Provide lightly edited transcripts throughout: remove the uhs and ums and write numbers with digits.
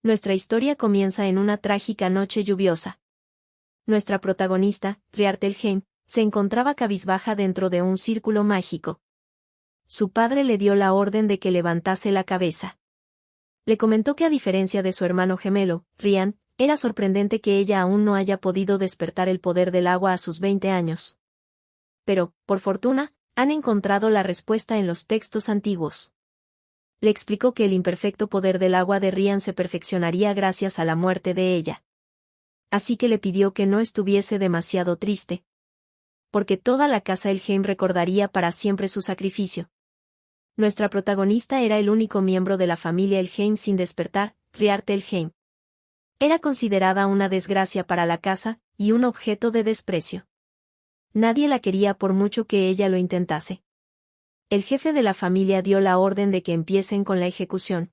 Nuestra historia comienza en una trágica noche lluviosa. Nuestra protagonista, Riartelheim, se encontraba cabizbaja dentro de un círculo mágico. Su padre le dio la orden de que levantase la cabeza. Le comentó que a diferencia de su hermano gemelo, Rian, era sorprendente que ella aún no haya podido despertar el poder del agua a sus 20 años. Pero, por fortuna, han encontrado la respuesta en los textos antiguos. Le explicó que el imperfecto poder del agua de Rian se perfeccionaría gracias a la muerte de ella. Así que le pidió que no estuviese demasiado triste, porque toda la casa Elheim recordaría para siempre su sacrificio. Nuestra protagonista era el único miembro de la familia Elheim sin despertar, Riartelheim. Era considerada una desgracia para la casa, y un objeto de desprecio. Nadie la quería por mucho que ella lo intentase. El jefe de la familia dio la orden de que empiecen con la ejecución.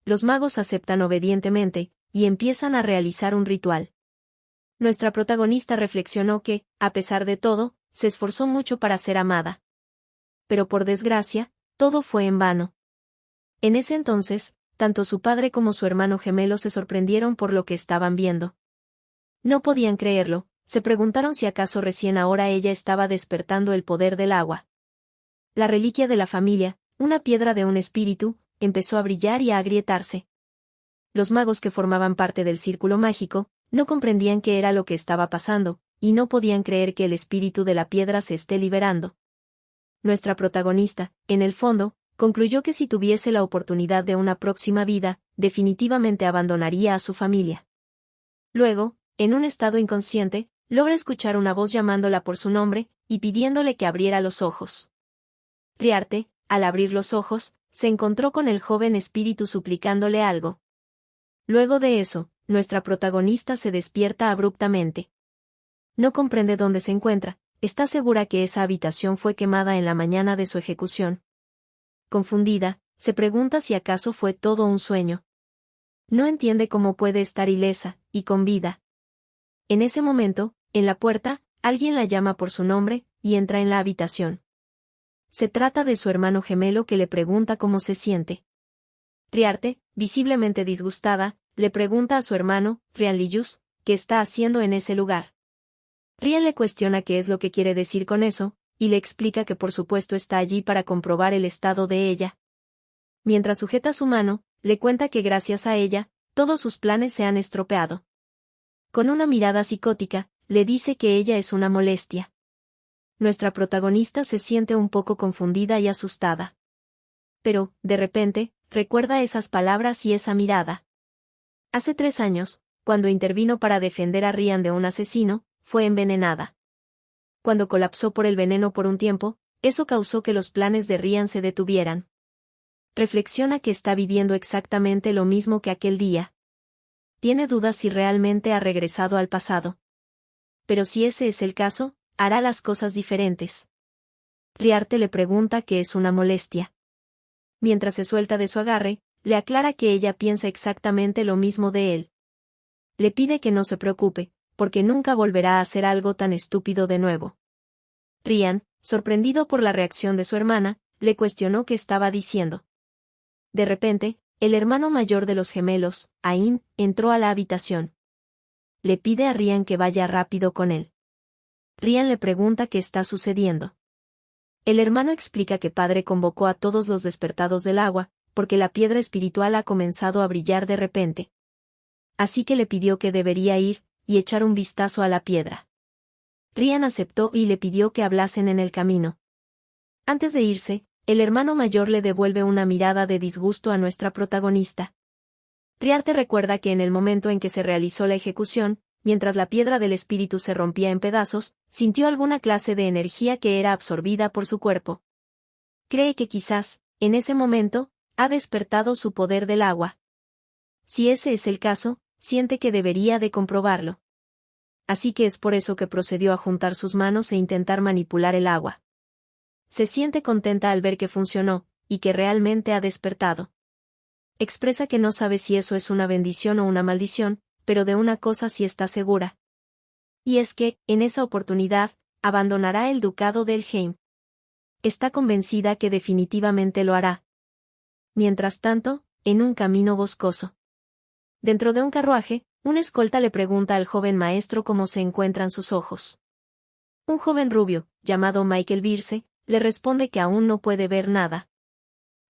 Los magos aceptan obedientemente, y empiezan a realizar un ritual. Nuestra protagonista reflexionó que, a pesar de todo, se esforzó mucho para ser amada. Pero por desgracia, todo fue en vano. En ese entonces, tanto su padre como su hermano gemelo se sorprendieron por lo que estaban viendo. No podían creerlo, se preguntaron si acaso recién ahora ella estaba despertando el poder del agua. La reliquia de la familia, una piedra de un espíritu, empezó a brillar y a agrietarse. Los magos que formaban parte del círculo mágico, no comprendían qué era lo que estaba pasando, y no podían creer que el espíritu de la piedra se esté liberando. Nuestra protagonista, en el fondo, concluyó que si tuviese la oportunidad de una próxima vida, definitivamente abandonaría a su familia. Luego, en un estado inconsciente, logra escuchar una voz llamándola por su nombre, y pidiéndole que abriera los ojos. Riarte, al abrir los ojos, se encontró con el joven espíritu suplicándole algo. Luego de eso, nuestra protagonista se despierta abruptamente. No comprende dónde se encuentra, está segura que esa habitación fue quemada en la mañana de su ejecución. Confundida, se pregunta si acaso fue todo un sueño. No entiende cómo puede estar ilesa, y con vida. En ese momento, en la puerta, alguien la llama por su nombre, y entra en la habitación. Se trata de su hermano gemelo que le pregunta cómo se siente. Riarte, visiblemente disgustada, le pregunta a su hermano, Rianliyus, qué está haciendo en ese lugar. Rian le cuestiona qué es lo que quiere decir con eso, y le explica que por supuesto está allí para comprobar el estado de ella. Mientras sujeta su mano, le cuenta que gracias a ella, todos sus planes se han estropeado. Con una mirada psicótica, le dice que ella es una molestia. Nuestra protagonista se siente un poco confundida y asustada. Pero, de repente, recuerda esas palabras y esa mirada. Hace 3 años, cuando intervino para defender a Rian de un asesino, fue envenenada. Cuando colapsó por el veneno por un tiempo, eso causó que los planes de Rian se detuvieran. Reflexiona que está viviendo exactamente lo mismo que aquel día. Tiene dudas si realmente ha regresado al pasado. Pero si ese es el caso, hará las cosas diferentes. Riarte le pregunta qué es una molestia. Mientras se suelta de su agarre, le aclara que ella piensa exactamente lo mismo de él. Le pide que no se preocupe, porque nunca volverá a hacer algo tan estúpido de nuevo. Rian, sorprendido por la reacción de su hermana, le cuestionó qué estaba diciendo. De repente, el hermano mayor de los gemelos, Ain, entró a la habitación. Le pide a Rian que vaya rápido con él. Rian le pregunta qué está sucediendo. El hermano explica que padre convocó a todos los despertados del agua, porque la piedra espiritual ha comenzado a brillar de repente. Así que le pidió que debería ir, y echar un vistazo a la piedra. Rian aceptó y le pidió que hablasen en el camino. Antes de irse, el hermano mayor le devuelve una mirada de disgusto a nuestra protagonista. Riarte recuerda que en el momento en que se realizó la ejecución, mientras la piedra del espíritu se rompía en pedazos, sintió alguna clase de energía que era absorbida por su cuerpo. Cree que quizás, en ese momento, ha despertado su poder del agua. Si ese es el caso, siente que debería de comprobarlo. Así que es por eso que procedió a juntar sus manos e intentar manipular el agua. Se siente contenta al ver que funcionó, y que realmente ha despertado. Expresa que no sabe si eso es una bendición o una maldición, pero de una cosa sí está segura. Y es que, en esa oportunidad, abandonará el ducado de Elheim. Está convencida que definitivamente lo hará. Mientras tanto, en un camino boscoso. Dentro de un carruaje, un escolta le pregunta al joven maestro cómo se encuentran sus ojos. Un joven rubio, llamado Michael Bierce, le responde que aún no puede ver nada.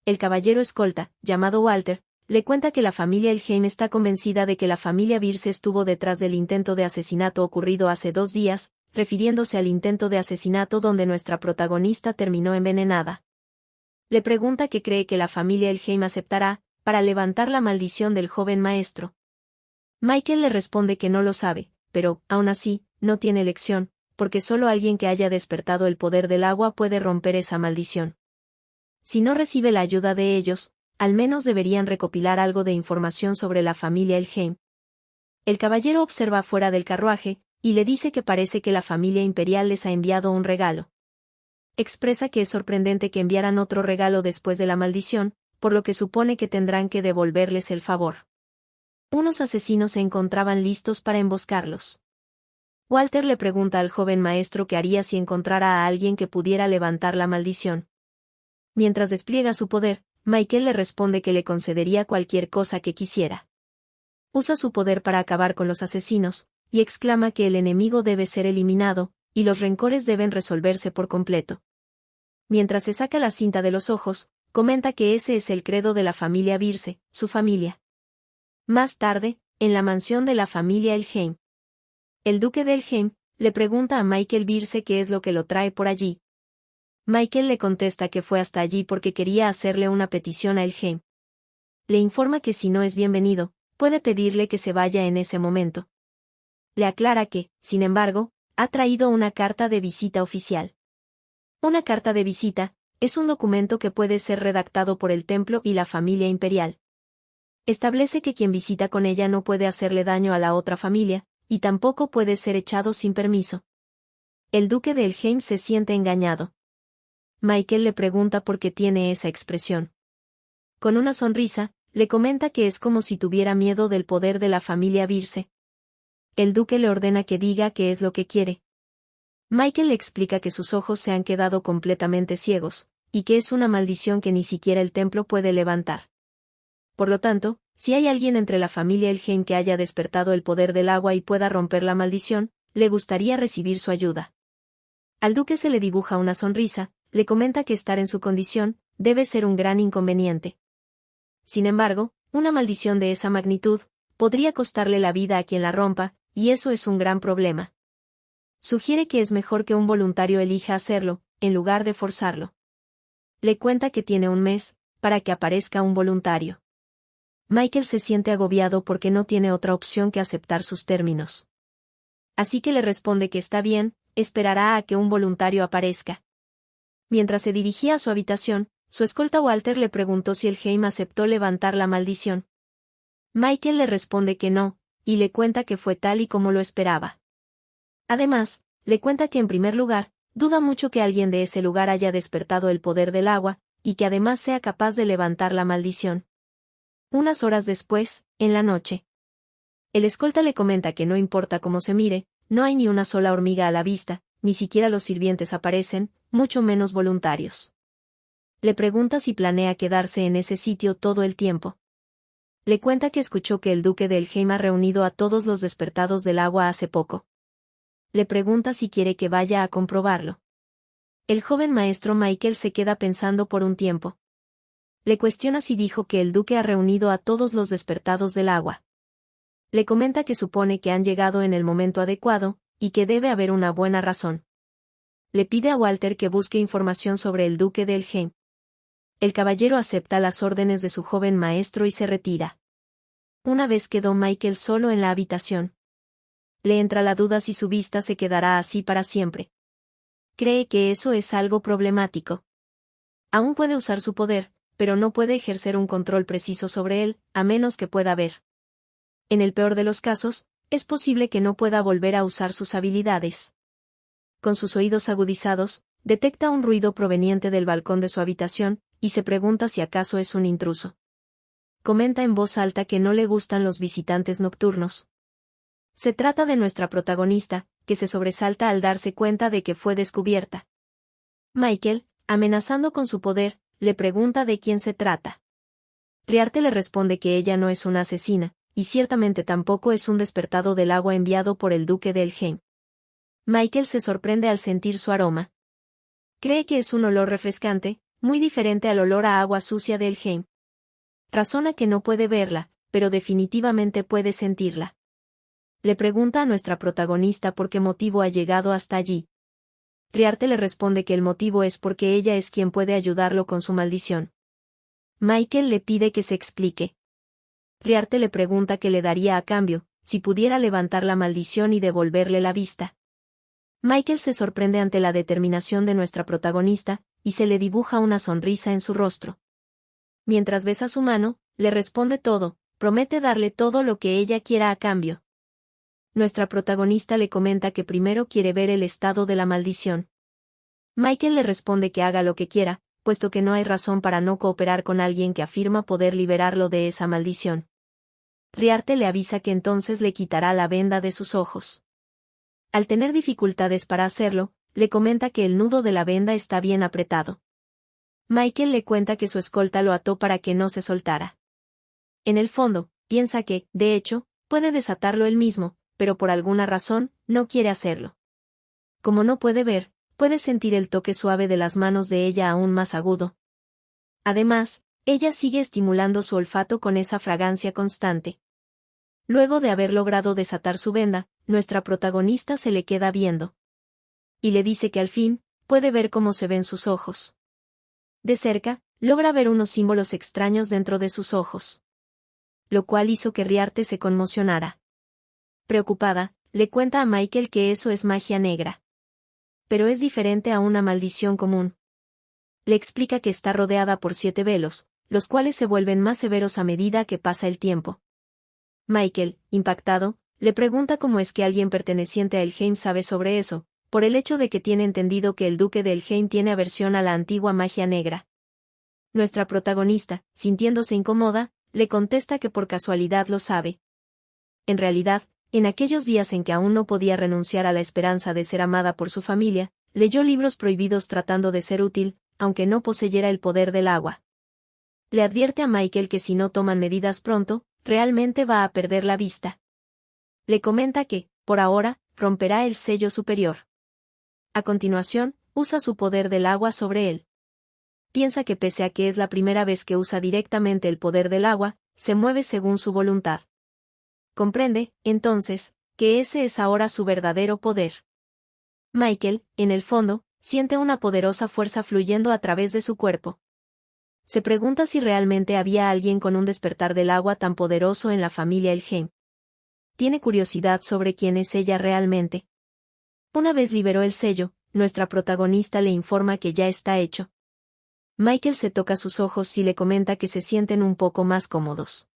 El caballero escolta, llamado Walter, le cuenta que la familia Elheim está convencida de que la familia Bierce estuvo detrás del intento de asesinato ocurrido hace 2 días, refiriéndose al intento de asesinato donde nuestra protagonista terminó envenenada. Le pregunta qué cree que la familia Elheim aceptará, para levantar la maldición del joven maestro. Michael le responde que no lo sabe, pero, aún así, no tiene elección, porque solo alguien que haya despertado el poder del agua puede romper esa maldición. Si no recibe la ayuda de ellos, al menos deberían recopilar algo de información sobre la familia Elheim. El caballero observa fuera del carruaje, y le dice que parece que la familia imperial les ha enviado un regalo. Expresa que es sorprendente que enviaran otro regalo después de la maldición, por lo que supone que tendrán que devolverles el favor. Unos asesinos se encontraban listos para emboscarlos. Walter le pregunta al joven maestro qué haría si encontrara a alguien que pudiera levantar la maldición. Mientras despliega su poder, Michael le responde que le concedería cualquier cosa que quisiera. Usa su poder para acabar con los asesinos, y exclama que el enemigo debe ser eliminado, y los rencores deben resolverse por completo. Mientras se saca la cinta de los ojos, comenta que ese es el credo de la familia Bierce, su familia. Más tarde, en la mansión de la familia Elheim. El duque de Elheim le pregunta a Michael Bierce qué es lo que lo trae por allí. Michael le contesta que fue hasta allí porque quería hacerle una petición a Elheim. Le informa que si no es bienvenido, puede pedirle que se vaya en ese momento. Le aclara que, sin embargo, ha traído una carta de visita oficial. Una carta de visita es un documento que puede ser redactado por el templo y la familia imperial. Establece que quien visita con ella no puede hacerle daño a la otra familia, y tampoco puede ser echado sin permiso. El duque de Elheim se siente engañado. Michael le pregunta por qué tiene esa expresión. Con una sonrisa, le comenta que es como si tuviera miedo del poder de la familia Bierce. El duque le ordena que diga qué es lo que quiere. Michael le explica que sus ojos se han quedado completamente ciegos, y que es una maldición que ni siquiera el templo puede levantar. Por lo tanto, si hay alguien entre la familia Elheim que haya despertado el poder del agua y pueda romper la maldición, le gustaría recibir su ayuda. Al duque se le dibuja una sonrisa, le comenta que estar en su condición debe ser un gran inconveniente. Sin embargo, una maldición de esa magnitud podría costarle la vida a quien la rompa, y eso es un gran problema. Sugiere que es mejor que un voluntario elija hacerlo, en lugar de forzarlo. Le cuenta que tiene un mes para que aparezca un voluntario. Michael se siente agobiado porque no tiene otra opción que aceptar sus términos. Así que le responde que está bien, esperará a que un voluntario aparezca. Mientras se dirigía a su habitación, su escolta Walter le preguntó si Elheim aceptó levantar la maldición. Michael le responde que no, y le cuenta que fue tal y como lo esperaba. Además, le cuenta que en primer lugar, duda mucho que alguien de ese lugar haya despertado el poder del agua, y que además sea capaz de levantar la maldición. Unas horas después, en la noche, el escolta le comenta que no importa cómo se mire, no hay ni una sola hormiga a la vista, ni siquiera los sirvientes aparecen, mucho menos voluntarios. Le pregunta si planea quedarse en ese sitio todo el tiempo. Le cuenta que escuchó que el duque de Elheim ha reunido a todos los despertados del agua hace poco. Le pregunta si quiere que vaya a comprobarlo. El joven maestro Michael se queda pensando por un tiempo. Le cuestiona si dijo que el duque ha reunido a todos los despertados del agua. Le comenta que supone que han llegado en el momento adecuado, y que debe haber una buena razón. Le pide a Walter que busque información sobre el duque de Elheim. El caballero acepta las órdenes de su joven maestro y se retira. Una vez quedó Michael solo en la habitación. Le entra la duda si su vista se quedará así para siempre. Cree que eso es algo problemático. Aún puede usar su poder, pero no puede ejercer un control preciso sobre él, a menos que pueda ver. En el peor de los casos, es posible que no pueda volver a usar sus habilidades. Con sus oídos agudizados, detecta un ruido proveniente del balcón de su habitación, y se pregunta si acaso es un intruso. Comenta en voz alta que no le gustan los visitantes nocturnos. Se trata de nuestra protagonista, que se sobresalta al darse cuenta de que fue descubierta. Michael, amenazando con su poder, le pregunta de quién se trata. Riarte le responde que ella no es una asesina, y ciertamente tampoco es un despertado del agua enviado por el duque de Elgheim. Michael se sorprende al sentir su aroma. Cree que es un olor refrescante, muy diferente al olor a agua sucia de Elgheim. Razona que no puede verla, pero definitivamente puede sentirla. Le pregunta a nuestra protagonista por qué motivo ha llegado hasta allí. Riarte le responde que el motivo es porque ella es quien puede ayudarlo con su maldición. Michael le pide que se explique. Riarte le pregunta qué le daría a cambio, si pudiera levantar la maldición y devolverle la vista. Michael se sorprende ante la determinación de nuestra protagonista, y se le dibuja una sonrisa en su rostro. Mientras besa su mano, le responde todo, promete darle todo lo que ella quiera a cambio. Nuestra protagonista le comenta que primero quiere ver el estado de la maldición. Michael le responde que haga lo que quiera, puesto que no hay razón para no cooperar con alguien que afirma poder liberarlo de esa maldición. Riarte le avisa que entonces le quitará la venda de sus ojos. Al tener dificultades para hacerlo, le comenta que el nudo de la venda está bien apretado. Michael le cuenta que su escolta lo ató para que no se soltara. En el fondo, piensa que, de hecho, puede desatarlo él mismo, pero por alguna razón, no quiere hacerlo. Como no puede ver, puede sentir el toque suave de las manos de ella aún más agudo. Además, ella sigue estimulando su olfato con esa fragancia constante. Luego de haber logrado desatar su venda, nuestra protagonista se le queda viendo. Y le dice que al fin, puede ver cómo se ven sus ojos. De cerca, logra ver unos símbolos extraños dentro de sus ojos. Lo cual hizo que Riarte se conmocionara. Preocupada, le cuenta a Michael que eso es magia negra. Pero es diferente a una maldición común. Le explica que está rodeada por 7 velos, los cuales se vuelven más severos a medida que pasa el tiempo. Michael, impactado, le pregunta cómo es que alguien perteneciente a Elgheim sabe sobre eso, por el hecho de que tiene entendido que el duque de Elgheim tiene aversión a la antigua magia negra. Nuestra protagonista, sintiéndose incómoda, le contesta que por casualidad lo sabe. En realidad, en aquellos días en que aún no podía renunciar a la esperanza de ser amada por su familia, leyó libros prohibidos tratando de ser útil, aunque no poseyera el poder del agua. Le advierte a Michael que si no toman medidas pronto, realmente va a perder la vista. Le comenta que, por ahora, romperá el sello superior. A continuación, usa su poder del agua sobre él. Piensa que pese a que es la primera vez que usa directamente el poder del agua, se mueve según su voluntad. Comprende, entonces, que ese es ahora su verdadero poder. Michael, en el fondo, siente una poderosa fuerza fluyendo a través de su cuerpo. Se pregunta si realmente había alguien con un despertar del agua tan poderoso en la familia Elgheim. Tiene curiosidad sobre quién es ella realmente. Una vez liberó el sello, nuestra protagonista le informa que ya está hecho. Michael se toca sus ojos y le comenta que se sienten un poco más cómodos.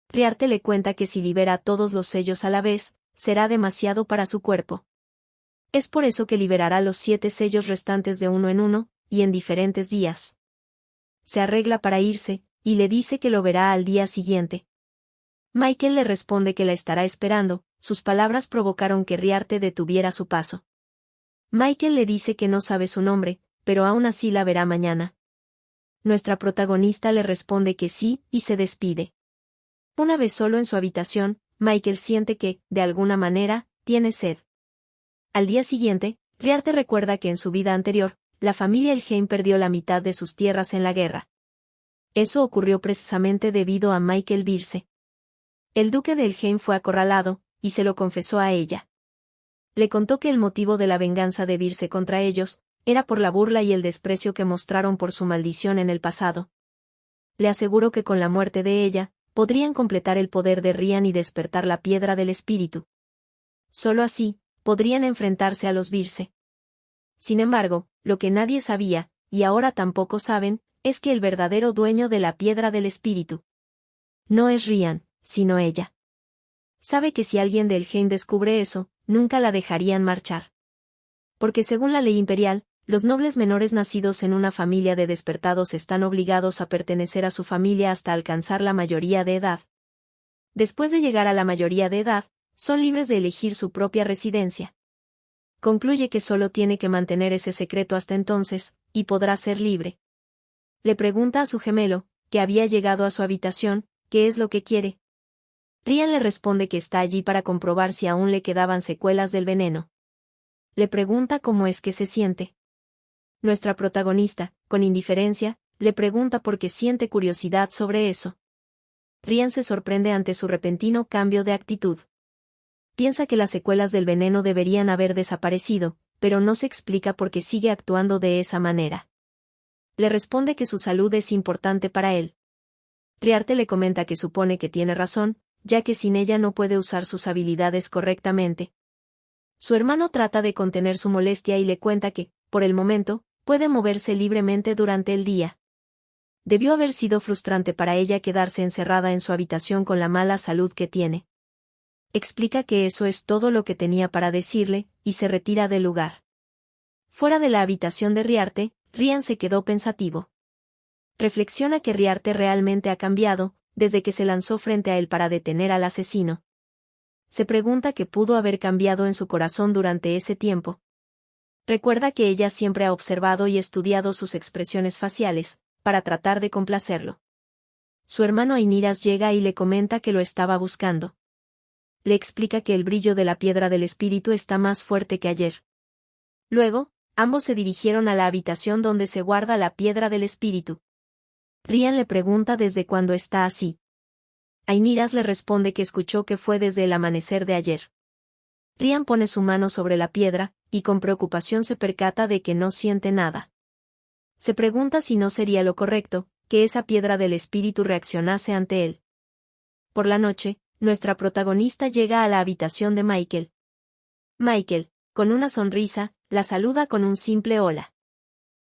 Riarte le cuenta que si libera todos los sellos a la vez, será demasiado para su cuerpo. Es por eso que liberará los 7 sellos restantes de uno en uno, y en diferentes días. Se arregla para irse, y le dice que lo verá al día siguiente. Michael le responde que la estará esperando, sus palabras provocaron que Riarte detuviera su paso. Michael le dice que no sabe su nombre, pero aún así la verá mañana. Nuestra protagonista le responde que sí, y se despide. Una vez solo en su habitación, Michael siente que, de alguna manera, tiene sed. Al día siguiente, Riarte recuerda que en su vida anterior, la familia Elgheim perdió la mitad de sus tierras en la guerra. Eso ocurrió precisamente debido a Michael Birse. El duque de Elgheim fue acorralado, y se lo confesó a ella. Le contó que el motivo de la venganza de Birse contra ellos, era por la burla y el desprecio que mostraron por su maldición en el pasado. Le aseguró que con la muerte de ella, podrían completar el poder de Rian y despertar la piedra del espíritu. Solo así, podrían enfrentarse a los Birse. Sin embargo, lo que nadie sabía, y ahora tampoco saben, es que el verdadero dueño de la piedra del espíritu no es Rian, sino ella. Sabe que si alguien de Elgheim descubre eso, nunca la dejarían marchar. Porque según la ley imperial, los nobles menores nacidos en una familia de despertados están obligados a pertenecer a su familia hasta alcanzar la mayoría de edad. Después de llegar a la mayoría de edad, son libres de elegir su propia residencia. Concluye que solo tiene que mantener ese secreto hasta entonces, y podrá ser libre. Le pregunta a su gemelo, que había llegado a su habitación, qué es lo que quiere. Rian le responde que está allí para comprobar si aún le quedaban secuelas del veneno. Le pregunta cómo es que se siente. Nuestra protagonista, con indiferencia, le pregunta por qué siente curiosidad sobre eso. Rian se sorprende ante su repentino cambio de actitud. Piensa que las secuelas del veneno deberían haber desaparecido, pero no se explica por qué sigue actuando de esa manera. Le responde que su salud es importante para él. Riarte le comenta que supone que tiene razón, ya que sin ella no puede usar sus habilidades correctamente. Su hermano trata de contener su molestia y le cuenta que, por el momento, puede moverse libremente durante el día. Debió haber sido frustrante para ella quedarse encerrada en su habitación con la mala salud que tiene. Explica que eso es todo lo que tenía para decirle, y se retira del lugar. Fuera de la habitación de Riarte, Rian se quedó pensativo. Reflexiona que Riarte realmente ha cambiado, desde que se lanzó frente a él para detener al asesino. Se pregunta qué pudo haber cambiado en su corazón durante ese tiempo. Recuerda que ella siempre ha observado y estudiado sus expresiones faciales, para tratar de complacerlo. Su hermano Ainiras llega y le comenta que lo estaba buscando. Le explica que el brillo de la piedra del espíritu está más fuerte que ayer. Luego, ambos se dirigieron a la habitación donde se guarda la piedra del espíritu. Rian le pregunta desde cuándo está así. Ainiras le responde que escuchó que fue desde el amanecer de ayer. Rian pone su mano sobre la piedra, y con preocupación se percata de que no siente nada. Se pregunta si no sería lo correcto, que esa piedra del espíritu reaccionase ante él. Por la noche, nuestra protagonista llega a la habitación de Michael. Michael, con una sonrisa, la saluda con un simple hola.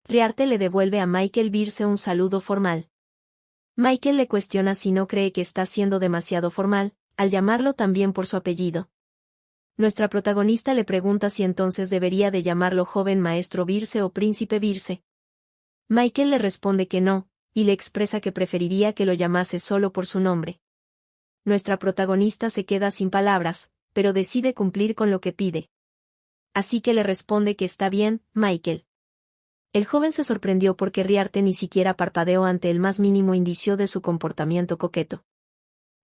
Riarte le devuelve a Michael Birce un saludo formal. Michael le cuestiona si no cree que está siendo demasiado formal, al llamarlo también por su apellido. Nuestra protagonista le pregunta si entonces debería de llamarlo joven maestro Birce o príncipe Birce. Michael le responde que no, y le expresa que preferiría que lo llamase solo por su nombre. Nuestra protagonista se queda sin palabras, pero decide cumplir con lo que pide. Así que le responde que está bien, Michael. El joven se sorprendió porque Riarte ni siquiera parpadeó ante el más mínimo indicio de su comportamiento coqueto.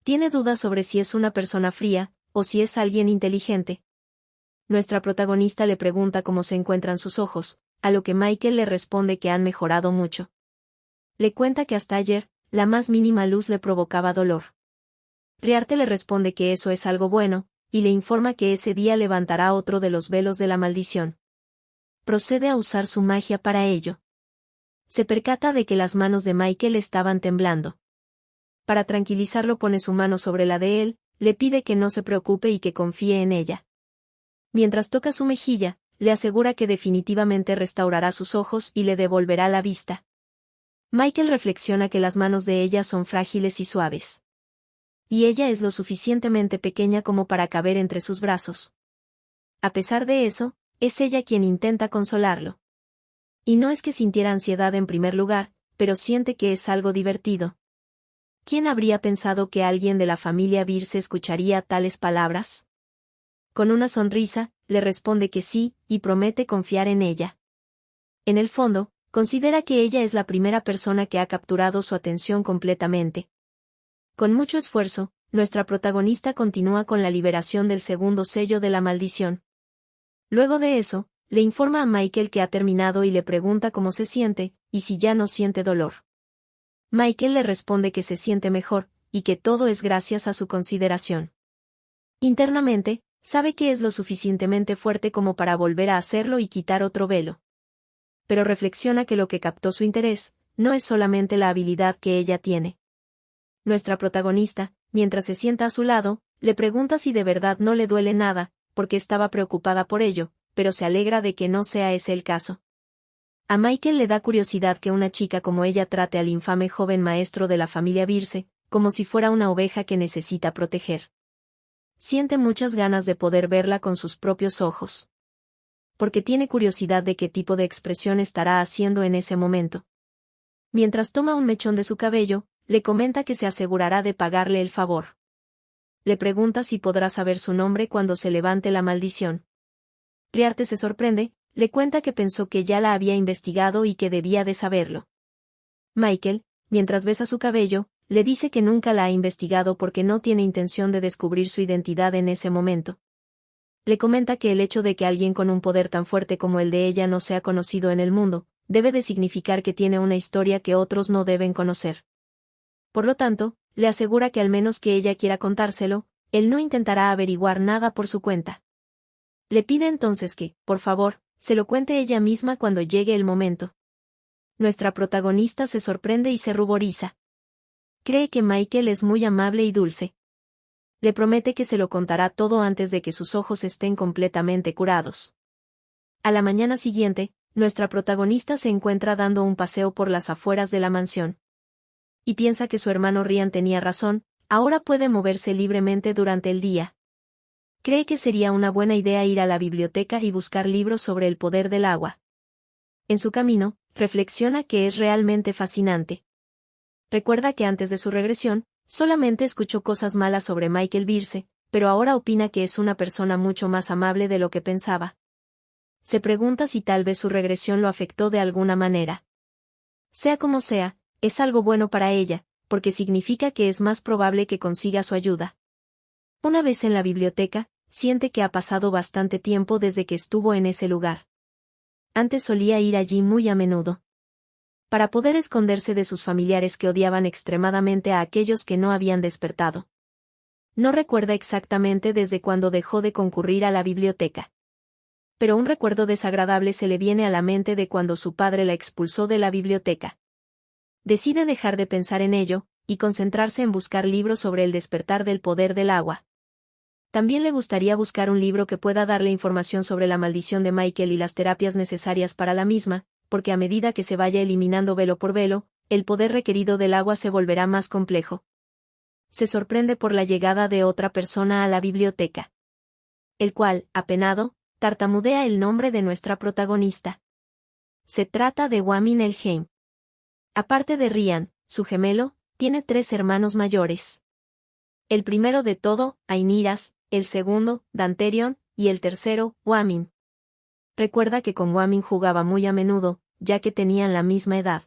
Tiene dudas sobre si es una persona fría, o si es alguien inteligente. Nuestra protagonista le pregunta cómo se encuentran sus ojos, a lo que Michael le responde que han mejorado mucho. Le cuenta que hasta ayer, la más mínima luz le provocaba dolor. Riarte le responde que eso es algo bueno, y le informa que ese día levantará otro de los velos de la maldición. Procede a usar su magia para ello. Se percata de que las manos de Michael estaban temblando. Para tranquilizarlo pone su mano sobre la de él, le pide que no se preocupe y que confíe en ella. Mientras toca su mejilla, le asegura que definitivamente restaurará sus ojos y le devolverá la vista. Michael reflexiona que las manos de ella son frágiles y suaves. Y ella es lo suficientemente pequeña como para caber entre sus brazos. A pesar de eso, es ella quien intenta consolarlo. Y no es que sintiera ansiedad en primer lugar, pero siente que es algo divertido. ¿Quién habría pensado que alguien de la familia Birce escucharía tales palabras? Con una sonrisa, le responde que sí, y promete confiar en ella. En el fondo, considera que ella es la primera persona que ha capturado su atención completamente. Con mucho esfuerzo, nuestra protagonista continúa con la liberación del segundo sello de la maldición. Luego de eso, le informa a Michael que ha terminado y le pregunta cómo se siente, y si ya no siente dolor. Michael le responde que se siente mejor, y que todo es gracias a su consideración. Internamente, sabe que es lo suficientemente fuerte como para volver a hacerlo y quitar otro velo. Pero reflexiona que lo que captó su interés, no es solamente la habilidad que ella tiene. Nuestra protagonista, mientras se sienta a su lado, le pregunta si de verdad no le duele nada, porque estaba preocupada por ello, pero se alegra de que no sea ese el caso. A Michael le da curiosidad que una chica como ella trate al infame joven maestro de la familia Birce, como si fuera una oveja que necesita proteger. Siente muchas ganas de poder verla con sus propios ojos. Porque tiene curiosidad de qué tipo de expresión estará haciendo en ese momento. Mientras toma un mechón de su cabello, le comenta que se asegurará de pagarle el favor. Le pregunta si podrá saber su nombre cuando se levante la maldición. Riarte se sorprende, le cuenta que pensó que ya la había investigado y que debía de saberlo. Michael, mientras besa su cabello, le dice que nunca la ha investigado porque no tiene intención de descubrir su identidad en ese momento. Le comenta que el hecho de que alguien con un poder tan fuerte como el de ella no sea conocido en el mundo, debe de significar que tiene una historia que otros no deben conocer. Por lo tanto, le asegura que al menos que ella quiera contárselo, él no intentará averiguar nada por su cuenta. Le pide entonces que, por favor, se lo cuente ella misma cuando llegue el momento. Nuestra protagonista se sorprende y se ruboriza. Cree que Michael es muy amable y dulce. Le promete que se lo contará todo antes de que sus ojos estén completamente curados. A la mañana siguiente, nuestra protagonista se encuentra dando un paseo por las afueras de la mansión. Y piensa que su hermano Ryan tenía razón, ahora puede moverse libremente durante el día. Cree que sería una buena idea ir a la biblioteca y buscar libros sobre el poder del agua. En su camino, reflexiona que es realmente fascinante. Recuerda que antes de su regresión, solamente escuchó cosas malas sobre Michael Bierce, pero ahora opina que es una persona mucho más amable de lo que pensaba. Se pregunta si tal vez su regresión lo afectó de alguna manera. Sea como sea, es algo bueno para ella, porque significa que es más probable que consiga su ayuda. Una vez en la biblioteca, siente que ha pasado bastante tiempo desde que estuvo en ese lugar. Antes solía ir allí muy a menudo. Para poder esconderse de sus familiares que odiaban extremadamente a aquellos que no habían despertado. No recuerda exactamente desde cuándo dejó de concurrir a la biblioteca. Pero un recuerdo desagradable se le viene a la mente de cuando su padre la expulsó de la biblioteca. Decide dejar de pensar en ello, y concentrarse en buscar libros sobre el despertar del poder del agua. También le gustaría buscar un libro que pueda darle información sobre la maldición de Michael y las terapias necesarias para la misma, porque a medida que se vaya eliminando velo por velo, el poder requerido del agua se volverá más complejo. Se sorprende por la llegada de otra persona a la biblioteca. El cual, apenado, tartamudea el nombre de nuestra protagonista. Se trata de Wamin Elheim. Aparte de Ryan, su gemelo, tiene 3 hermanos mayores. El primero de todo, Ainiras, el segundo, Danterion, y el tercero, Wamin. Recuerda que con Wamin jugaba muy a menudo, ya que tenían la misma edad.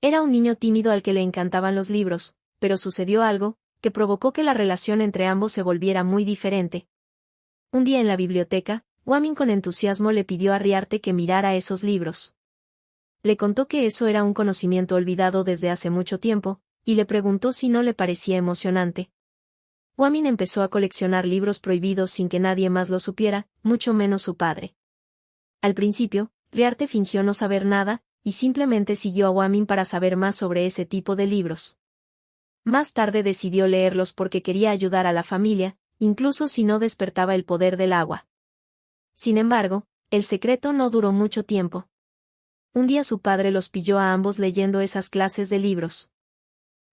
Era un niño tímido al que le encantaban los libros, pero sucedió algo, que provocó que la relación entre ambos se volviera muy diferente. Un día en la biblioteca, Wamin con entusiasmo le pidió a Riarte que mirara esos libros. Le contó que eso era un conocimiento olvidado desde hace mucho tiempo, y le preguntó si no le parecía emocionante. Wamin empezó a coleccionar libros prohibidos sin que nadie más lo supiera, mucho menos su padre. Al principio, Riarte fingió no saber nada, y simplemente siguió a Wamin para saber más sobre ese tipo de libros. Más tarde decidió leerlos porque quería ayudar a la familia, incluso si no despertaba el poder del agua. Sin embargo, el secreto no duró mucho tiempo. Un día su padre los pilló a ambos leyendo esas clases de libros.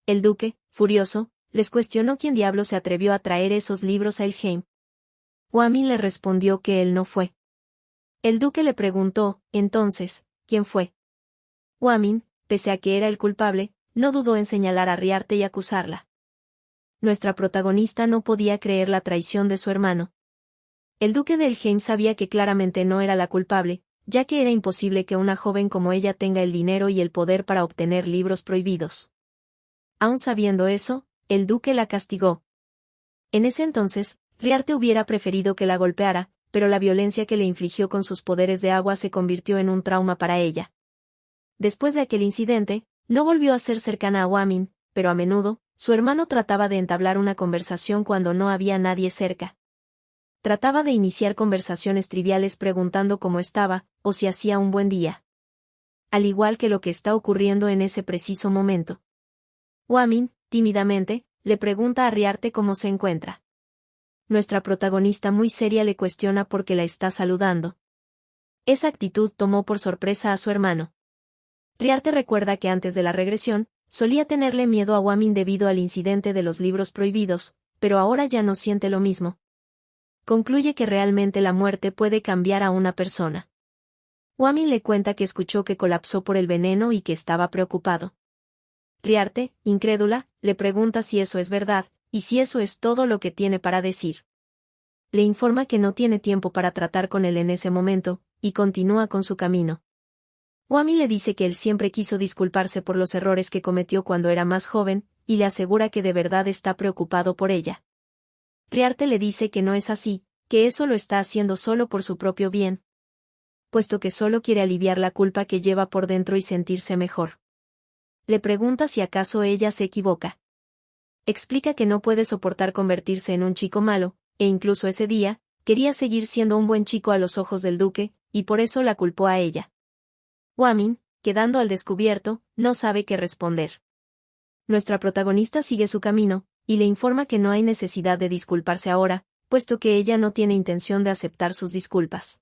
El duque, furioso, les cuestionó quién diablos se atrevió a traer esos libros a Elheim. Wamin le respondió que él no fue. El duque le preguntó, entonces, ¿quién fue? Wamin, pese a que era el culpable, no dudó en señalar a Riarte y acusarla. Nuestra protagonista no podía creer la traición de su hermano. El duque de Elheim sabía que claramente no era la culpable, ya que era imposible que una joven como ella tenga el dinero y el poder para obtener libros prohibidos. Aun sabiendo eso, el duque la castigó. En ese entonces, Riarte hubiera preferido que la golpeara, pero la violencia que le infligió con sus poderes de agua se convirtió en un trauma para ella. Después de aquel incidente, no volvió a ser cercana a Wamin, pero a menudo, su hermano trataba de entablar una conversación cuando no había nadie cerca. Trataba de iniciar conversaciones triviales preguntando cómo estaba, o si hacía un buen día. Al igual que lo que está ocurriendo en ese preciso momento. Wamin, tímidamente, le pregunta a Riarte cómo se encuentra. Nuestra protagonista muy seria le cuestiona por qué la está saludando. Esa actitud tomó por sorpresa a su hermano. Riarte recuerda que antes de la regresión, solía tenerle miedo a Wamin debido al incidente de los libros prohibidos, pero ahora ya no siente lo mismo. Concluye que realmente la muerte puede cambiar a una persona. Wamin le cuenta que escuchó que colapsó por el veneno y que estaba preocupado. Riarte, incrédula, le pregunta si eso es verdad, y si eso es todo lo que tiene para decir. Le informa que no tiene tiempo para tratar con él en ese momento, y continúa con su camino. Wamin le dice que él siempre quiso disculparse por los errores que cometió cuando era más joven, y le asegura que de verdad está preocupado por ella. Riarte le dice que no es así, que eso lo está haciendo solo por su propio bien, puesto que solo quiere aliviar la culpa que lleva por dentro y sentirse mejor. Le pregunta si acaso ella se equivoca. Explica que no puede soportar convertirse en un chico malo, e incluso ese día, quería seguir siendo un buen chico a los ojos del duque, y por eso la culpó a ella. Wamin, quedando al descubierto, no sabe qué responder. Nuestra protagonista sigue su camino, y le informa que no hay necesidad de disculparse ahora, puesto que ella no tiene intención de aceptar sus disculpas.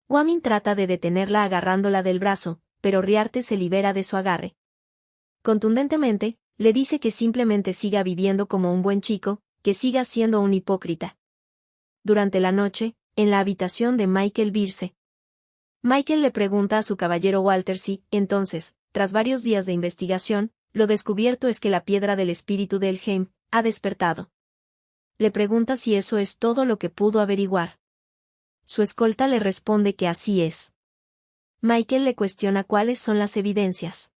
Wamin trata de detenerla agarrándola del brazo, pero Riarte se libera de su agarre. Contundentemente, le dice que simplemente siga viviendo como un buen chico, que siga siendo un hipócrita. Durante la noche, en la habitación de Michael Birce, Michael le pregunta a su caballero Walter si, entonces, tras varios días de investigación, lo descubierto es que la piedra del espíritu de Helheim ha despertado. Le pregunta si eso es todo lo que pudo averiguar. Su escolta le responde que así es. Michael le cuestiona cuáles son las evidencias.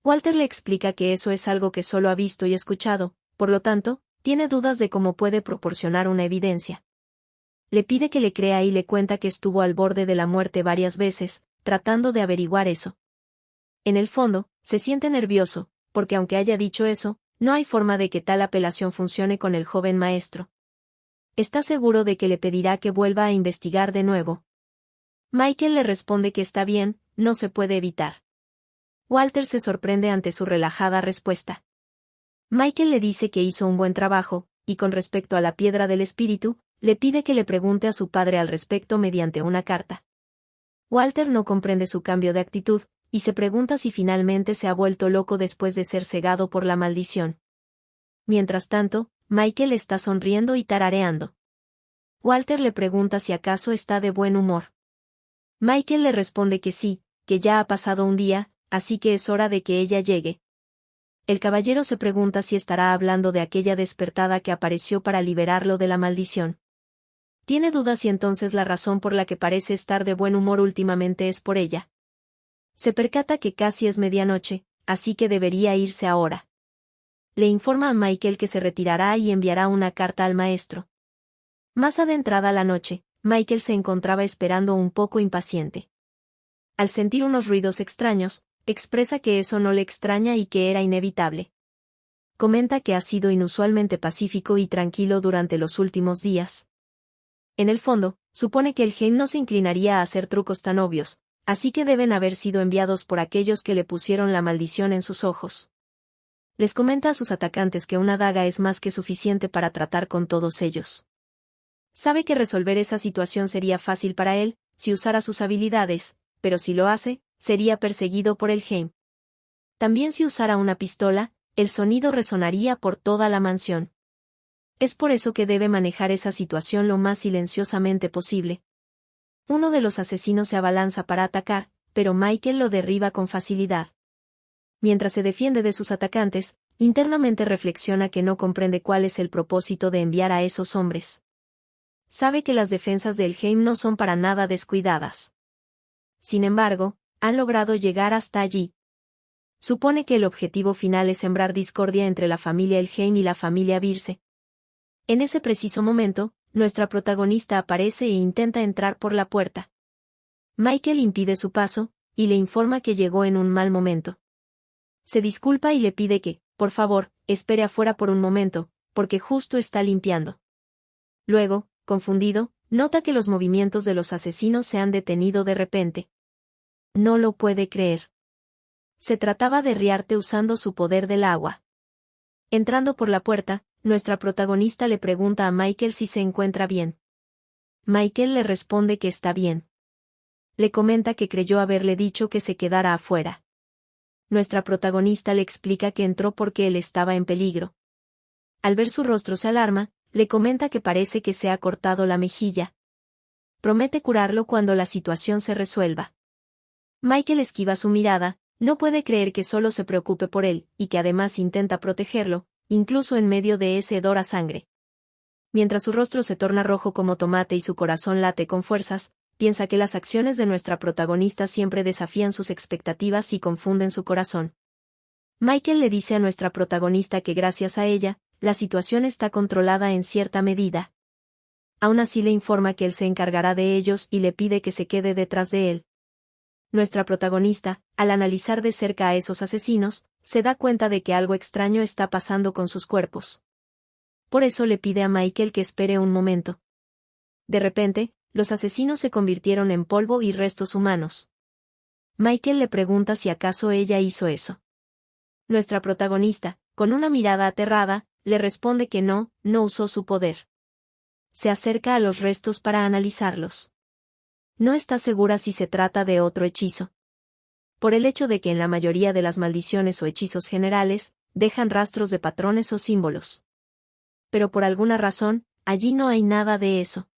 Walter le explica que eso es algo que solo ha visto y escuchado, por lo tanto, tiene dudas de cómo puede proporcionar una evidencia. Le pide que le crea y le cuenta que estuvo al borde de la muerte varias veces, tratando de averiguar eso. En el fondo, se siente nervioso, porque aunque haya dicho eso, no hay forma de que tal apelación funcione con el joven maestro. Está seguro de que le pedirá que vuelva a investigar de nuevo. Michael le responde que está bien, no se puede evitar. Walter se sorprende ante su relajada respuesta. Michael le dice que hizo un buen trabajo, y con respecto a la piedra del espíritu, le pide que le pregunte a su padre al respecto mediante una carta. Walter no comprende su cambio de actitud, y se pregunta si finalmente se ha vuelto loco después de ser cegado por la maldición. Mientras tanto, Michael está sonriendo y tarareando. Walter le pregunta si acaso está de buen humor. Michael le responde que sí, que ya ha pasado un día, así que es hora de que ella llegue. El caballero se pregunta si estará hablando de aquella despertada que apareció para liberarlo de la maldición. Tiene dudas si entonces la razón por la que parece estar de buen humor últimamente es por ella. Se percata que casi es medianoche, así que debería irse ahora. Le informa a Michael que se retirará y enviará una carta al maestro. Más adentrada la noche, Michael se encontraba esperando un poco impaciente. Al sentir unos ruidos extraños, expresa que eso no le extraña y que era inevitable. Comenta que ha sido inusualmente pacífico y tranquilo durante los últimos días. En el fondo, supone que Helheim no se inclinaría a hacer trucos tan obvios, así que deben haber sido enviados por aquellos que le pusieron la maldición en sus ojos. Les comenta a sus atacantes que una daga es más que suficiente para tratar con todos ellos. Sabe que resolver esa situación sería fácil para él, si usara sus habilidades, pero si lo hace, sería perseguido por Helheim. También si usara una pistola, el sonido resonaría por toda la mansión. Es por eso que debe manejar esa situación lo más silenciosamente posible. Uno de los asesinos se abalanza para atacar, pero Michael lo derriba con facilidad. Mientras se defiende de sus atacantes, internamente reflexiona que no comprende cuál es el propósito de enviar a esos hombres. Sabe que las defensas de Helheim no son para nada descuidadas. Sin embargo, han logrado llegar hasta allí. Supone que el objetivo final es sembrar discordia entre la familia Helheim y la familia Birce. En ese preciso momento, nuestra protagonista aparece e intenta entrar por la puerta. Michael impide su paso, y le informa que llegó en un mal momento. Se disculpa y le pide que, por favor, espere afuera por un momento, porque justo está limpiando. Luego, confundido, nota que los movimientos de los asesinos se han detenido de repente. No lo puede creer. Se trataba de Riarte usando su poder del agua. Entrando por la puerta, nuestra protagonista le pregunta a Michael si se encuentra bien. Michael le responde que está bien. Le comenta que creyó haberle dicho que se quedara afuera. Nuestra protagonista le explica que entró porque él estaba en peligro. Al ver su rostro se alarma, le comenta que parece que se ha cortado la mejilla. Promete curarlo cuando la situación se resuelva. Michael esquiva su mirada, no puede creer que solo se preocupe por él, y que además intenta protegerlo, incluso en medio de ese hedor a sangre. Mientras su rostro se torna rojo como tomate y su corazón late con fuerzas, piensa que las acciones de nuestra protagonista siempre desafían sus expectativas y confunden su corazón. Michael le dice a nuestra protagonista que gracias a ella, la situación está controlada en cierta medida. Aún así le informa que él se encargará de ellos y le pide que se quede detrás de él. Nuestra protagonista, al analizar de cerca a esos asesinos, se da cuenta de que algo extraño está pasando con sus cuerpos. Por eso le pide a Michael que espere un momento. De repente, los asesinos se convirtieron en polvo y restos humanos. Michael le pregunta si acaso ella hizo eso. Nuestra protagonista, con una mirada aterrada, le responde que no usó su poder. Se acerca a los restos para analizarlos. No está segura si se trata de otro hechizo. Por el hecho de que en la mayoría de las maldiciones o hechizos generales, dejan rastros de patrones o símbolos. Pero por alguna razón, allí no hay nada de eso.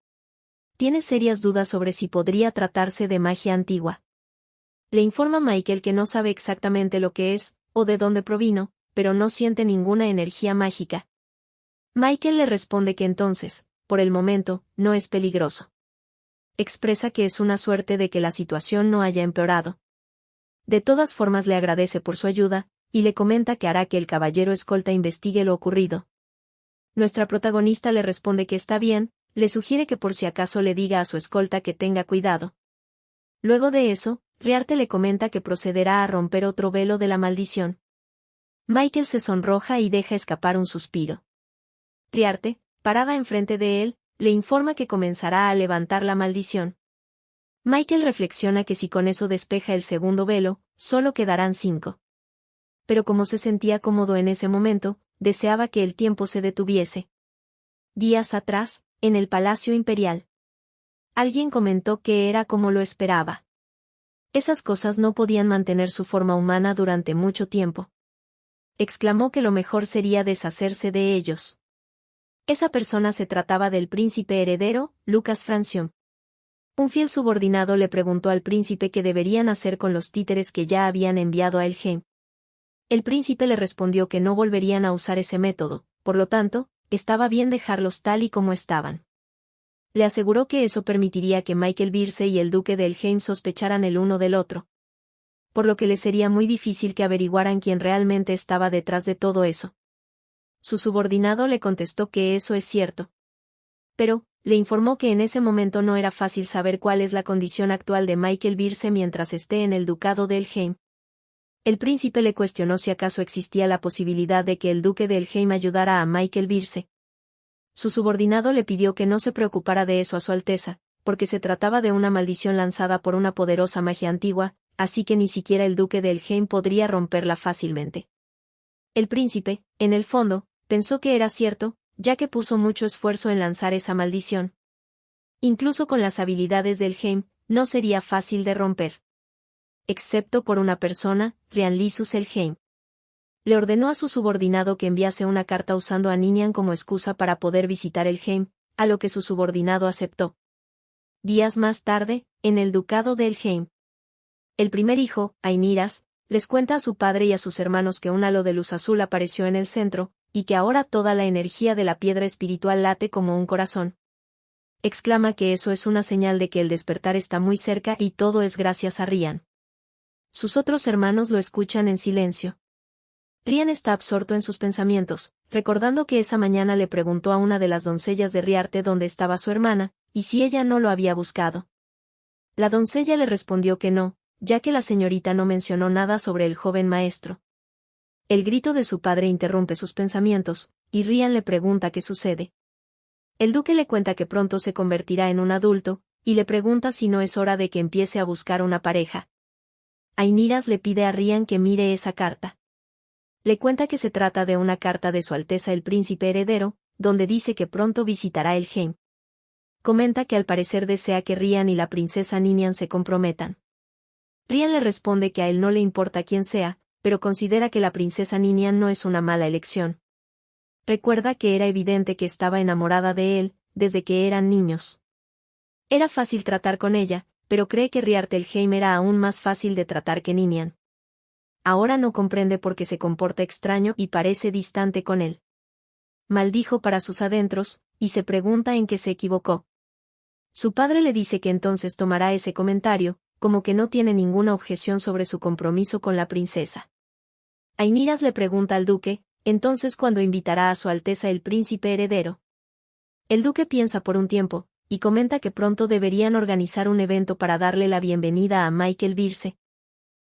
Tiene serias dudas sobre si podría tratarse de magia antigua. Le informa Michael que no sabe exactamente lo que es, o de dónde provino, pero no siente ninguna energía mágica. Michael le responde que entonces, por el momento, no es peligroso. Expresa que es una suerte de que la situación no haya empeorado. De todas formas le agradece por su ayuda, y le comenta que hará que el caballero escolta investigue lo ocurrido. Nuestra protagonista le responde que está bien, le sugiere que por si acaso le diga a su escolta que tenga cuidado. Luego de eso, Riarte le comenta que procederá a romper otro velo de la maldición. Michael se sonroja y deja escapar un suspiro. Riarte, parada enfrente de él, le informa que comenzará a levantar la maldición. Michael reflexiona que si con eso despeja el segundo velo, solo quedarán 5. Pero como se sentía cómodo en ese momento, deseaba que el tiempo se detuviese. Días atrás, en el Palacio Imperial. Alguien comentó que era como lo esperaba. Esas cosas no podían mantener su forma humana durante mucho tiempo. Exclamó que lo mejor sería deshacerse de ellos. Esa persona se trataba del príncipe heredero, Lucas Francium. Un fiel subordinado le preguntó al príncipe qué deberían hacer con los títeres que ya habían enviado a Helheim. El príncipe le respondió que no volverían a usar ese método, por lo tanto, estaba bien dejarlos tal y como estaban. Le aseguró que eso permitiría que Michael Birce y el duque de Helheim sospecharan el uno del otro. Por lo que le sería muy difícil que averiguaran quién realmente estaba detrás de todo eso. Su subordinado le contestó que eso es cierto. Pero, le informó que en ese momento no era fácil saber cuál es la condición actual de Michael Birce mientras esté en el ducado de Helheim. El príncipe le cuestionó si acaso existía la posibilidad de que el duque de Helheim ayudara a Michael Birce. Su subordinado le pidió que no se preocupara de eso a su Alteza, porque se trataba de una maldición lanzada por una poderosa magia antigua, así que ni siquiera el duque de Helheim podría romperla fácilmente. El príncipe, en el fondo, pensó que era cierto, ya que puso mucho esfuerzo en lanzar esa maldición. Incluso con las habilidades de Helheim, no sería fácil de romper. Excepto por una persona, Rianlisus Helheim. Le ordenó a su subordinado que enviase una carta usando a Ninian como excusa para poder visitar Helheim, a lo que su subordinado aceptó. Días más tarde, en el ducado de Helheim. El primer hijo, Ainiras, les cuenta a su padre y a sus hermanos que un halo de luz azul apareció en el centro, y que ahora toda la energía de la piedra espiritual late como un corazón. Exclama que eso es una señal de que el despertar está muy cerca y todo es gracias a Rian. Sus otros hermanos lo escuchan en silencio. Rian está absorto en sus pensamientos, recordando que esa mañana le preguntó a una de las doncellas de Riarte dónde estaba su hermana, y si ella no lo había buscado. La doncella le respondió que no, ya que la señorita no mencionó nada sobre el joven maestro. El grito de su padre interrumpe sus pensamientos, y Rian le pregunta qué sucede. El duque le cuenta que pronto se convertirá en un adulto, y le pregunta si no es hora de que empiece a buscar una pareja. Ainiras le pide a Rian que mire esa carta. Le cuenta que se trata de una carta de Su Alteza el Príncipe Heredero, donde dice que pronto visitará Helheim. Comenta que al parecer desea que Rian y la princesa Ninian se comprometan. Rian le responde que a él no le importa quién sea, pero considera que la princesa Ninian no es una mala elección. Recuerda que era evidente que estaba enamorada de él, desde que eran niños. Era fácil tratar con ella, pero cree que Riarte Helheim era aún más fácil de tratar que Ninian. Ahora no comprende por qué se comporta extraño y parece distante con él. Maldijo para sus adentros, y se pregunta en qué se equivocó. Su padre le dice que entonces tomará ese comentario, como que no tiene ninguna objeción sobre su compromiso con la princesa. Ainiras le pregunta al duque, entonces cuándo invitará a su Alteza el príncipe heredero. El duque piensa por un tiempo, y comenta que pronto deberían organizar un evento para darle la bienvenida a Michael Birce.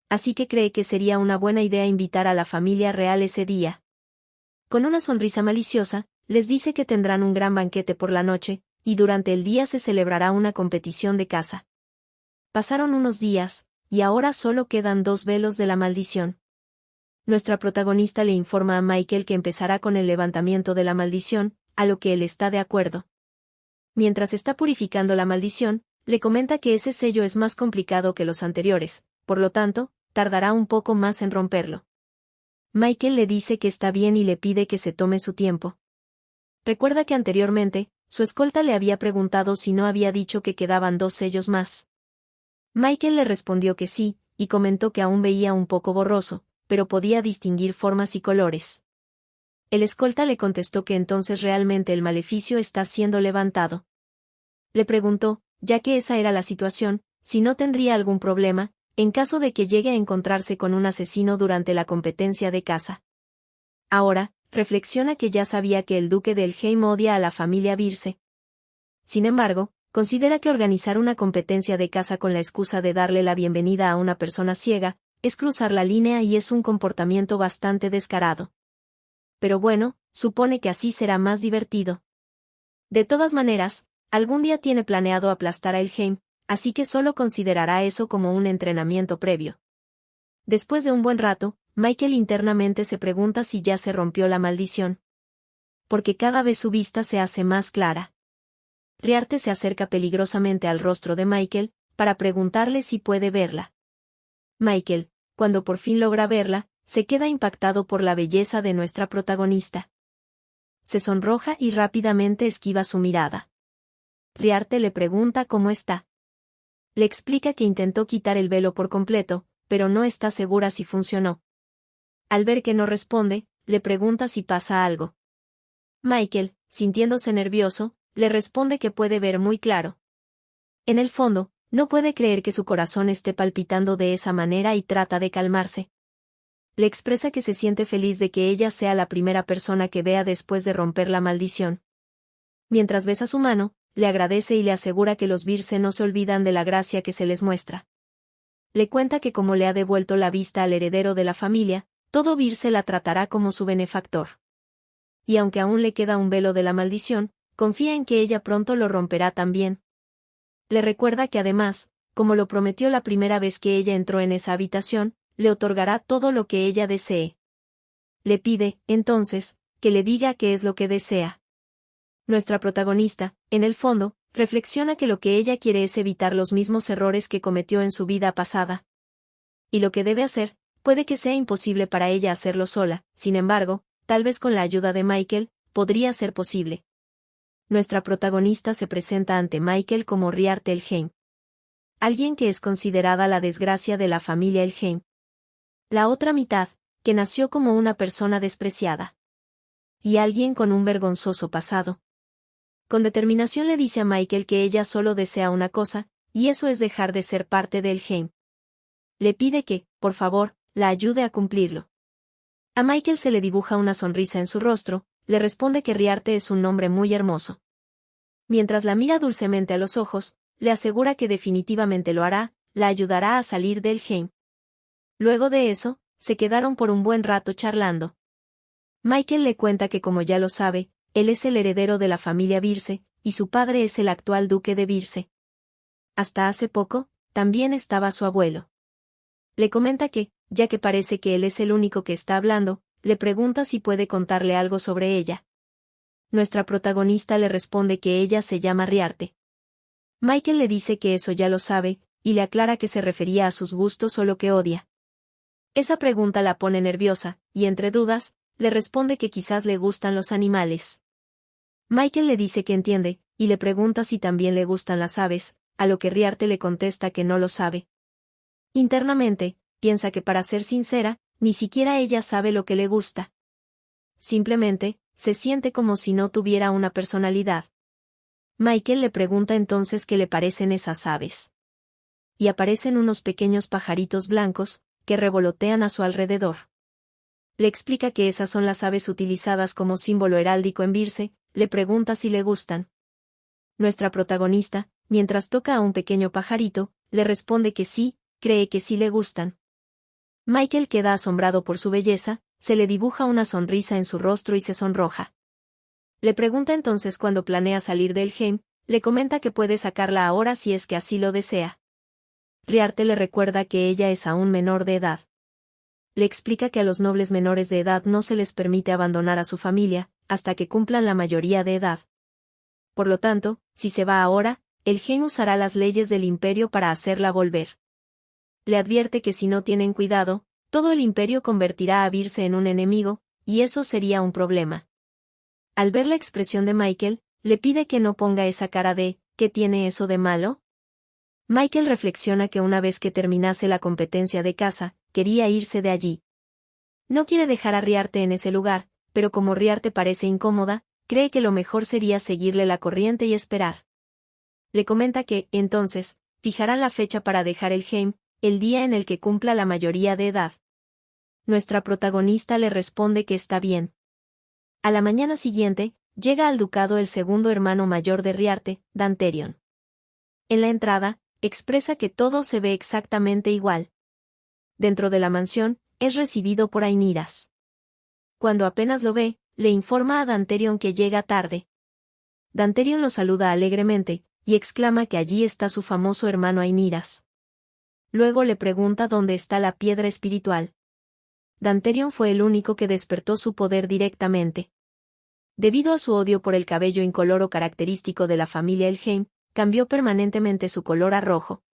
Así que cree que sería una buena idea invitar a la familia real ese día. Con una sonrisa maliciosa, les dice que tendrán un gran banquete por la noche, y durante el día se celebrará una competición de caza. Pasaron unos días, y ahora solo quedan 2 velos de la maldición. Nuestra protagonista le informa a Michael que empezará con el levantamiento de la maldición, a lo que él está de acuerdo. Mientras está purificando la maldición, le comenta que ese sello es más complicado que los anteriores, por lo tanto, tardará un poco más en romperlo. Michael le dice que está bien y le pide que se tome su tiempo. Recuerda que anteriormente, su escolta le había preguntado si no había dicho que quedaban 2 sellos más. Michael le respondió que sí, y comentó que aún veía un poco borroso, pero podía distinguir formas y colores. El escolta le contestó que entonces realmente el maleficio está siendo levantado. Le preguntó, ya que esa era la situación, si no tendría algún problema, en caso de que llegue a encontrarse con un asesino durante la competencia de caza. Ahora, reflexiona que ya sabía que el duque de Elfheim odia a la familia Birce. Sin embargo, considera que organizar una competencia de caza con la excusa de darle la bienvenida a una persona ciega, es cruzar la línea y es un comportamiento bastante descarado. Pero bueno, supone que así será más divertido. De todas maneras, algún día tiene planeado aplastar a Elfheim, así que solo considerará eso como un entrenamiento previo. Después de un buen rato, Michael internamente se pregunta si ya se rompió la maldición. Porque cada vez su vista se hace más clara. Riarte se acerca peligrosamente al rostro de Michael, para preguntarle si puede verla. Michael, cuando por fin logra verla, se queda impactado por la belleza de nuestra protagonista. Se sonroja y rápidamente esquiva su mirada. Riarte le pregunta cómo está. Le explica que intentó quitar el velo por completo, pero no está segura si funcionó. Al ver que no responde, le pregunta si pasa algo. Michael, sintiéndose nervioso, le responde que puede ver muy claro. En el fondo, no puede creer que su corazón esté palpitando de esa manera y trata de calmarse. Le expresa que se siente feliz de que ella sea la primera persona que vea después de romper la maldición. Mientras besa su mano, le agradece y le asegura que los Birce no se olvidan de la gracia que se les muestra. Le cuenta que como le ha devuelto la vista al heredero de la familia, todo Birce la tratará como su benefactor. Y aunque aún le queda un velo de la maldición, confía en que ella pronto lo romperá también. Le recuerda que además, como lo prometió la primera vez que ella entró en esa habitación, le otorgará todo lo que ella desee. Le pide, entonces, que le diga qué es lo que desea. Nuestra protagonista, en el fondo, reflexiona que lo que ella quiere es evitar los mismos errores que cometió en su vida pasada. Y lo que debe hacer, puede que sea imposible para ella hacerlo sola, sin embargo, tal vez con la ayuda de Michael, podría ser posible. Nuestra protagonista se presenta ante Michael como Riarte Elfheim. Alguien que es considerada la desgracia de la familia Elfheim. La otra mitad, que nació como una persona despreciada. Y alguien con un vergonzoso pasado. Con determinación le dice a Michael que ella solo desea una cosa, y eso es dejar de ser parte de Elfheim. Le pide que, por favor, la ayude a cumplirlo. A Michael se le dibuja una sonrisa en su rostro, le responde que Riarte es un nombre muy hermoso. Mientras la mira dulcemente a los ojos, le asegura que definitivamente lo hará, la ayudará a salir de Elfheim. Luego de eso, se quedaron por un buen rato charlando. Michael le cuenta que como ya lo sabe, él es el heredero de la familia Birce, y su padre es el actual duque de Birce. Hasta hace poco, también estaba su abuelo. Le comenta que, ya que parece que él es el único que está hablando, le pregunta si puede contarle algo sobre ella. Nuestra protagonista le responde que ella se llama Riarte. Michael le dice que eso ya lo sabe, y le aclara que se refería a sus gustos o lo que odia. Esa pregunta la pone nerviosa, y entre dudas, le responde que quizás le gustan los animales. Michael le dice que entiende, y le pregunta si también le gustan las aves, a lo que Riarte le contesta que no lo sabe. Internamente, piensa que para ser sincera, ni siquiera ella sabe lo que le gusta. Simplemente, se siente como si no tuviera una personalidad. Michael le pregunta entonces qué le parecen esas aves. Y aparecen unos pequeños pajaritos blancos, que revolotean a su alrededor. Le explica que esas son las aves utilizadas como símbolo heráldico en Birse, le pregunta si le gustan. Nuestra protagonista, mientras toca a un pequeño pajarito, le responde que sí, cree que sí le gustan. Michael queda asombrado por su belleza, se le dibuja una sonrisa en su rostro y se sonroja. Le pregunta entonces cuándo planea salir del Helm, le comenta que puede sacarla ahora si es que así lo desea. Riarte le recuerda que ella es aún menor de edad. Le explica que a los nobles menores de edad no se les permite abandonar a su familia, hasta que cumplan la mayoría de edad. Por lo tanto, si se va ahora, el Helm usará las leyes del imperio para hacerla volver. Le advierte que si no tienen cuidado, todo el imperio convertirá a Birse en un enemigo, y eso sería un problema. Al ver la expresión de Michael, le pide que no ponga esa cara de ¿qué tiene eso de malo? Michael reflexiona que una vez que terminase la competencia de caza, quería irse de allí. No quiere dejar a Riarte en ese lugar, pero como Riarte parece incómoda, cree que lo mejor sería seguirle la corriente y esperar. Le comenta que, entonces, fijarán la fecha para dejar el Helm, el día en el que cumpla la mayoría de edad. Nuestra protagonista le responde que está bien. A la mañana siguiente, llega al ducado el segundo hermano mayor de Riarte, Danterion. En la entrada, expresa que todo se ve exactamente igual. Dentro de la mansión, es recibido por Ainiras. Cuando apenas lo ve, le informa a Danterion que llega tarde. Danterion lo saluda alegremente, y exclama que allí está su famoso hermano Ainiras. Luego le pregunta dónde está la piedra espiritual. Danterion fue el único que despertó su poder directamente. Debido a su odio por el cabello incoloro característico de la familia Elheim, cambió permanentemente su color a rojo.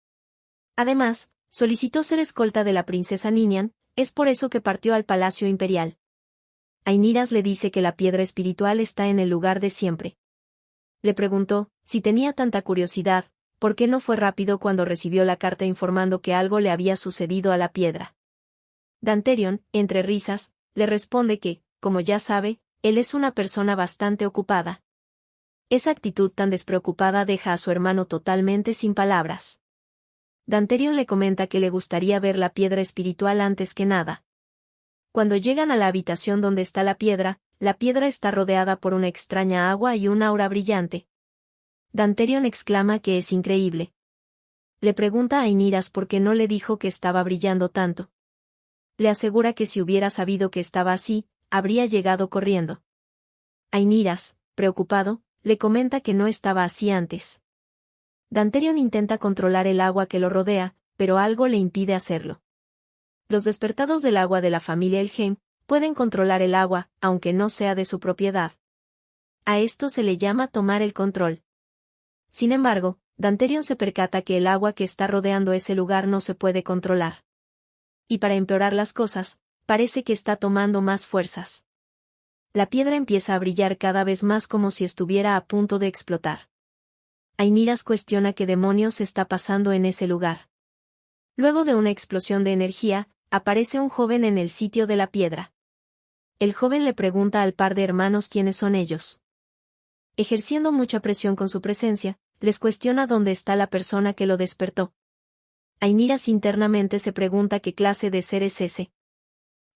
Además, solicitó ser escolta de la princesa Ninian, es por eso que partió al palacio imperial. Ainiras le dice que la piedra espiritual está en el lugar de siempre. Le preguntó, si tenía tanta curiosidad, ¿por qué no fue rápido cuando recibió la carta informando que algo le había sucedido a la piedra? Danterion, entre risas, le responde que, como ya sabe, él es una persona bastante ocupada. Esa actitud tan despreocupada deja a su hermano totalmente sin palabras. Danterion le comenta que le gustaría ver la piedra espiritual antes que nada. Cuando llegan a la habitación donde está la piedra está rodeada por una extraña agua y un aura brillante. Danterion exclama que es increíble. Le pregunta a Ainiras por qué no le dijo que estaba brillando tanto. Le asegura que si hubiera sabido que estaba así, habría llegado corriendo. Ainiras, preocupado, le comenta que no estaba así antes. Danterion intenta controlar el agua que lo rodea, pero algo le impide hacerlo. Los despertados del agua de la familia Elheim pueden controlar el agua, aunque no sea de su propiedad. A esto se le llama tomar el control. Sin embargo, Danterion se percata que el agua que está rodeando ese lugar no se puede controlar. Y para empeorar las cosas, parece que está tomando más fuerzas. La piedra empieza a brillar cada vez más como si estuviera a punto de explotar. Ainiras cuestiona qué demonios está pasando en ese lugar. Luego de una explosión de energía, aparece un joven en el sitio de la piedra. El joven le pregunta al par de hermanos quiénes son ellos. Ejerciendo mucha presión con su presencia, les cuestiona dónde está la persona que lo despertó. Ainiras internamente se pregunta qué clase de ser es ese.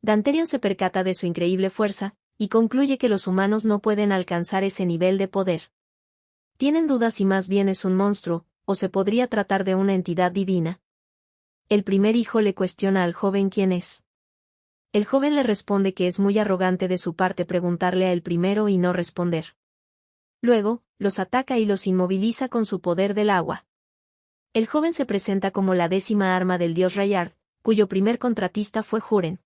Danterion se percata de su increíble fuerza, y concluye que los humanos no pueden alcanzar ese nivel de poder. Tienen dudas si más bien es un monstruo, o se podría tratar de una entidad divina. El primer hijo le cuestiona al joven quién es. El joven le responde que es muy arrogante de su parte preguntarle a él primero y no responder. Luego, los ataca y los inmoviliza con su poder del agua. El joven se presenta como la 10ª arma del dios Rayard, cuyo primer contratista fue Huren.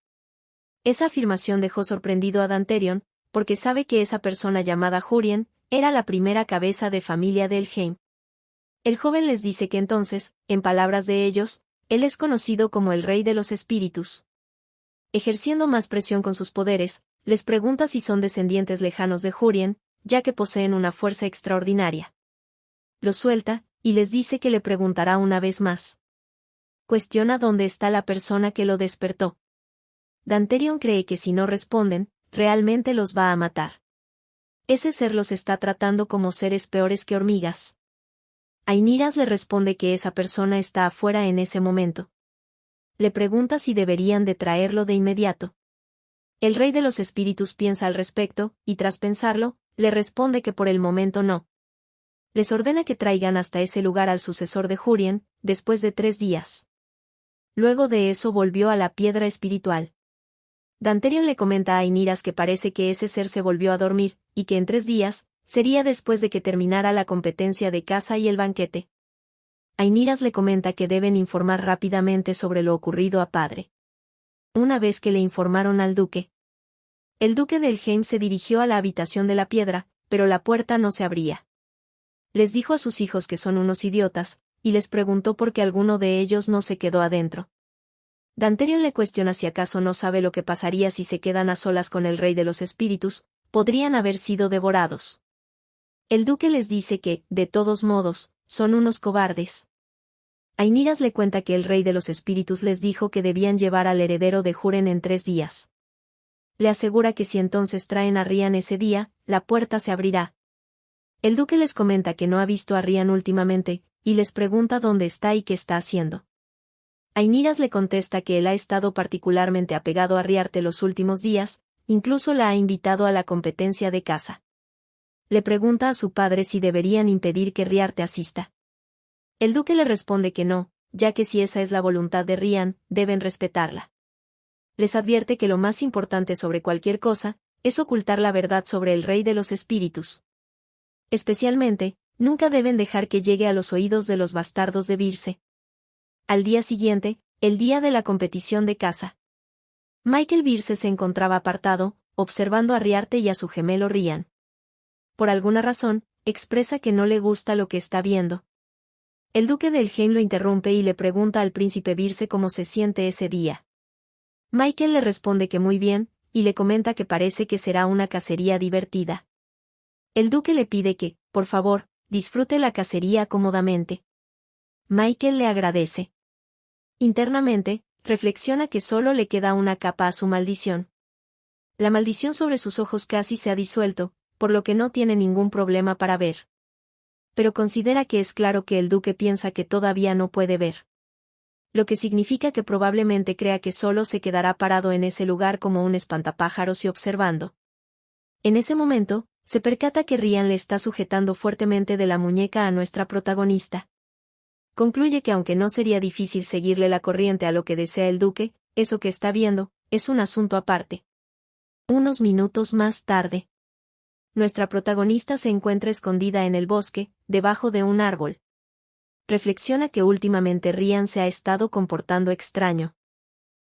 Esa afirmación dejó sorprendido a Danterion, porque sabe que esa persona llamada Hurien era la primera cabeza de familia de Elheim. El joven les dice que entonces, en palabras de ellos, él es conocido como el Rey de los Espíritus. Ejerciendo más presión con sus poderes, les pregunta si son descendientes lejanos de Hurien, ya que poseen una fuerza extraordinaria. Los suelta, y les dice que le preguntará una vez más. Cuestiona dónde está la persona que lo despertó. Danterion cree que si no responden, realmente los va a matar. Ese ser los está tratando como seres peores que hormigas. Ainiras le responde que esa persona está afuera en ese momento. Le pregunta si deberían de traerlo de inmediato. El rey de los espíritus piensa al respecto, y tras pensarlo, le responde que por el momento no. Les ordena que traigan hasta ese lugar al sucesor de Hurien, después de 3 días. Luego de eso volvió a la piedra espiritual. Danterion le comenta a Ainiras que parece que ese ser se volvió a dormir, y que en 3 días, sería después de que terminara la competencia de caza y el banquete. Ainiras le comenta que deben informar rápidamente sobre lo ocurrido a padre. Una vez que le informaron al duque, el duque de Helheim se dirigió a la habitación de la piedra, pero la puerta no se abría. Les dijo a sus hijos que son unos idiotas, y les preguntó por qué alguno de ellos no se quedó adentro. Danterion le cuestiona si acaso no sabe lo que pasaría si se quedan a solas con el rey de los espíritus, podrían haber sido devorados. El duque les dice que, de todos modos, son unos cobardes. Ainiras le cuenta que el rey de los espíritus les dijo que debían llevar al heredero de Húrin en 3 días. Le asegura que si entonces traen a Rian ese día, la puerta se abrirá. El duque les comenta que no ha visto a Rian últimamente, y les pregunta dónde está y qué está haciendo. Ainiras le contesta que él ha estado particularmente apegado a Riarte los últimos días, incluso la ha invitado a la competencia de caza. Le pregunta a su padre si deberían impedir que Riarte asista. El duque le responde que no, ya que si esa es la voluntad de Rian, deben respetarla. Les advierte que lo más importante sobre cualquier cosa, es ocultar la verdad sobre el rey de los espíritus. Especialmente, nunca deben dejar que llegue a los oídos de los bastardos de Virce. Al día siguiente, el día de la competición de caza. Michael Virce se encontraba apartado, observando a Riarte y a su gemelo Rian. Por alguna razón, expresa que no le gusta lo que está viendo. El duque de Helheim lo interrumpe y le pregunta al príncipe Virce cómo se siente ese día. Michael le responde que muy bien, y le comenta que parece que será una cacería divertida. El duque le pide que, por favor, disfrute la cacería cómodamente. Michael le agradece. Internamente, reflexiona que solo le queda una capa a su maldición. La maldición sobre sus ojos casi se ha disuelto, por lo que no tiene ningún problema para ver. Pero considera que es claro que el duque piensa que todavía no puede ver. Lo que significa que probablemente crea que solo se quedará parado en ese lugar como un espantapájaros y observando. En ese momento, se percata que Rian le está sujetando fuertemente de la muñeca a nuestra protagonista. Concluye que aunque no sería difícil seguirle la corriente a lo que desea el duque, eso que está viendo, es un asunto aparte. Unos minutos más tarde. Nuestra protagonista se encuentra escondida en el bosque, debajo de un árbol. Reflexiona que últimamente Rian se ha estado comportando extraño.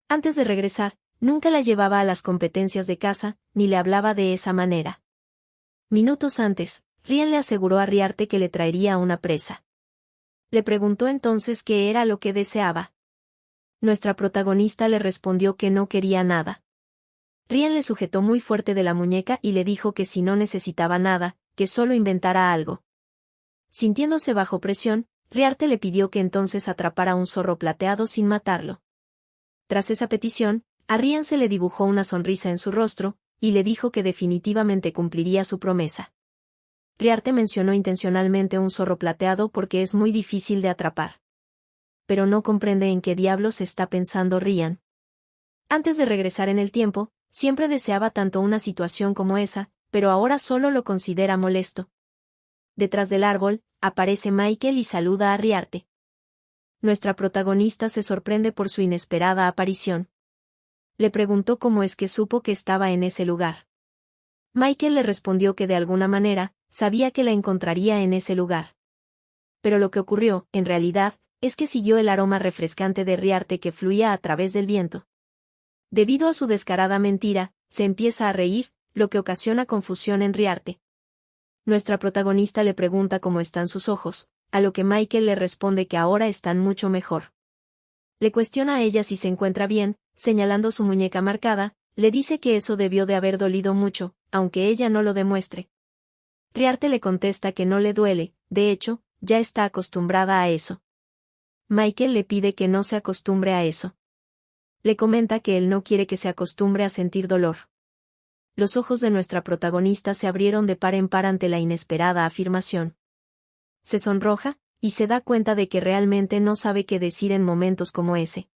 Antes de regresar, nunca la llevaba a las competencias de caza, ni le hablaba de esa manera. Minutos antes, Rian le aseguró a Riarte que le traería una presa. Le preguntó entonces qué era lo que deseaba. Nuestra protagonista le respondió que no quería nada. Rian le sujetó muy fuerte de la muñeca y le dijo que si no necesitaba nada, que solo inventara algo. Sintiéndose bajo presión, Riarte le pidió que entonces atrapara un zorro plateado sin matarlo. Tras esa petición, a Rian se le dibujó una sonrisa en su rostro, y le dijo que definitivamente cumpliría su promesa. Riarte mencionó intencionalmente un zorro plateado porque es muy difícil de atrapar. Pero no comprende en qué diablos está pensando Rian. Antes de regresar en el tiempo, siempre deseaba tanto una situación como esa, pero ahora solo lo considera molesto. Detrás del árbol, aparece Michael y saluda a Riarte. Nuestra protagonista se sorprende por su inesperada aparición. Le preguntó cómo es que supo que estaba en ese lugar. Michael le respondió que de alguna manera, sabía que la encontraría en ese lugar. Pero lo que ocurrió, en realidad, es que siguió el aroma refrescante de Riarte que fluía a través del viento. Debido a su descarada mentira, se empieza a reír, lo que ocasiona confusión en Riarte. Nuestra protagonista le pregunta cómo están sus ojos, a lo que Michael le responde que ahora están mucho mejor. Le cuestiona a ella si se encuentra bien, señalando su muñeca marcada, le dice que eso debió de haber dolido mucho, aunque ella no lo demuestre. Riarte le contesta que no le duele, de hecho, ya está acostumbrada a eso. Michael le pide que no se acostumbre a eso. Le comenta que él no quiere que se acostumbre a sentir dolor. Los ojos de nuestra protagonista se abrieron de par en par ante la inesperada afirmación. Se sonroja, y se da cuenta de que realmente no sabe qué decir en momentos como ese.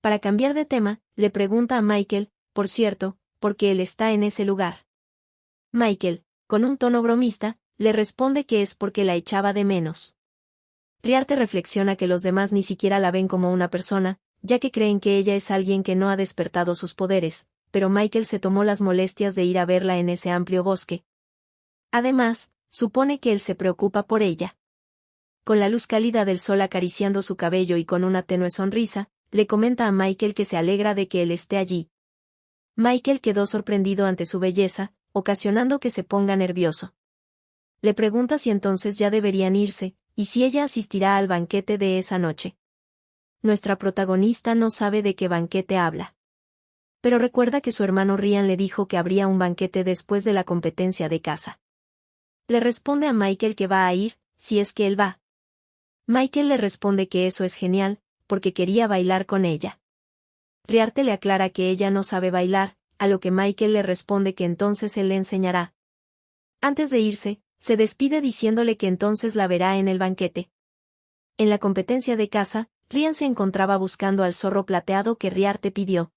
Para cambiar de tema, le pregunta a Michael, por cierto, porque él está en ese lugar. Michael, con un tono bromista, le responde que es porque la echaba de menos. Riarte reflexiona que los demás ni siquiera la ven como una persona, ya que creen que ella es alguien que no ha despertado sus poderes, pero Michael se tomó las molestias de ir a verla en ese amplio bosque. Además, supone que él se preocupa por ella. Con la luz cálida del sol acariciando su cabello y con una tenue sonrisa, le comenta a Michael que se alegra de que él esté allí. Michael quedó sorprendido ante su belleza, ocasionando que se ponga nervioso. Le pregunta si entonces ya deberían irse, y si ella asistirá al banquete de esa noche. Nuestra protagonista no sabe de qué banquete habla. Pero recuerda que su hermano Ryan le dijo que habría un banquete después de la competencia de caza. Le responde a Michael que va a ir, si es que él va. Michael le responde que eso es genial, porque quería bailar con ella. Riarte le aclara que ella no sabe bailar, a lo que Michael le responde que entonces él le enseñará. Antes de irse, se despide diciéndole que entonces la verá en el banquete. En la competencia de caza, Ryan se encontraba buscando al zorro plateado que Riarte pidió.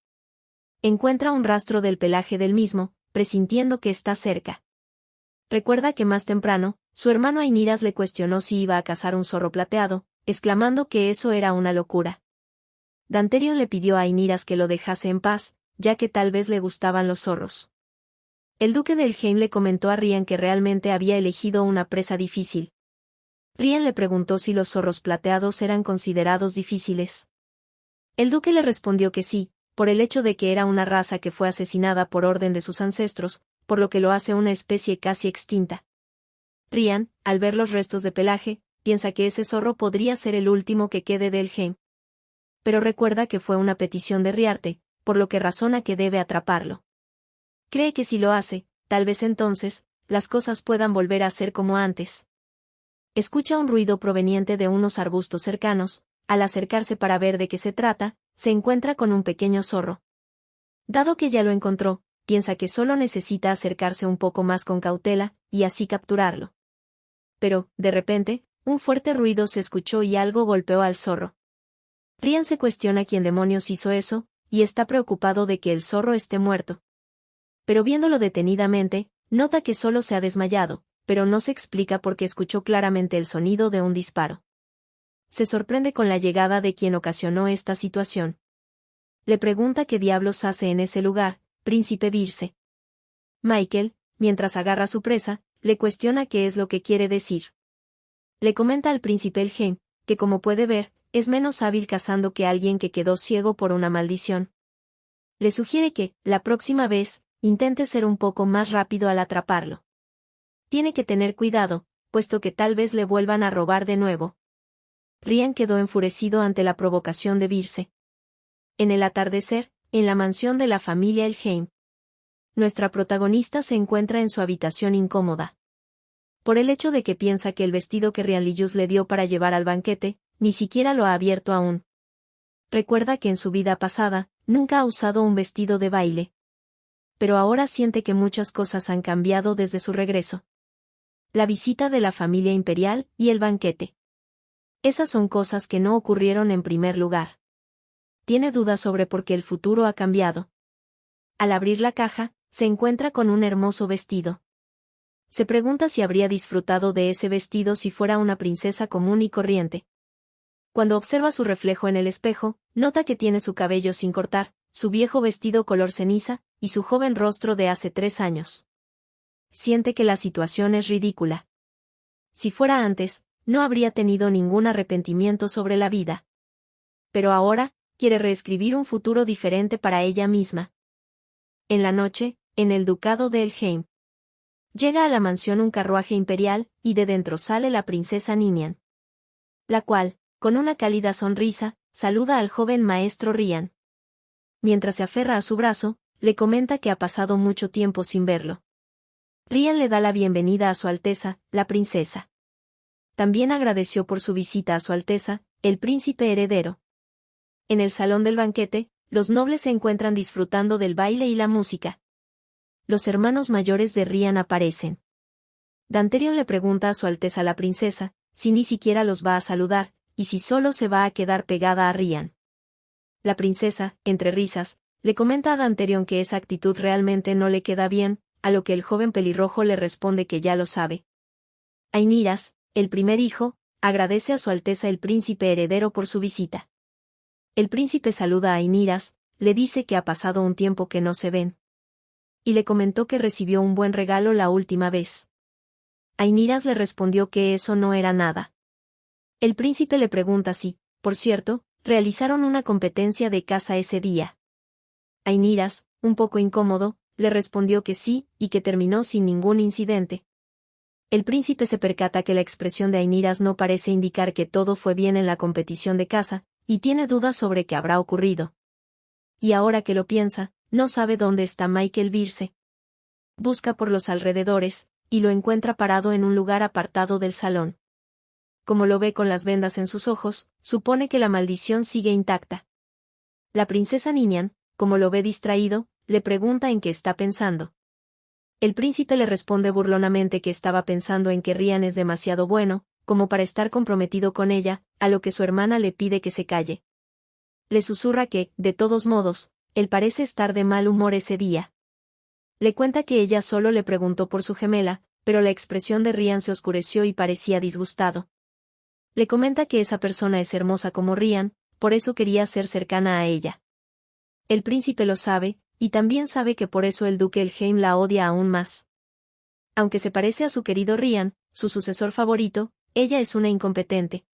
Encuentra un rastro del pelaje del mismo, presintiendo que está cerca. Recuerda que más temprano, su hermano Ainiras le cuestionó si iba a cazar un zorro plateado, exclamando que eso era una locura. Danterion le pidió a Ainiras que lo dejase en paz, ya que tal vez le gustaban los zorros. El duque de Helheim le comentó a Ryan que realmente había elegido una presa difícil. Ryan le preguntó si los zorros plateados eran considerados difíciles. El duque le respondió que sí, por el hecho de que era una raza que fue asesinada por orden de sus ancestros, por lo que lo hace una especie casi extinta. Ryan, al ver los restos de pelaje, piensa que ese zorro podría ser el último que quede de Helheim. Pero recuerda que fue una petición de Riarte, por lo que razona que debe atraparlo. Cree que si lo hace, tal vez entonces, las cosas puedan volver a ser como antes. Escucha un ruido proveniente de unos arbustos cercanos, al acercarse para ver de qué se trata, se encuentra con un pequeño zorro. Dado que ya lo encontró, piensa que solo necesita acercarse un poco más con cautela, y así capturarlo. Pero, de repente, un fuerte ruido se escuchó y algo golpeó al zorro. Ryan se cuestiona quién demonios hizo eso, y está preocupado de que el zorro esté muerto. Pero viéndolo detenidamente, nota que solo se ha desmayado, pero no se explica por qué escuchó claramente el sonido de un disparo. Se sorprende con la llegada de quien ocasionó esta situación. Le pregunta qué diablos hace en ese lugar, príncipe Birce. Michael, mientras agarra a su presa, le cuestiona qué es lo que quiere decir. Le comenta al príncipe Helheim, que como puede ver, es menos hábil cazando que alguien que quedó ciego por una maldición. Le sugiere que, la próxima vez, intente ser un poco más rápido al atraparlo. Tiene que tener cuidado, puesto que tal vez le vuelvan a robar de nuevo. Ryan quedó enfurecido ante la provocación de Birce. En el atardecer, en la mansión de la familia Helheim. Nuestra protagonista se encuentra en su habitación incómoda. Por el hecho de que piensa que el vestido que Ryanlius le dio para llevar al banquete, ni siquiera lo ha abierto aún. Recuerda que en su vida pasada, nunca ha usado un vestido de baile. Pero ahora siente que muchas cosas han cambiado desde su regreso. La visita de la familia imperial y el banquete. Esas son cosas que no ocurrieron en primer lugar. Tiene dudas sobre por qué el futuro ha cambiado. Al abrir la caja, se encuentra con un hermoso vestido. Se pregunta si habría disfrutado de ese vestido si fuera una princesa común y corriente. Cuando observa su reflejo en el espejo, nota que tiene su cabello sin cortar, su viejo vestido color ceniza, y su joven rostro de hace 3 años. Siente que la situación es ridícula. Si fuera antes, no habría tenido ningún arrepentimiento sobre la vida. Pero ahora, quiere reescribir un futuro diferente para ella misma. En la noche, en el ducado de Helheim. Llega a la mansión un carruaje imperial, y de dentro sale la princesa Ninian. La cual, con una cálida sonrisa, saluda al joven maestro Ryan. Mientras se aferra a su brazo, le comenta que ha pasado mucho tiempo sin verlo. Ryan le da la bienvenida a Su Alteza, la princesa. También agradeció por su visita a Su Alteza, el príncipe heredero. En el salón del banquete, los nobles se encuentran disfrutando del baile y la música. Los hermanos mayores de Ryan aparecen. Danterion le pregunta a Su Alteza la princesa, si ni siquiera los va a saludar, y si solo se va a quedar pegada a Ryan. La princesa, entre risas, le comenta a Danterion que esa actitud realmente no le queda bien, a lo que el joven pelirrojo le responde que ya lo sabe. Ainiras, el primer hijo, agradece a su Alteza el príncipe heredero por su visita. El príncipe saluda a Ainiras, le dice que ha pasado un tiempo que no se ven. Y le comentó que recibió un buen regalo la última vez. Ainiras le respondió que eso no era nada. El príncipe le pregunta si, por cierto, realizaron una competencia de caza ese día. Ainiras, un poco incómodo, le respondió que sí, y que terminó sin ningún incidente. El príncipe se percata que la expresión de Ainiras no parece indicar que todo fue bien en la competición de caza, y tiene dudas sobre qué habrá ocurrido. Y ahora que lo piensa, no sabe dónde está Michael Birce. Busca por los alrededores, y lo encuentra parado en un lugar apartado del salón. Como lo ve con las vendas en sus ojos, supone que la maldición sigue intacta. La princesa Ninian, como lo ve distraído, le pregunta en qué está pensando. El príncipe le responde burlonamente que estaba pensando en que Rian es demasiado bueno, como para estar comprometido con ella, a lo que su hermana le pide que se calle. Le susurra que, de todos modos, él parece estar de mal humor ese día. Le cuenta que ella solo le preguntó por su gemela, pero la expresión de Rian se oscureció y parecía disgustado. Le comenta que esa persona es hermosa como Rian, por eso quería ser cercana a ella. El príncipe lo sabe, y también sabe que por eso el duque Elheim la odia aún más. Aunque se parece a su querido Rian, su sucesor favorito, ella es una incompetente.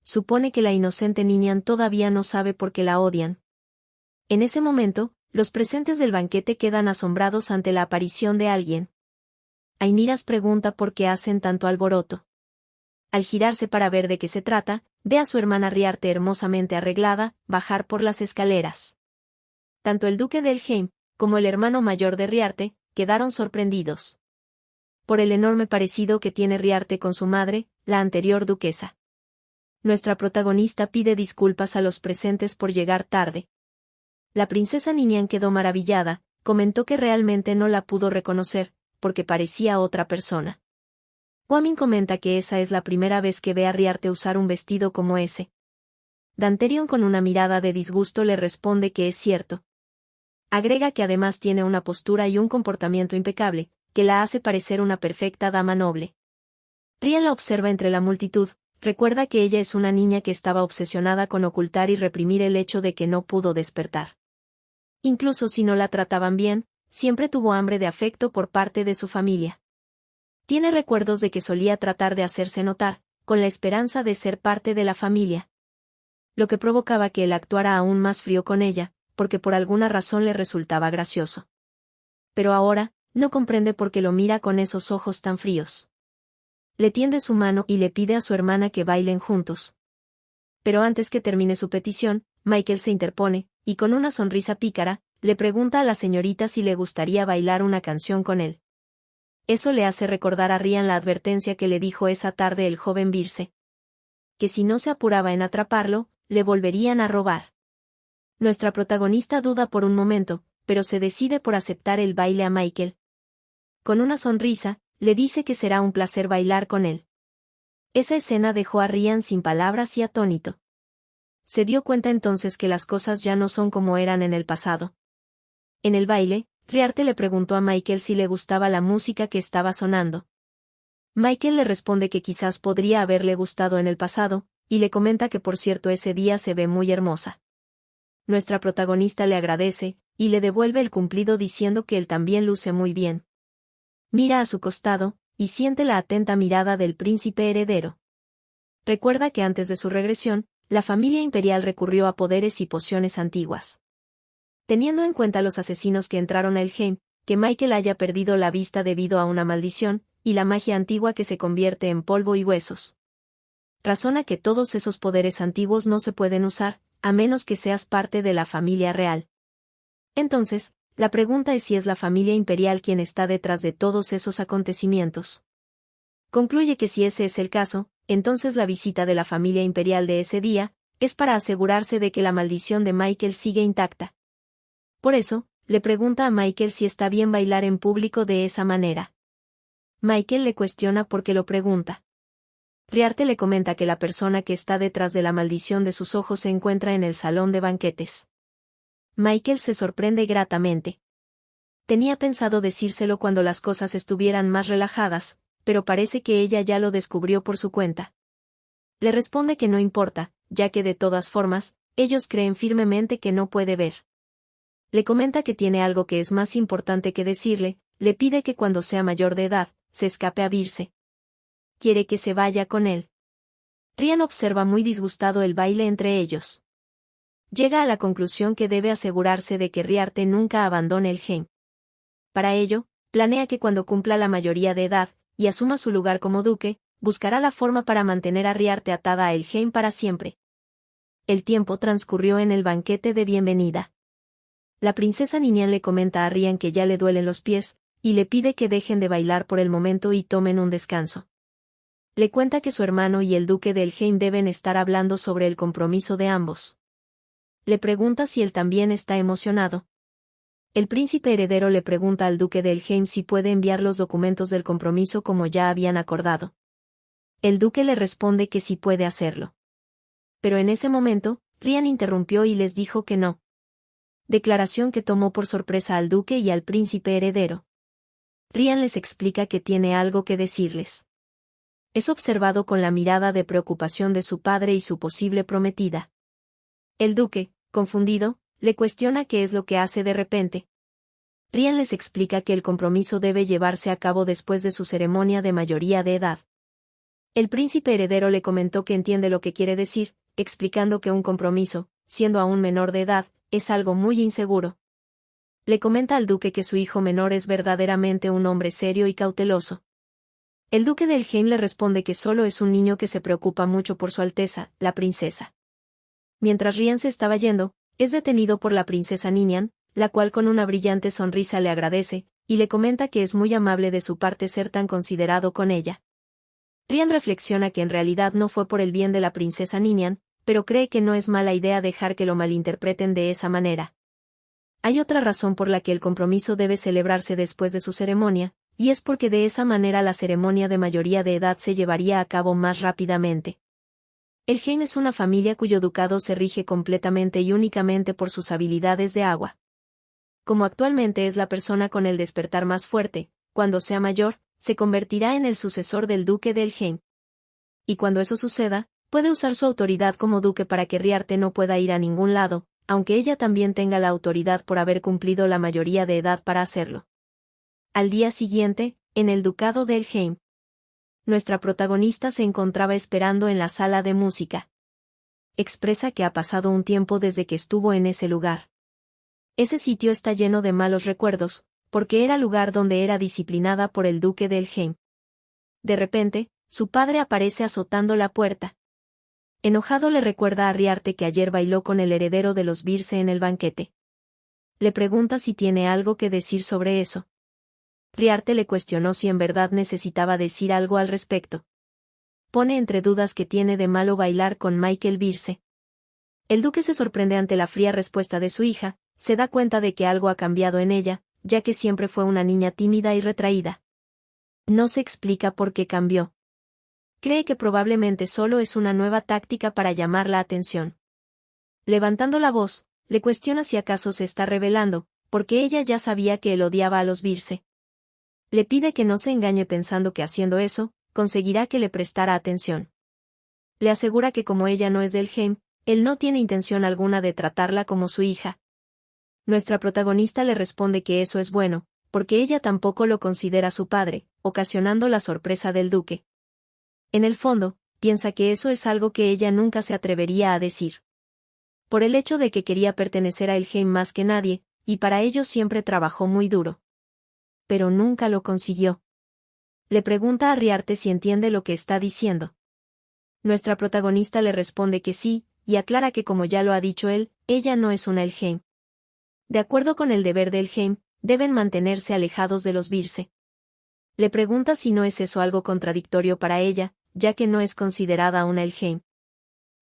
Supone que la inocente Ninian todavía no sabe por qué la odian. En ese momento, los presentes del banquete quedan asombrados ante la aparición de alguien. Ainiras pregunta por qué hacen tanto alboroto. Al girarse para ver de qué se trata, ve a su hermana Riarte hermosamente arreglada, bajar por las escaleras. Tanto el duque de Elheim, como el hermano mayor de Riarte, quedaron sorprendidos. Por el enorme parecido que tiene Riarte con su madre, la anterior duquesa. Nuestra protagonista pide disculpas a los presentes por llegar tarde. La princesa Ninian quedó maravillada, comentó que realmente no la pudo reconocer, porque parecía otra persona. Guamin comenta que esa es la primera vez que ve a Riarte usar un vestido como ese. Danterion con una mirada de disgusto le responde que es cierto. Agrega que además tiene una postura y un comportamiento impecable, que la hace parecer una perfecta dama noble. Rian la observa entre la multitud, recuerda que ella es una niña que estaba obsesionada con ocultar y reprimir el hecho de que no pudo despertar. Incluso si no la trataban bien, siempre tuvo hambre de afecto por parte de su familia. Tiene recuerdos de que solía tratar de hacerse notar, con la esperanza de ser parte de la familia. Lo que provocaba que él actuara aún más frío con ella, porque por alguna razón le resultaba gracioso. Pero ahora, no comprende por qué lo mira con esos ojos tan fríos. Le tiende su mano y le pide a su hermana que bailen juntos. Pero antes que termine su petición, Michael se interpone, y con una sonrisa pícara, le pregunta a la señorita si le gustaría bailar una canción con él. Eso le hace recordar a Rian la advertencia que le dijo esa tarde el joven Birce. Que si no se apuraba en atraparlo, le volverían a robar. Nuestra protagonista duda por un momento, pero se decide por aceptar el baile a Michael. Con una sonrisa, le dice que será un placer bailar con él. Esa escena dejó a Rian sin palabras y atónito. Se dio cuenta entonces que las cosas ya no son como eran en el pasado. En el baile, Riarte le preguntó a Michael si le gustaba la música que estaba sonando. Michael le responde que quizás podría haberle gustado en el pasado, y le comenta que por cierto ese día se ve muy hermosa. Nuestra protagonista le agradece, y le devuelve el cumplido diciendo que él también luce muy bien. Mira a su costado, y siente la atenta mirada del príncipe heredero. Recuerda que antes de su regresión, la familia imperial recurrió a poderes y pociones antiguas. Teniendo en cuenta los asesinos que entraron a Elheim, que Michael haya perdido la vista debido a una maldición, y la magia antigua que se convierte en polvo y huesos. Razona que todos esos poderes antiguos no se pueden usar, a menos que seas parte de la familia real. Entonces, la pregunta es si es la familia imperial quien está detrás de todos esos acontecimientos. Concluye que si ese es el caso, entonces la visita de la familia imperial de ese día, es para asegurarse de que la maldición de Michael sigue intacta. Por eso, le pregunta a Michael si está bien bailar en público de esa manera. Michael le cuestiona por qué lo pregunta. Riarte le comenta que la persona que está detrás de la maldición de sus ojos se encuentra en el salón de banquetes. Michael se sorprende gratamente. Tenía pensado decírselo cuando las cosas estuvieran más relajadas, pero parece que ella ya lo descubrió por su cuenta. Le responde que no importa, ya que de todas formas, ellos creen firmemente que no puede ver. Le comenta que tiene algo que es más importante que decirle, le pide que cuando sea mayor de edad, se escape a Birse. Quiere que se vaya con él. Ryan observa muy disgustado el baile entre ellos. Llega a la conclusión que debe asegurarse de que Riarte nunca abandone el Heim. Para ello, planea que cuando cumpla la mayoría de edad, y asuma su lugar como duque, buscará la forma para mantener a Riarte atada a Helheim para siempre. El tiempo transcurrió en el banquete de bienvenida. La princesa Ninian le comenta a Rian que ya le duelen los pies, y le pide que dejen de bailar por el momento y tomen un descanso. Le cuenta que su hermano y el duque de Helheim deben estar hablando sobre el compromiso de ambos. Le pregunta si él también está emocionado. El príncipe heredero le pregunta al duque de Helheim si puede enviar los documentos del compromiso como ya habían acordado. El duque le responde que sí puede hacerlo. Pero en ese momento, Rian interrumpió y les dijo que no. Declaración que tomó por sorpresa al duque y al príncipe heredero. Rian les explica que tiene algo que decirles. Es observado con la mirada de preocupación de su padre y su posible prometida. El duque, confundido, le cuestiona qué es lo que hace de repente. Rian les explica que el compromiso debe llevarse a cabo después de su ceremonia de mayoría de edad. El príncipe heredero le comentó que entiende lo que quiere decir, explicando que un compromiso, siendo aún menor de edad, es algo muy inseguro. Le comenta al duque que su hijo menor es verdaderamente un hombre serio y cauteloso. El duque de Helheim le responde que solo es un niño que se preocupa mucho por su alteza, la princesa. Mientras Rian se estaba yendo, es detenido por la princesa Ninian, la cual con una brillante sonrisa le agradece, y le comenta que es muy amable de su parte ser tan considerado con ella. Rian reflexiona que en realidad no fue por el bien de la princesa Ninian, pero cree que no es mala idea dejar que lo malinterpreten de esa manera. Hay otra razón por la que el compromiso debe celebrarse después de su ceremonia, y es porque de esa manera la ceremonia de mayoría de edad se llevaría a cabo más rápidamente. Helheim es una familia cuyo ducado se rige completamente y únicamente por sus habilidades de agua. Como actualmente es la persona con el despertar más fuerte, cuando sea mayor, se convertirá en el sucesor del duque de Helheim. Y cuando eso suceda, puede usar su autoridad como duque para que Riarte no pueda ir a ningún lado, aunque ella también tenga la autoridad por haber cumplido la mayoría de edad para hacerlo. Al día siguiente, en el ducado de Helheim. Nuestra protagonista se encontraba esperando en la sala de música. Expresa que ha pasado un tiempo desde que estuvo en ese lugar. Ese sitio está lleno de malos recuerdos, porque era lugar donde era disciplinada por el duque de Helheim. De repente, su padre aparece azotando la puerta. Enojado le recuerda a Riarte que ayer bailó con el heredero de los Birse en el banquete. Le pregunta si tiene algo que decir sobre eso. Riarte le cuestionó si en verdad necesitaba decir algo al respecto. Pone entre dudas que tiene de malo bailar con Michael Birse. El duque se sorprende ante la fría respuesta de su hija, se da cuenta de que algo ha cambiado en ella, ya que siempre fue una niña tímida y retraída. No se explica por qué cambió. Cree que probablemente solo es una nueva táctica para llamar la atención. Levantando la voz, le cuestiona si acaso se está rebelando, porque ella ya sabía que él odiaba a los Birse. Le pide que no se engañe pensando que haciendo eso, conseguirá que le prestara atención. Le asegura que como ella no es del Helheim, él no tiene intención alguna de tratarla como su hija. Nuestra protagonista le responde que eso es bueno, porque ella tampoco lo considera su padre, ocasionando la sorpresa del duque. En el fondo, piensa que eso es algo que ella nunca se atrevería a decir. Por el hecho de que quería pertenecer a Helheim más que nadie, y para ello siempre trabajó muy duro. Pero nunca lo consiguió. Le pregunta a Riarte si entiende lo que está diciendo. Nuestra protagonista le responde que sí, y aclara que como ya lo ha dicho él, ella no es una Helheim. De acuerdo con el deber de Helheim, deben mantenerse alejados de los Birse. Le pregunta si no es eso algo contradictorio para ella, ya que no es considerada una Helheim.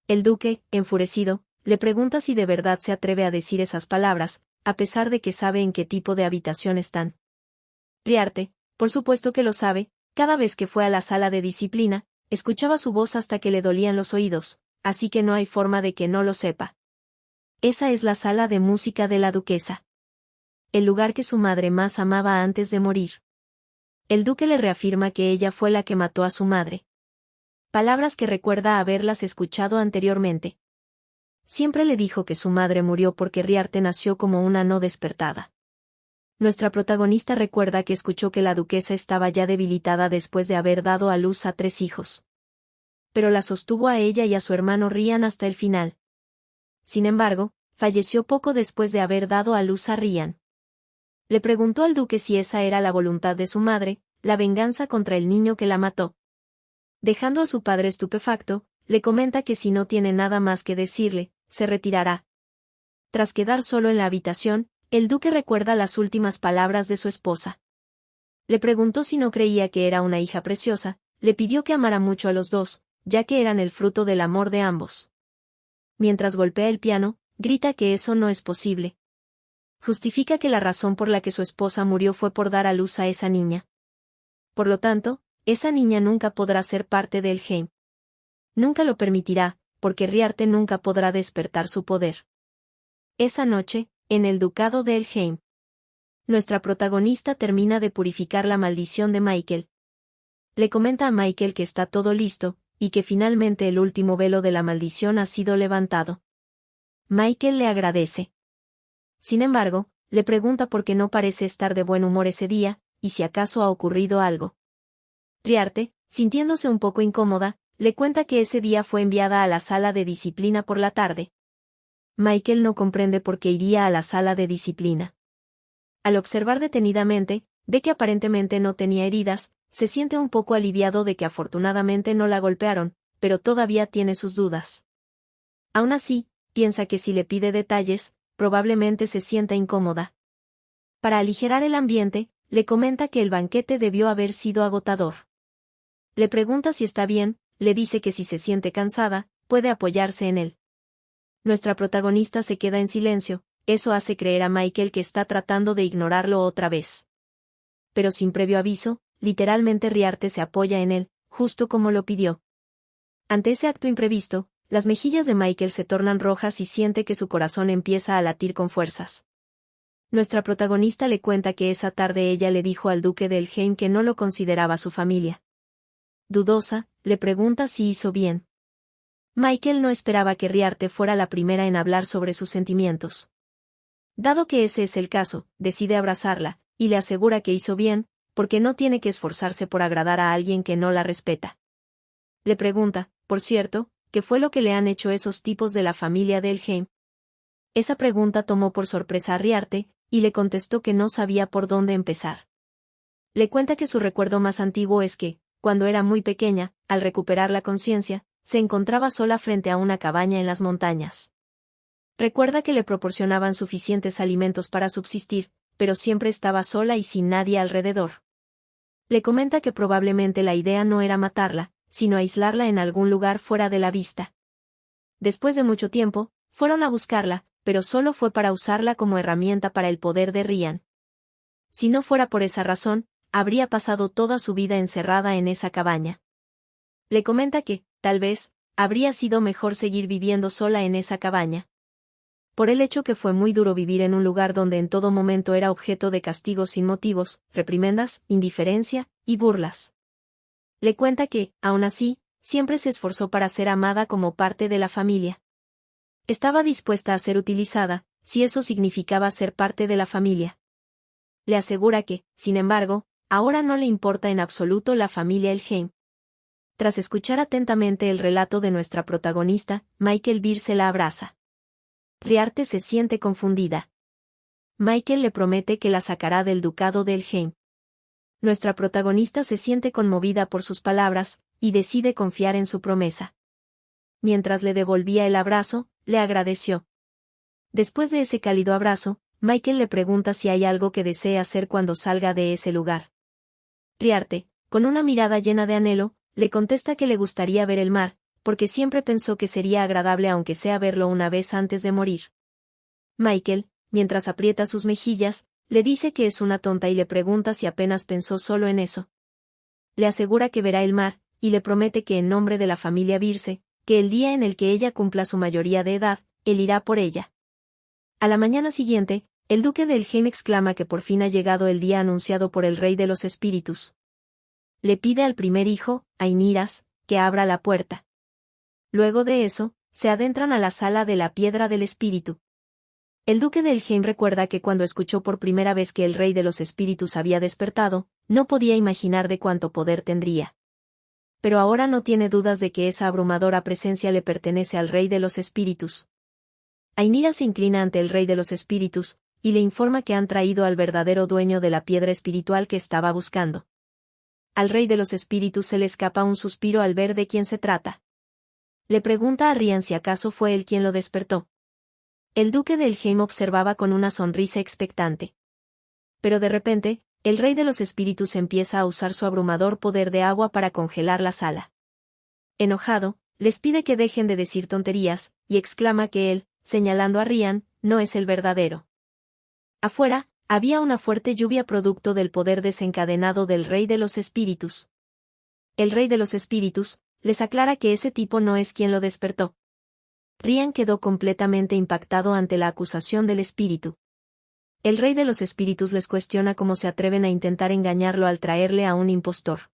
El duque, enfurecido, le pregunta si de verdad se atreve a decir esas palabras, a pesar de que sabe en qué tipo de habitación están. Riarte, por supuesto que lo sabe, cada vez que fue a la sala de disciplina, escuchaba su voz hasta que le dolían los oídos, así que no hay forma de que no lo sepa. Esa es la sala de música de la duquesa. El lugar que su madre más amaba antes de morir. El duque le reafirma que ella fue la que mató a su madre. Palabras que recuerda haberlas escuchado anteriormente. Siempre le dijo que su madre murió porque Riarte nació como una no despertada. Nuestra protagonista recuerda que escuchó que la duquesa estaba ya debilitada después de haber dado a luz a 3 hijos. Pero la sostuvo a ella y a su hermano Rian hasta el final. Sin embargo, falleció poco después de haber dado a luz a Rian. Le preguntó al duque si esa era la voluntad de su madre, la venganza contra el niño que la mató. Dejando a su padre estupefacto, le comenta que si no tiene nada más que decirle, se retirará. Tras quedar solo en la habitación, el duque recuerda las últimas palabras de su esposa. Le preguntó si no creía que era una hija preciosa, le pidió que amara mucho a los dos, ya que eran el fruto del amor de ambos. Mientras golpea el piano, grita que eso no es posible. Justifica que la razón por la que su esposa murió fue por dar a luz a esa niña. Por lo tanto, esa niña nunca podrá ser parte de Helheim. Nunca lo permitirá, porque Riarte nunca podrá despertar su poder. Esa noche, en el ducado de Helheim, nuestra protagonista termina de purificar la maldición de Michael. Le comenta a Michael que está todo listo, y que finalmente el último velo de la maldición ha sido levantado. Michael le agradece. Sin embargo, le pregunta por qué no parece estar de buen humor ese día, y si acaso ha ocurrido algo. Riarte, sintiéndose un poco incómoda, le cuenta que ese día fue enviada a la sala de disciplina por la tarde. Michael no comprende por qué iría a la sala de disciplina. Al observar detenidamente, ve que aparentemente no tenía heridas, se siente un poco aliviado de que afortunadamente no la golpearon, pero todavía tiene sus dudas. Aún así, piensa que si le pide detalles, probablemente se sienta incómoda. Para aligerar el ambiente, le comenta que el banquete debió haber sido agotador. Le pregunta si está bien, le dice que si se siente cansada, puede apoyarse en él. Nuestra protagonista se queda en silencio, eso hace creer a Michael que está tratando de ignorarlo otra vez. Pero sin previo aviso, literalmente Riarte se apoya en él, justo como lo pidió. Ante ese acto imprevisto, las mejillas de Michael se tornan rojas y siente que su corazón empieza a latir con fuerzas. Nuestra protagonista le cuenta que esa tarde ella le dijo al duque de Helheim que no lo consideraba su familia. Dudosa, le pregunta si hizo bien. Michael no esperaba que Riarte fuera la primera en hablar sobre sus sentimientos. Dado que ese es el caso, decide abrazarla, y le asegura que hizo bien, porque no tiene que esforzarse por agradar a alguien que no la respeta. Le pregunta, por cierto, ¿qué fue lo que le han hecho esos tipos de la familia de Helheim? Esa pregunta tomó por sorpresa a Riarte, y le contestó que no sabía por dónde empezar. Le cuenta que su recuerdo más antiguo es que, cuando era muy pequeña, al recuperar la conciencia, se encontraba sola frente a una cabaña en las montañas. Recuerda que le proporcionaban suficientes alimentos para subsistir, pero siempre estaba sola y sin nadie alrededor. Le comenta que probablemente la idea no era matarla, sino aislarla en algún lugar fuera de la vista. Después de mucho tiempo, fueron a buscarla, pero solo fue para usarla como herramienta para el poder de Rian. Si no fuera por esa razón, habría pasado toda su vida encerrada en esa cabaña. Le comenta que, tal vez, habría sido mejor seguir viviendo sola en esa cabaña. Por el hecho que fue muy duro vivir en un lugar donde en todo momento era objeto de castigos sin motivos, reprimendas, indiferencia y burlas. Le cuenta que, aún así, siempre se esforzó para ser amada como parte de la familia. Estaba dispuesta a ser utilizada, si eso significaba ser parte de la familia. Le asegura que, sin embargo, ahora no le importa en absoluto la familia Helheim. Tras escuchar atentamente el relato de nuestra protagonista, Michael Beer la abraza. Riarte se siente confundida. Michael le promete que la sacará del ducado de Helheim. Nuestra protagonista se siente conmovida por sus palabras, y decide confiar en su promesa. Mientras le devolvía el abrazo, le agradeció. Después de ese cálido abrazo, Michael le pregunta si hay algo que desee hacer cuando salga de ese lugar. Riarte, con una mirada llena de anhelo, le contesta que le gustaría ver el mar, porque siempre pensó que sería agradable aunque sea verlo una vez antes de morir. Michael, mientras aprieta sus mejillas, le dice que es una tonta y le pregunta si apenas pensó solo en eso. Le asegura que verá el mar, y le promete que en nombre de la familia Birce, que el día en el que ella cumpla su mayoría de edad, él irá por ella. A la mañana siguiente, el duque de Helheim exclama que por fin ha llegado el día anunciado por el rey de los espíritus. Le pide al primer hijo, Ainiras, que abra la puerta. Luego de eso, se adentran a la sala de la piedra del espíritu. El duque de Helheim recuerda que cuando escuchó por primera vez que el rey de los espíritus había despertado, no podía imaginar de cuánto poder tendría. Pero ahora no tiene dudas de que esa abrumadora presencia le pertenece al rey de los espíritus. Ainira se inclina ante el rey de los espíritus, y le informa que han traído al verdadero dueño de la piedra espiritual que estaba buscando. Al rey de los espíritus se le escapa un suspiro al ver de quién se trata. Le pregunta a Rian si acaso fue él quien lo despertó. El duque de Helheim observaba con una sonrisa expectante. Pero de repente, el rey de los espíritus empieza a usar su abrumador poder de agua para congelar la sala. Enojado, les pide que dejen de decir tonterías, y exclama que él, señalando a Rian, no es el verdadero. Afuera, había una fuerte lluvia producto del poder desencadenado del rey de los espíritus. El rey de los espíritus les aclara que ese tipo no es quien lo despertó. Rian quedó completamente impactado ante la acusación del espíritu. El rey de los espíritus les cuestiona cómo se atreven a intentar engañarlo al traerle a un impostor.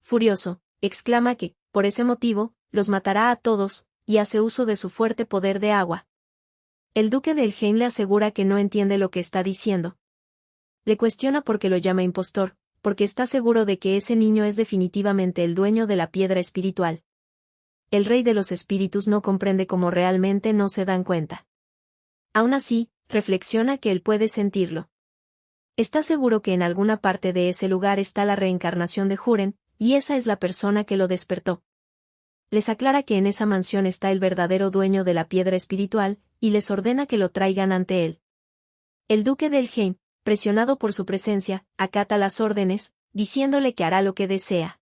Furioso, exclama que, por ese motivo, los matará a todos, y hace uso de su fuerte poder de agua. El duque de Helheim le asegura que no entiende lo que está diciendo. Le cuestiona por qué lo llama impostor, porque está seguro de que ese niño es definitivamente el dueño de la piedra espiritual. El rey de los espíritus no comprende cómo realmente no se dan cuenta. Aún así, reflexiona que él puede sentirlo. Está seguro que en alguna parte de ese lugar está la reencarnación de Huren, y esa es la persona que lo despertó. Les aclara que en esa mansión está el verdadero dueño de la piedra espiritual, y les ordena que lo traigan ante él. El duque de Helheim, presionado por su presencia, acata las órdenes, diciéndole que hará lo que desea.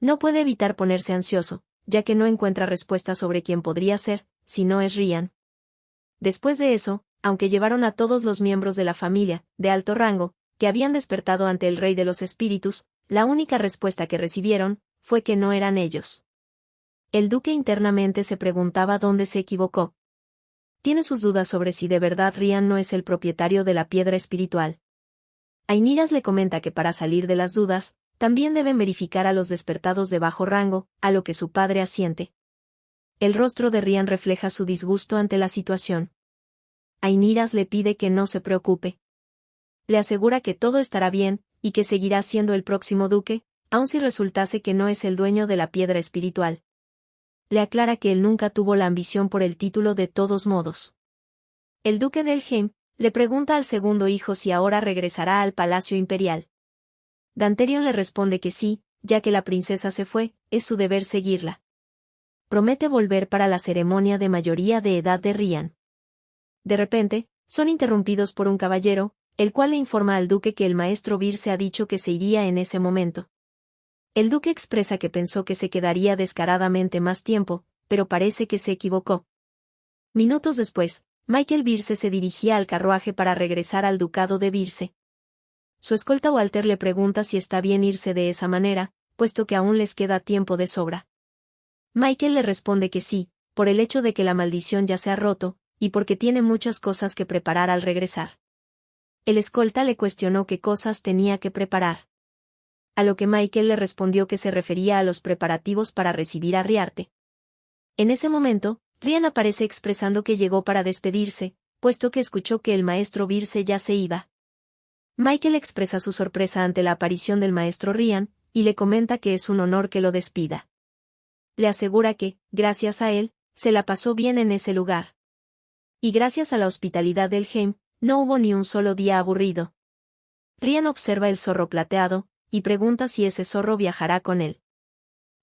No puede evitar ponerse ansioso, ya que no encuentra respuesta sobre quién podría ser, si no es Rian. Después de eso, aunque llevaron a todos los miembros de la familia, de alto rango, que habían despertado ante el rey de los espíritus, la única respuesta que recibieron, fue que no eran ellos. El duque internamente se preguntaba dónde se equivocó. Tiene sus dudas sobre si de verdad Rian no es el propietario de la piedra espiritual. Ainiras le comenta que para salir de las dudas, también deben verificar a los despertados de bajo rango, a lo que su padre asiente. El rostro de Rian refleja su disgusto ante la situación. Ainiras le pide que no se preocupe. Le asegura que todo estará bien, y que seguirá siendo el próximo duque, aun si resultase que no es el dueño de la piedra espiritual. Le aclara que él nunca tuvo la ambición por el título de todos modos. El duque de Helheim le pregunta al segundo hijo si ahora regresará al palacio imperial. Danterion le responde que sí, ya que la princesa se fue, es su deber seguirla. Promete volver para la ceremonia de mayoría de edad de Rian. De repente, son interrumpidos por un caballero, el cual le informa al duque que el maestro Vir se ha dicho que se iría en ese momento. El duque expresa que pensó que se quedaría descaradamente más tiempo, pero parece que se equivocó. Minutos después, Michael Birce se dirigía al carruaje para regresar al ducado de Birce. Su escolta Walter le pregunta si está bien irse de esa manera, puesto que aún les queda tiempo de sobra. Michael le responde que sí, por el hecho de que la maldición ya se ha roto, y porque tiene muchas cosas que preparar al regresar. El escolta le cuestionó qué cosas tenía que preparar. A lo que Michael le respondió que se refería a los preparativos para recibir a Riarte. En ese momento, Rian aparece expresando que llegó para despedirse, puesto que escuchó que el maestro Birce ya se iba. Michael expresa su sorpresa ante la aparición del maestro Rian, y le comenta que es un honor que lo despida. Le asegura que, gracias a él, se la pasó bien en ese lugar. Y gracias a la hospitalidad del Helheim, no hubo ni un solo día aburrido. Rian observa el zorro plateado, y pregunta si ese zorro viajará con él.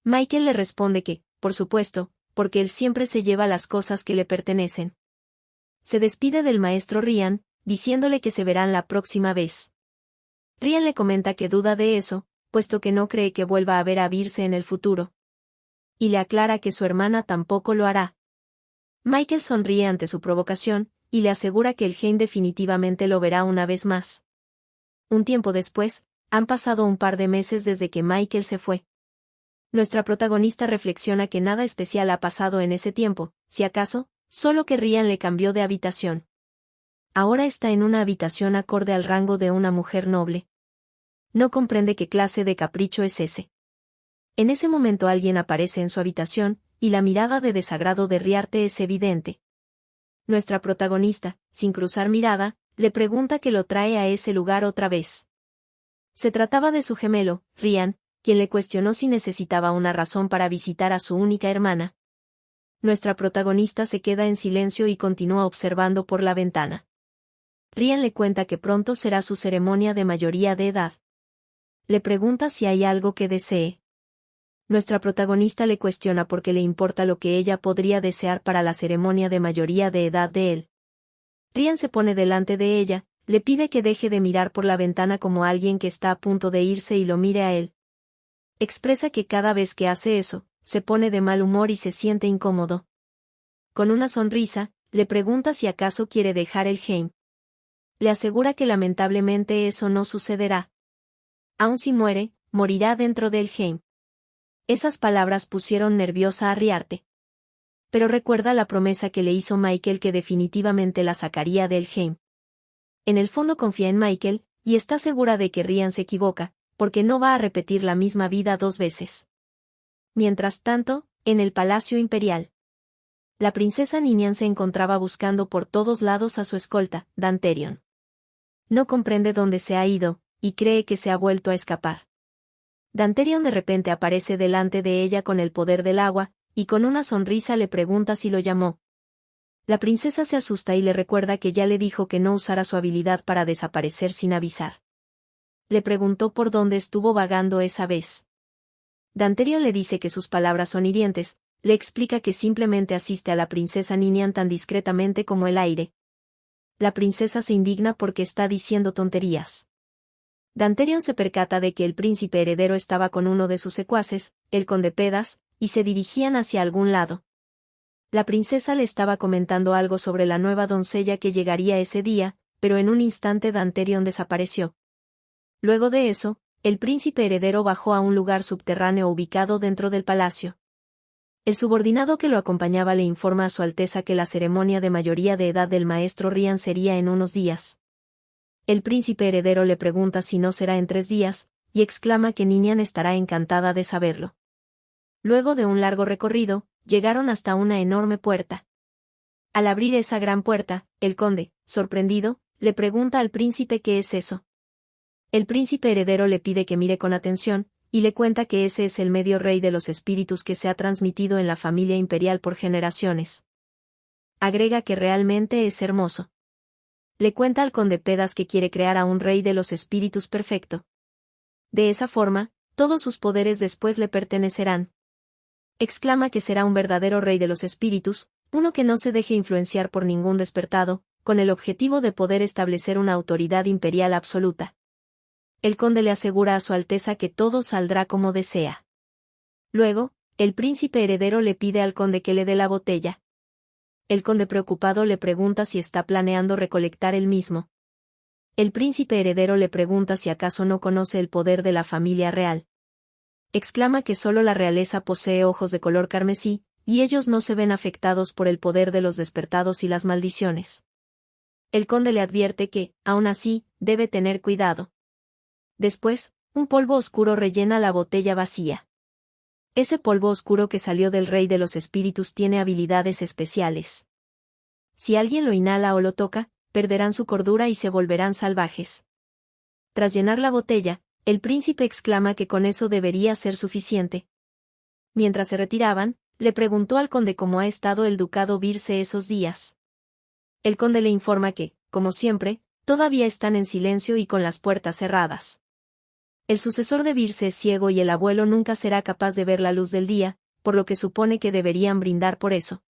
Michael le responde que, por supuesto, porque él siempre se lleva las cosas que le pertenecen. Se despide del maestro Rian, diciéndole que se verán la próxima vez. Rian le comenta que duda de eso, puesto que no cree que vuelva a ver a Birce en el futuro. Y le aclara que su hermana tampoco lo hará. Michael sonríe ante su provocación, y le asegura que el Helheim definitivamente lo verá una vez más. Un tiempo después, han pasado un par de meses desde que Michael se fue. Nuestra protagonista reflexiona que nada especial ha pasado en ese tiempo, si acaso, solo que Rian le cambió de habitación. Ahora está en una habitación acorde al rango de una mujer noble. No comprende qué clase de capricho es ese. En ese momento alguien aparece en su habitación, y la mirada de desagrado de Riarte es evidente. Nuestra protagonista, sin cruzar mirada, le pregunta qué lo trae a ese lugar otra vez. Se trataba de su gemelo, Rian, quien le cuestionó si necesitaba una razón para visitar a su única hermana. Nuestra protagonista se queda en silencio y continúa observando por la ventana. Rian le cuenta que pronto será su ceremonia de mayoría de edad. Le pregunta si hay algo que desee. Nuestra protagonista le cuestiona por qué le importa lo que ella podría desear para la ceremonia de mayoría de edad de él. Rian se pone delante de ella, le pide que deje de mirar por la ventana como alguien que está a punto de irse y lo mire a él. Expresa que cada vez que hace eso, se pone de mal humor y se siente incómodo. Con una sonrisa, le pregunta si acaso quiere dejar el Heim. Le asegura que lamentablemente eso no sucederá. Aun si muere, morirá dentro del Heim. Esas palabras pusieron nerviosa a Riarte. Pero recuerda la promesa que le hizo Michael que definitivamente la sacaría del Heim. En el fondo confía en Michael, y está segura de que Rian se equivoca, porque no va a repetir la misma vida 2 veces. Mientras tanto, en el Palacio Imperial. La princesa Ninian se encontraba buscando por todos lados a su escolta, Danterion. No comprende dónde se ha ido, y cree que se ha vuelto a escapar. Danterion de repente aparece delante de ella con el poder del agua, y con una sonrisa le pregunta si lo llamó. La princesa se asusta y le recuerda que ya le dijo que no usara su habilidad para desaparecer sin avisar. Le preguntó por dónde estuvo vagando esa vez. Danterion le dice que sus palabras son hirientes, le explica que simplemente asiste a la princesa Ninian tan discretamente como el aire. La princesa se indigna porque está diciendo tonterías. Danterion se percata de que el príncipe heredero estaba con uno de sus secuaces, el conde Pedas, y se dirigían hacia algún lado. La princesa le estaba comentando algo sobre la nueva doncella que llegaría ese día, pero en un instante Danterion desapareció. Luego de eso, el príncipe heredero bajó a un lugar subterráneo ubicado dentro del palacio. El subordinado que lo acompañaba le informa a su Alteza que la ceremonia de mayoría de edad del maestro Rian sería en unos días. El príncipe heredero le pregunta si no será en 3 días, y exclama que Ninian estará encantada de saberlo. Luego de un largo recorrido, llegaron hasta una enorme puerta. Al abrir esa gran puerta, el conde, sorprendido, le pregunta al príncipe qué es eso. El príncipe heredero le pide que mire con atención, y le cuenta que ese es el medio rey de los espíritus que se ha transmitido en la familia imperial por generaciones. Agrega que realmente es hermoso. Le cuenta al conde Pedas que quiere crear a un rey de los espíritus perfecto. De esa forma, todos sus poderes después le pertenecerán. Exclama que será un verdadero rey de los espíritus, uno que no se deje influenciar por ningún despertado, con el objetivo de poder establecer una autoridad imperial absoluta. El conde le asegura a su Alteza que todo saldrá como desea. Luego, el príncipe heredero le pide al conde que le dé la botella. El conde preocupado le pregunta si está planeando recolectar el mismo. El príncipe heredero le pregunta si acaso no conoce el poder de la familia real. Exclama que solo la realeza posee ojos de color carmesí, y ellos no se ven afectados por el poder de los despertados y las maldiciones. El conde le advierte que, aun así, debe tener cuidado. Después, un polvo oscuro rellena la botella vacía. Ese polvo oscuro que salió del rey de los espíritus tiene habilidades especiales. Si alguien lo inhala o lo toca, perderán su cordura y se volverán salvajes. Tras llenar la botella, el príncipe exclama que con eso debería ser suficiente. Mientras se retiraban, le preguntó al conde cómo ha estado el ducado Virce esos días. El conde le informa que, como siempre, todavía están en silencio y con las puertas cerradas. El sucesor de Virce es ciego y el abuelo nunca será capaz de ver la luz del día, por lo que supone que deberían brindar por eso.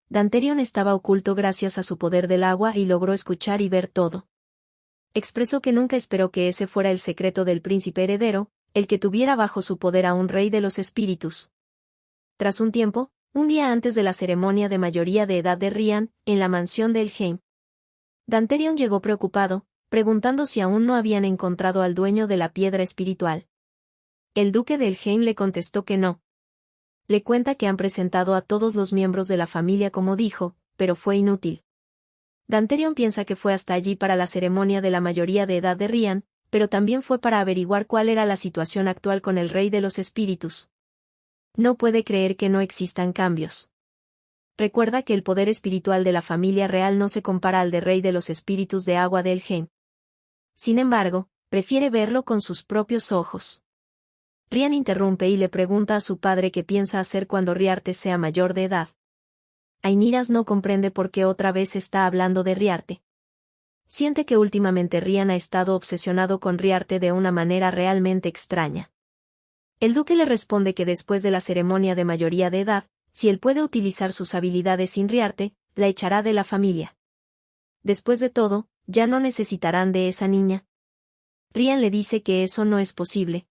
Danterion estaba oculto gracias a su poder del agua y logró escuchar y ver todo. Expresó que nunca esperó que ese fuera el secreto del príncipe heredero, el que tuviera bajo su poder a un rey de los espíritus. Tras un tiempo, un día antes de la ceremonia de mayoría de edad de Rian, en la mansión de Elheim, Danterion llegó preocupado, preguntando si aún no habían encontrado al dueño de la piedra espiritual. El duque de Elheim le contestó que no. Le cuenta que han presentado a todos los miembros de la familia como dijo, pero fue inútil. Danterion piensa que fue hasta allí para la ceremonia de la mayoría de edad de Rian, pero también fue para averiguar cuál era la situación actual con el Rey de los Espíritus. No puede creer que no existan cambios. Recuerda que el poder espiritual de la familia real no se compara al de Rey de los Espíritus de Agua de Helheim. Sin embargo, prefiere verlo con sus propios ojos. Rian interrumpe y le pregunta a su padre qué piensa hacer cuando Riarte sea mayor de edad. Ainiras no comprende por qué otra vez está hablando de Riarte. Siente que últimamente Rian ha estado obsesionado con Riarte de una manera realmente extraña. El duque le responde que después de la ceremonia de mayoría de edad, si él puede utilizar sus habilidades sin Riarte, la echará de la familia. Después de todo, ya no necesitarán de esa niña. Rian le dice que eso no es posible.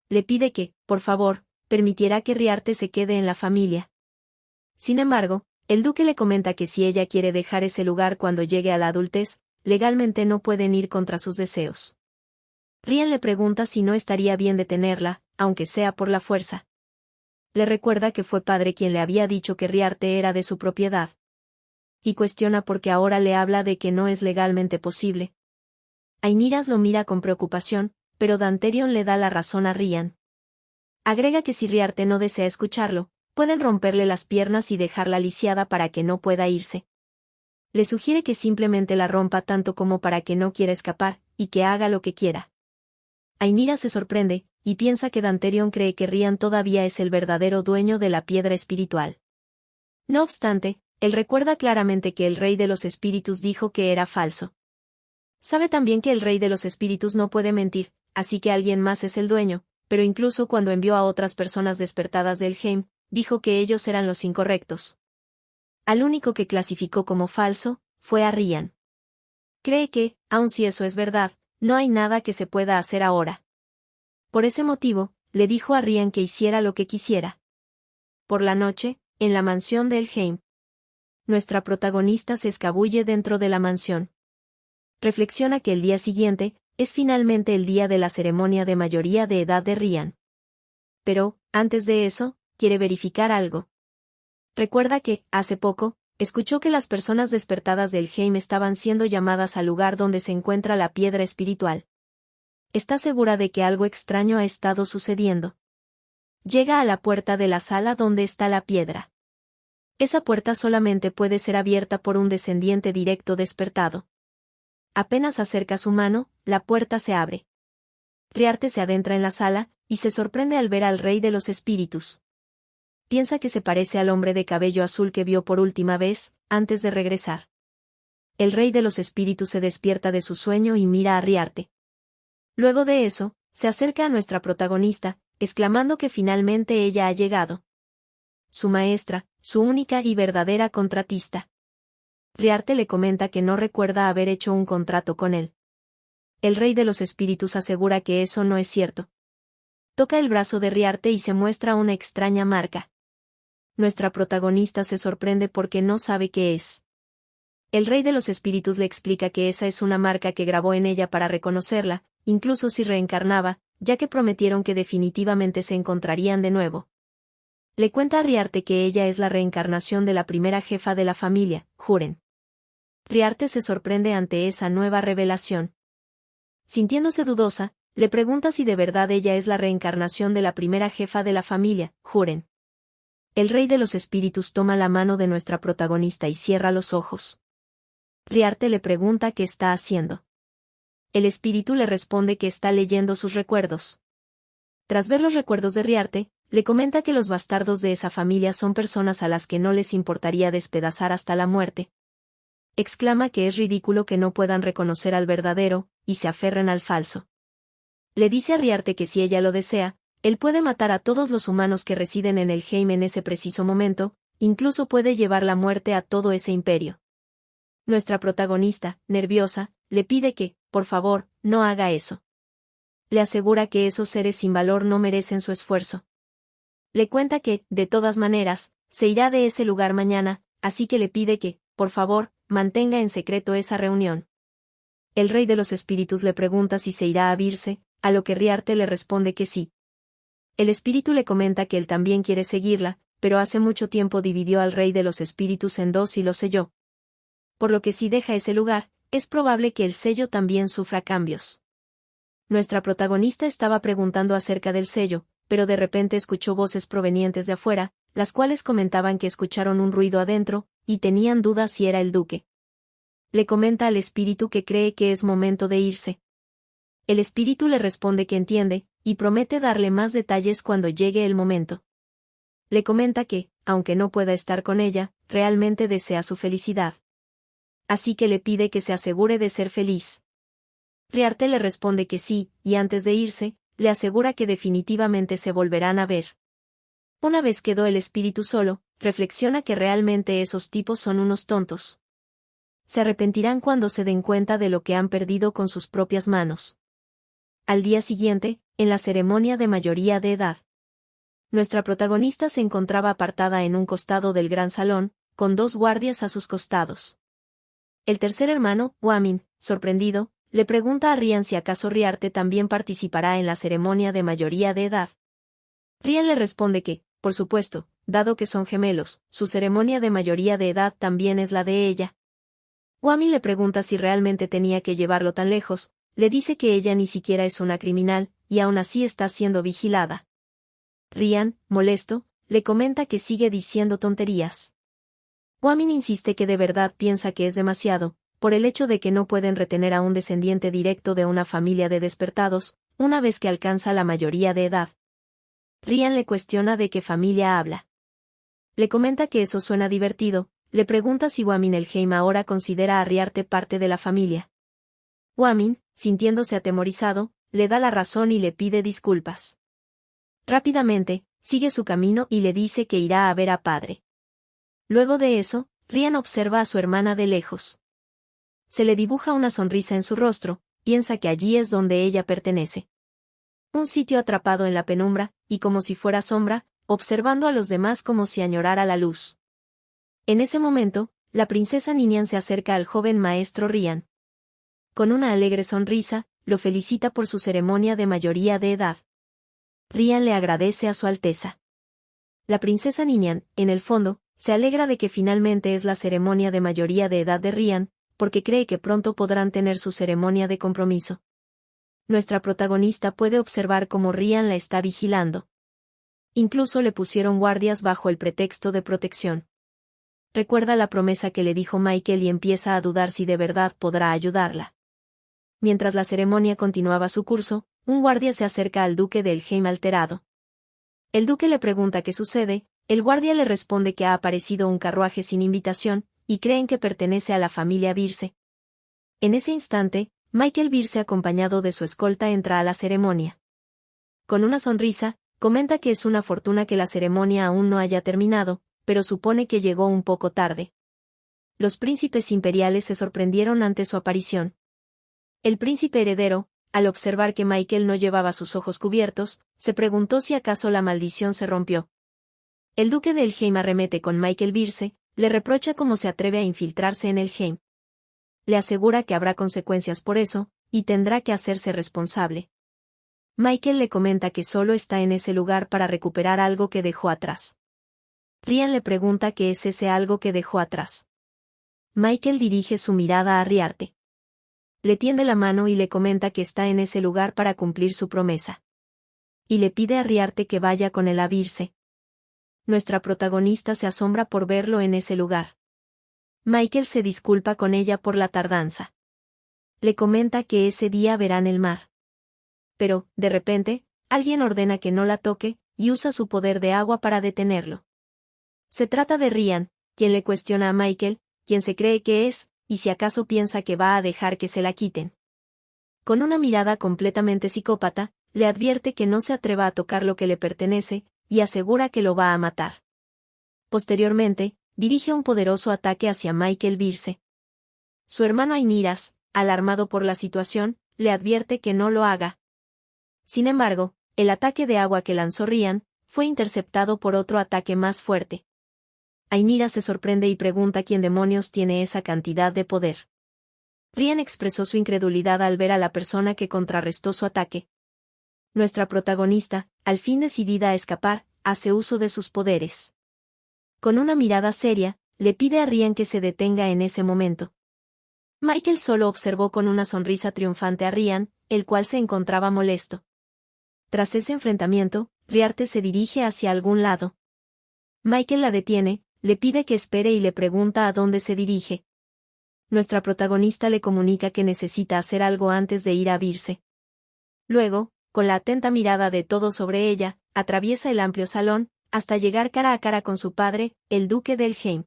Le pide que, por favor, permitiera que Riarte se quede en la familia. Sin embargo, el duque le comenta que si ella quiere dejar ese lugar cuando llegue a la adultez, legalmente no pueden ir contra sus deseos. Rian le pregunta si no estaría bien detenerla, aunque sea por la fuerza. Le recuerda que fue padre quien le había dicho que Riarte era de su propiedad. Y cuestiona por qué ahora le habla de que no es legalmente posible. Ainiras lo mira con preocupación, pero Danterion le da la razón a Rian. Agrega que si Riarte no desea escucharlo, pueden romperle las piernas y dejarla lisiada para que no pueda irse. Le sugiere que simplemente la rompa tanto como para que no quiera escapar, y que haga lo que quiera. Ainira se sorprende, y piensa que Danterion cree que Rian todavía es el verdadero dueño de la piedra espiritual. No obstante, él recuerda claramente que el Rey de los Espíritus dijo que era falso. Sabe también que el Rey de los Espíritus no puede mentir, así que alguien más es el dueño, pero incluso cuando envió a otras personas despertadas de Helheim, dijo que ellos eran los incorrectos. Al único que clasificó como falso, fue a Rian. Cree que, aun si eso es verdad, no hay nada que se pueda hacer ahora. Por ese motivo, le dijo a Rian que hiciera lo que quisiera. Por la noche, en la mansión de Helheim. Nuestra protagonista se escabulle dentro de la mansión. Reflexiona que el día siguiente, es finalmente el día de la ceremonia de mayoría de edad de Rian. Pero, antes de eso, quiere verificar algo. Recuerda que, hace poco, escuchó que las personas despertadas de Helheim estaban siendo llamadas al lugar donde se encuentra la piedra espiritual. Está segura de que algo extraño ha estado sucediendo. Llega a la puerta de la sala donde está la piedra. Esa puerta solamente puede ser abierta por un descendiente directo despertado. Apenas acerca su mano, la puerta se abre. Riarte se adentra en la sala, y se sorprende al ver al Rey de los Espíritus. Piensa que se parece al hombre de cabello azul que vio por última vez, antes de regresar. El Rey de los Espíritus se despierta de su sueño y mira a Riarte. Luego de eso, se acerca a nuestra protagonista, exclamando que finalmente ella ha llegado. Su maestra, su única y verdadera contratista. Riarte le comenta que no recuerda haber hecho un contrato con él. El Rey de los Espíritus asegura que eso no es cierto. Toca el brazo de Riarte y se muestra una extraña marca. Nuestra protagonista se sorprende porque no sabe qué es. El Rey de los Espíritus le explica que esa es una marca que grabó en ella para reconocerla, incluso si reencarnaba, ya que prometieron que definitivamente se encontrarían de nuevo. Le cuenta a Riarte que ella es la reencarnación de la primera jefa de la familia, Huren. Riarte se sorprende ante esa nueva revelación. Sintiéndose dudosa, le pregunta si de verdad ella es la reencarnación de la primera jefa de la familia, Huren. El Rey de los Espíritus toma la mano de nuestra protagonista y cierra los ojos. Riarte le pregunta qué está haciendo. El espíritu le responde que está leyendo sus recuerdos. Tras ver los recuerdos de Riarte, le comenta que los bastardos de esa familia son personas a las que no les importaría despedazar hasta la muerte. Exclama que es ridículo que no puedan reconocer al verdadero, y se aferren al falso. Le dice a Riarte que si ella lo desea, él puede matar a todos los humanos que residen en Helheim en ese preciso momento, incluso puede llevar la muerte a todo ese imperio. Nuestra protagonista, nerviosa, le pide que, por favor, no haga eso. Le asegura que esos seres sin valor no merecen su esfuerzo. Le cuenta que, de todas maneras, se irá de ese lugar mañana, así que le pide que, por favor, mantenga en secreto esa reunión. El Rey de los Espíritus le pregunta si se irá a Virse, a lo que Riarte le responde que sí. El espíritu le comenta que él también quiere seguirla, pero hace mucho tiempo dividió al Rey de los Espíritus en dos y lo selló. por lo que si deja ese lugar, es probable que el sello también sufra cambios. Nuestra protagonista estaba preguntando acerca del sello, pero de repente escuchó voces provenientes de afuera, las cuales comentaban que escucharon un ruido adentro, y tenían dudas si era el duque. Le comenta al espíritu que cree que es momento de irse. El espíritu le responde que entiende, y promete darle más detalles cuando llegue el momento. Le comenta que, aunque no pueda estar con ella, realmente desea su felicidad. Así que le pide que se asegure de ser feliz. Riarte le responde que sí, y antes de irse, le asegura que definitivamente se volverán a ver. Una vez quedó el espíritu solo, reflexiona que realmente esos tipos son unos tontos. Se arrepentirán cuando se den cuenta de lo que han perdido con sus propias manos. Al día siguiente, en la ceremonia de mayoría de edad, nuestra protagonista se encontraba apartada en un costado del gran salón, con 2 guardias a sus costados. El tercer hermano, Wamin, sorprendido, le pregunta a Rian si acaso Riarte también participará en la ceremonia de mayoría de edad. Rian le responde que, por supuesto, dado que son gemelos, su ceremonia de mayoría de edad también es la de ella. Wamin le pregunta si realmente tenía que llevarlo tan lejos, le dice que ella ni siquiera es una criminal, y aún así está siendo vigilada. Rian, molesto, le comenta que sigue diciendo tonterías. Wamin insiste que de verdad piensa que es demasiado, por el hecho de que no pueden retener a un descendiente directo de una familia de despertados, una vez que alcanza la mayoría de edad. Rian le cuestiona de qué familia habla. Le comenta que eso suena divertido, le pregunta si Wamin Elheim ahora considera a Riarte parte de la familia. Wamin, sintiéndose atemorizado, le da la razón y le pide disculpas. Rápidamente, sigue su camino y le dice que irá a ver a padre. Luego de eso, Rian observa a su hermana de lejos. Se le dibuja una sonrisa en su rostro, piensa que allí es donde ella pertenece. Un sitio atrapado en la penumbra, y como si fuera sombra, observando a los demás como si añorara la luz. En ese momento, la princesa Ninian se acerca al joven maestro Rian. Con una alegre sonrisa, lo felicita por su ceremonia de mayoría de edad. Rian le agradece a su Alteza. La princesa Ninian, en el fondo, se alegra de que finalmente es la ceremonia de mayoría de edad de Rian, porque cree que pronto podrán tener su ceremonia de compromiso. Nuestra protagonista puede observar cómo Rian la está vigilando. Incluso le pusieron guardias bajo el pretexto de protección. Recuerda la promesa que le dijo Michael y empieza a dudar si de verdad podrá ayudarla. Mientras la ceremonia continuaba su curso, un guardia se acerca al duque de Elheim alterado. El duque le pregunta qué sucede, el guardia le responde que ha aparecido un carruaje sin invitación, y creen que pertenece a la familia Birce. En ese instante, Michael Birce acompañado de su escolta entra a la ceremonia. Con una sonrisa, comenta que es una fortuna que la ceremonia aún no haya terminado, pero supone que llegó un poco tarde. Los príncipes imperiales se sorprendieron ante su aparición. El príncipe heredero, al observar que Michael no llevaba sus ojos cubiertos, se preguntó si acaso la maldición se rompió. El duque de Elheim arremete con Michael Birce, le reprocha cómo se atreve a infiltrarse en Elheim. Le asegura que habrá consecuencias por eso, y tendrá que hacerse responsable. Michael le comenta que solo está en ese lugar para recuperar algo que dejó atrás. Rian le pregunta qué es ese algo que dejó atrás. Michael dirige su mirada a Riarte. Le tiende la mano y le comenta que está en ese lugar para cumplir su promesa. Y le pide a Riarte que vaya con él a Birce. Nuestra protagonista se asombra por verlo en ese lugar. Michael se disculpa con ella por la tardanza. Le comenta que ese día verán el mar. Pero, de repente, alguien ordena que no la toque, y usa su poder de agua para detenerlo. Se trata de Rian, quien le cuestiona a Michael, quien se cree que es, y si acaso piensa que va a dejar que se la quiten. Con una mirada completamente psicópata, le advierte que no se atreva a tocar lo que le pertenece, y asegura que lo va a matar. Posteriormente, dirige un poderoso ataque hacia Michael Birce. Su hermano Ainiras, alarmado por la situación, le advierte que no lo haga. Sin embargo, el ataque de agua que lanzó Rian, fue interceptado por otro ataque más fuerte. Ainiras se sorprende y pregunta quién demonios tiene esa cantidad de poder. Rian expresó su incredulidad al ver a la persona que contrarrestó su ataque. Nuestra protagonista, al fin decidida a escapar, hace uso de sus poderes. Con una mirada seria, le pide a Ryan que se detenga en ese momento. Michael solo observó con una sonrisa triunfante a Ryan, el cual se encontraba molesto. Tras ese enfrentamiento, Riarte se dirige hacia algún lado. Michael la detiene, le pide que espere y le pregunta a dónde se dirige. Nuestra protagonista le comunica que necesita hacer algo antes de ir a Birse. Luego, con la atenta mirada de todos sobre ella, atraviesa el amplio salón, hasta llegar cara a cara con su padre, el duque de Elfheim.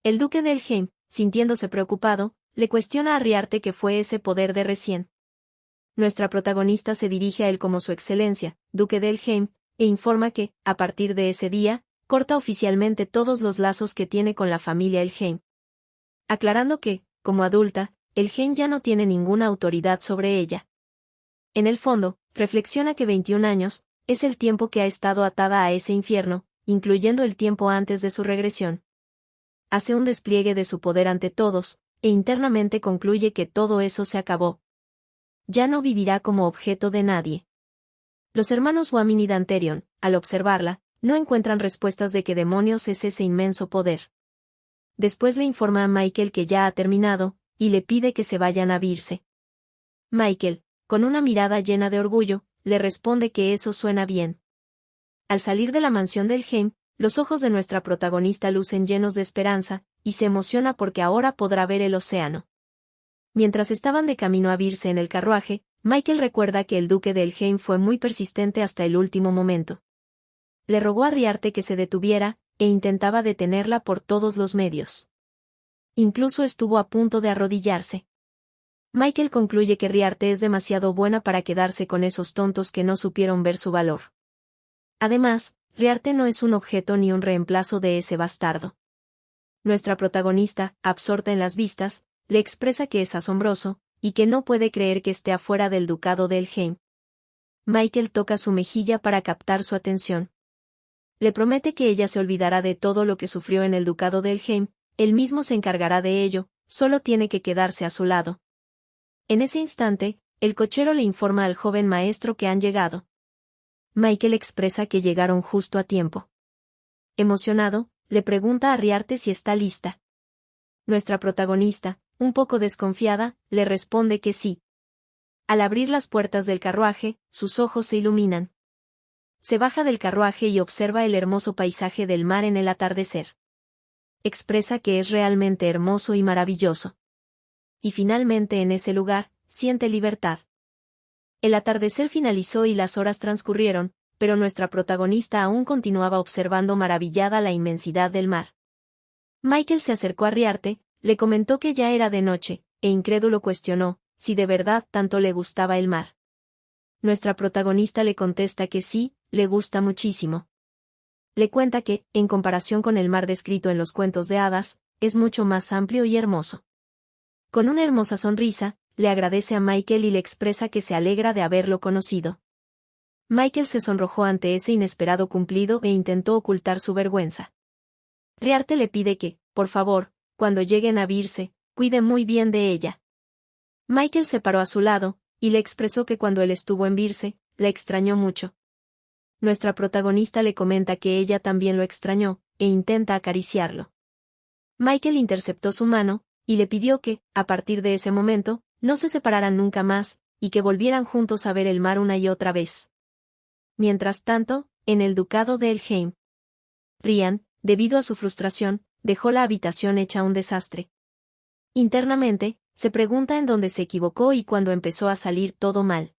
El duque de Elfheim, sintiéndose preocupado, le cuestiona a Riarte qué fue ese poder de recién. Nuestra protagonista se dirige a él como su excelencia, duque de Elfheim, e informa que, a partir de ese día, corta oficialmente todos los lazos que tiene con la familia Elfheim. Aclarando que, como adulta, Elfheim ya no tiene ninguna autoridad sobre ella. En el fondo, reflexiona que 21 años, es el tiempo que ha estado atada a ese infierno, incluyendo el tiempo antes de su regresión. Hace un despliegue de su poder ante todos, e internamente concluye que todo eso se acabó. Ya no vivirá como objeto de nadie. Los hermanos Wamin y Danterion, al observarla, no encuentran respuestas de qué demonios es ese inmenso poder. Después le informa a Michael que ya ha terminado, y le pide que se vayan a Birse. Michael, con una mirada llena de orgullo, le responde que eso suena bien. Al salir de la mansión del Elfheim, los ojos de nuestra protagonista lucen llenos de esperanza, y se emociona porque ahora podrá ver el océano. Mientras estaban de camino a Birse en el carruaje, Michael recuerda que el duque de Elfheim fue muy persistente hasta el último momento. Le rogó a Riarte que se detuviera, e intentaba detenerla por todos los medios. Incluso estuvo a punto de arrodillarse. Michael concluye que Riarte es demasiado buena para quedarse con esos tontos que no supieron ver su valor. Además, Riarte no es un objeto ni un reemplazo de ese bastardo. Nuestra protagonista, absorta en las vistas, le expresa que es asombroso, y que no puede creer que esté afuera del ducado de Elfheim. Michael toca su mejilla para captar su atención. Le promete que ella se olvidará de todo lo que sufrió en el ducado de Elfheim, él mismo se encargará de ello, solo tiene que quedarse a su lado. En ese instante, el cochero le informa al joven maestro que han llegado. Michael expresa que llegaron justo a tiempo. Emocionado, le pregunta a Riarte si está lista. Nuestra protagonista, un poco desconfiada, le responde que sí. Al abrir las puertas del carruaje, sus ojos se iluminan. Se baja del carruaje y observa el hermoso paisaje del mar en el atardecer. Expresa que es realmente hermoso y maravilloso. Y finalmente en ese lugar, siente libertad. El atardecer finalizó y las horas transcurrieron, pero nuestra protagonista aún continuaba observando maravillada la inmensidad del mar. Michael se acercó a Riarte, le comentó que ya era de noche, e incrédulo cuestionó si de verdad tanto le gustaba el mar. Nuestra protagonista le contesta que sí, le gusta muchísimo. Le cuenta que, en comparación con el mar descrito en los cuentos de hadas, es mucho más amplio y hermoso. Con una hermosa sonrisa, le agradece a Michael y le expresa que se alegra de haberlo conocido. Michael se sonrojó ante ese inesperado cumplido e intentó ocultar su vergüenza. Riarte le pide que, por favor, cuando lleguen a Birse, cuide muy bien de ella. Michael se paró a su lado, y le expresó que cuando él estuvo en Birse, la extrañó mucho. Nuestra protagonista le comenta que ella también lo extrañó, e intenta acariciarlo. Michael interceptó su mano, y le pidió que, a partir de ese momento, no se separaran nunca más, y que volvieran juntos a ver el mar una y otra vez. Mientras tanto, en el ducado de Elfheim, Ryan, debido a su frustración, dejó la habitación hecha un desastre. Internamente, se pregunta en dónde se equivocó y cuándo empezó a salir todo mal.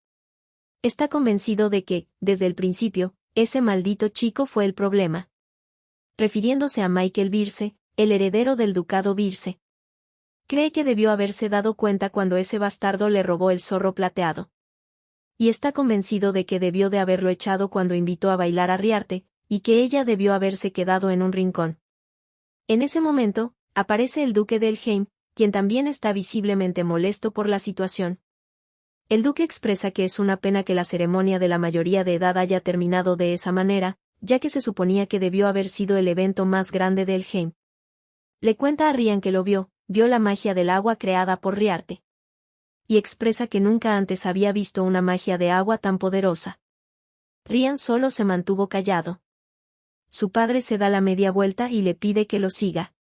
Está convencido de que, desde el principio, ese maldito chico fue el problema. Refiriéndose a Michael Birse, el heredero del ducado Birse. Cree que debió haberse dado cuenta cuando ese bastardo le robó el zorro plateado. Y está convencido de que debió de haberlo echado cuando invitó a bailar a Riarte, y que ella debió haberse quedado en un rincón. En ese momento, aparece el duque de Elfheim, quien también está visiblemente molesto por la situación. El duque expresa que es una pena que la ceremonia de la mayoría de edad haya terminado de esa manera, ya que se suponía que debió haber sido el evento más grande de Elfheim. Le cuenta a Ryan que lo vio la magia del agua creada por Riarte. Y expresa que nunca antes había visto una magia de agua tan poderosa. Ryan solo se mantuvo callado. Su padre se da la media vuelta y le pide que lo siga.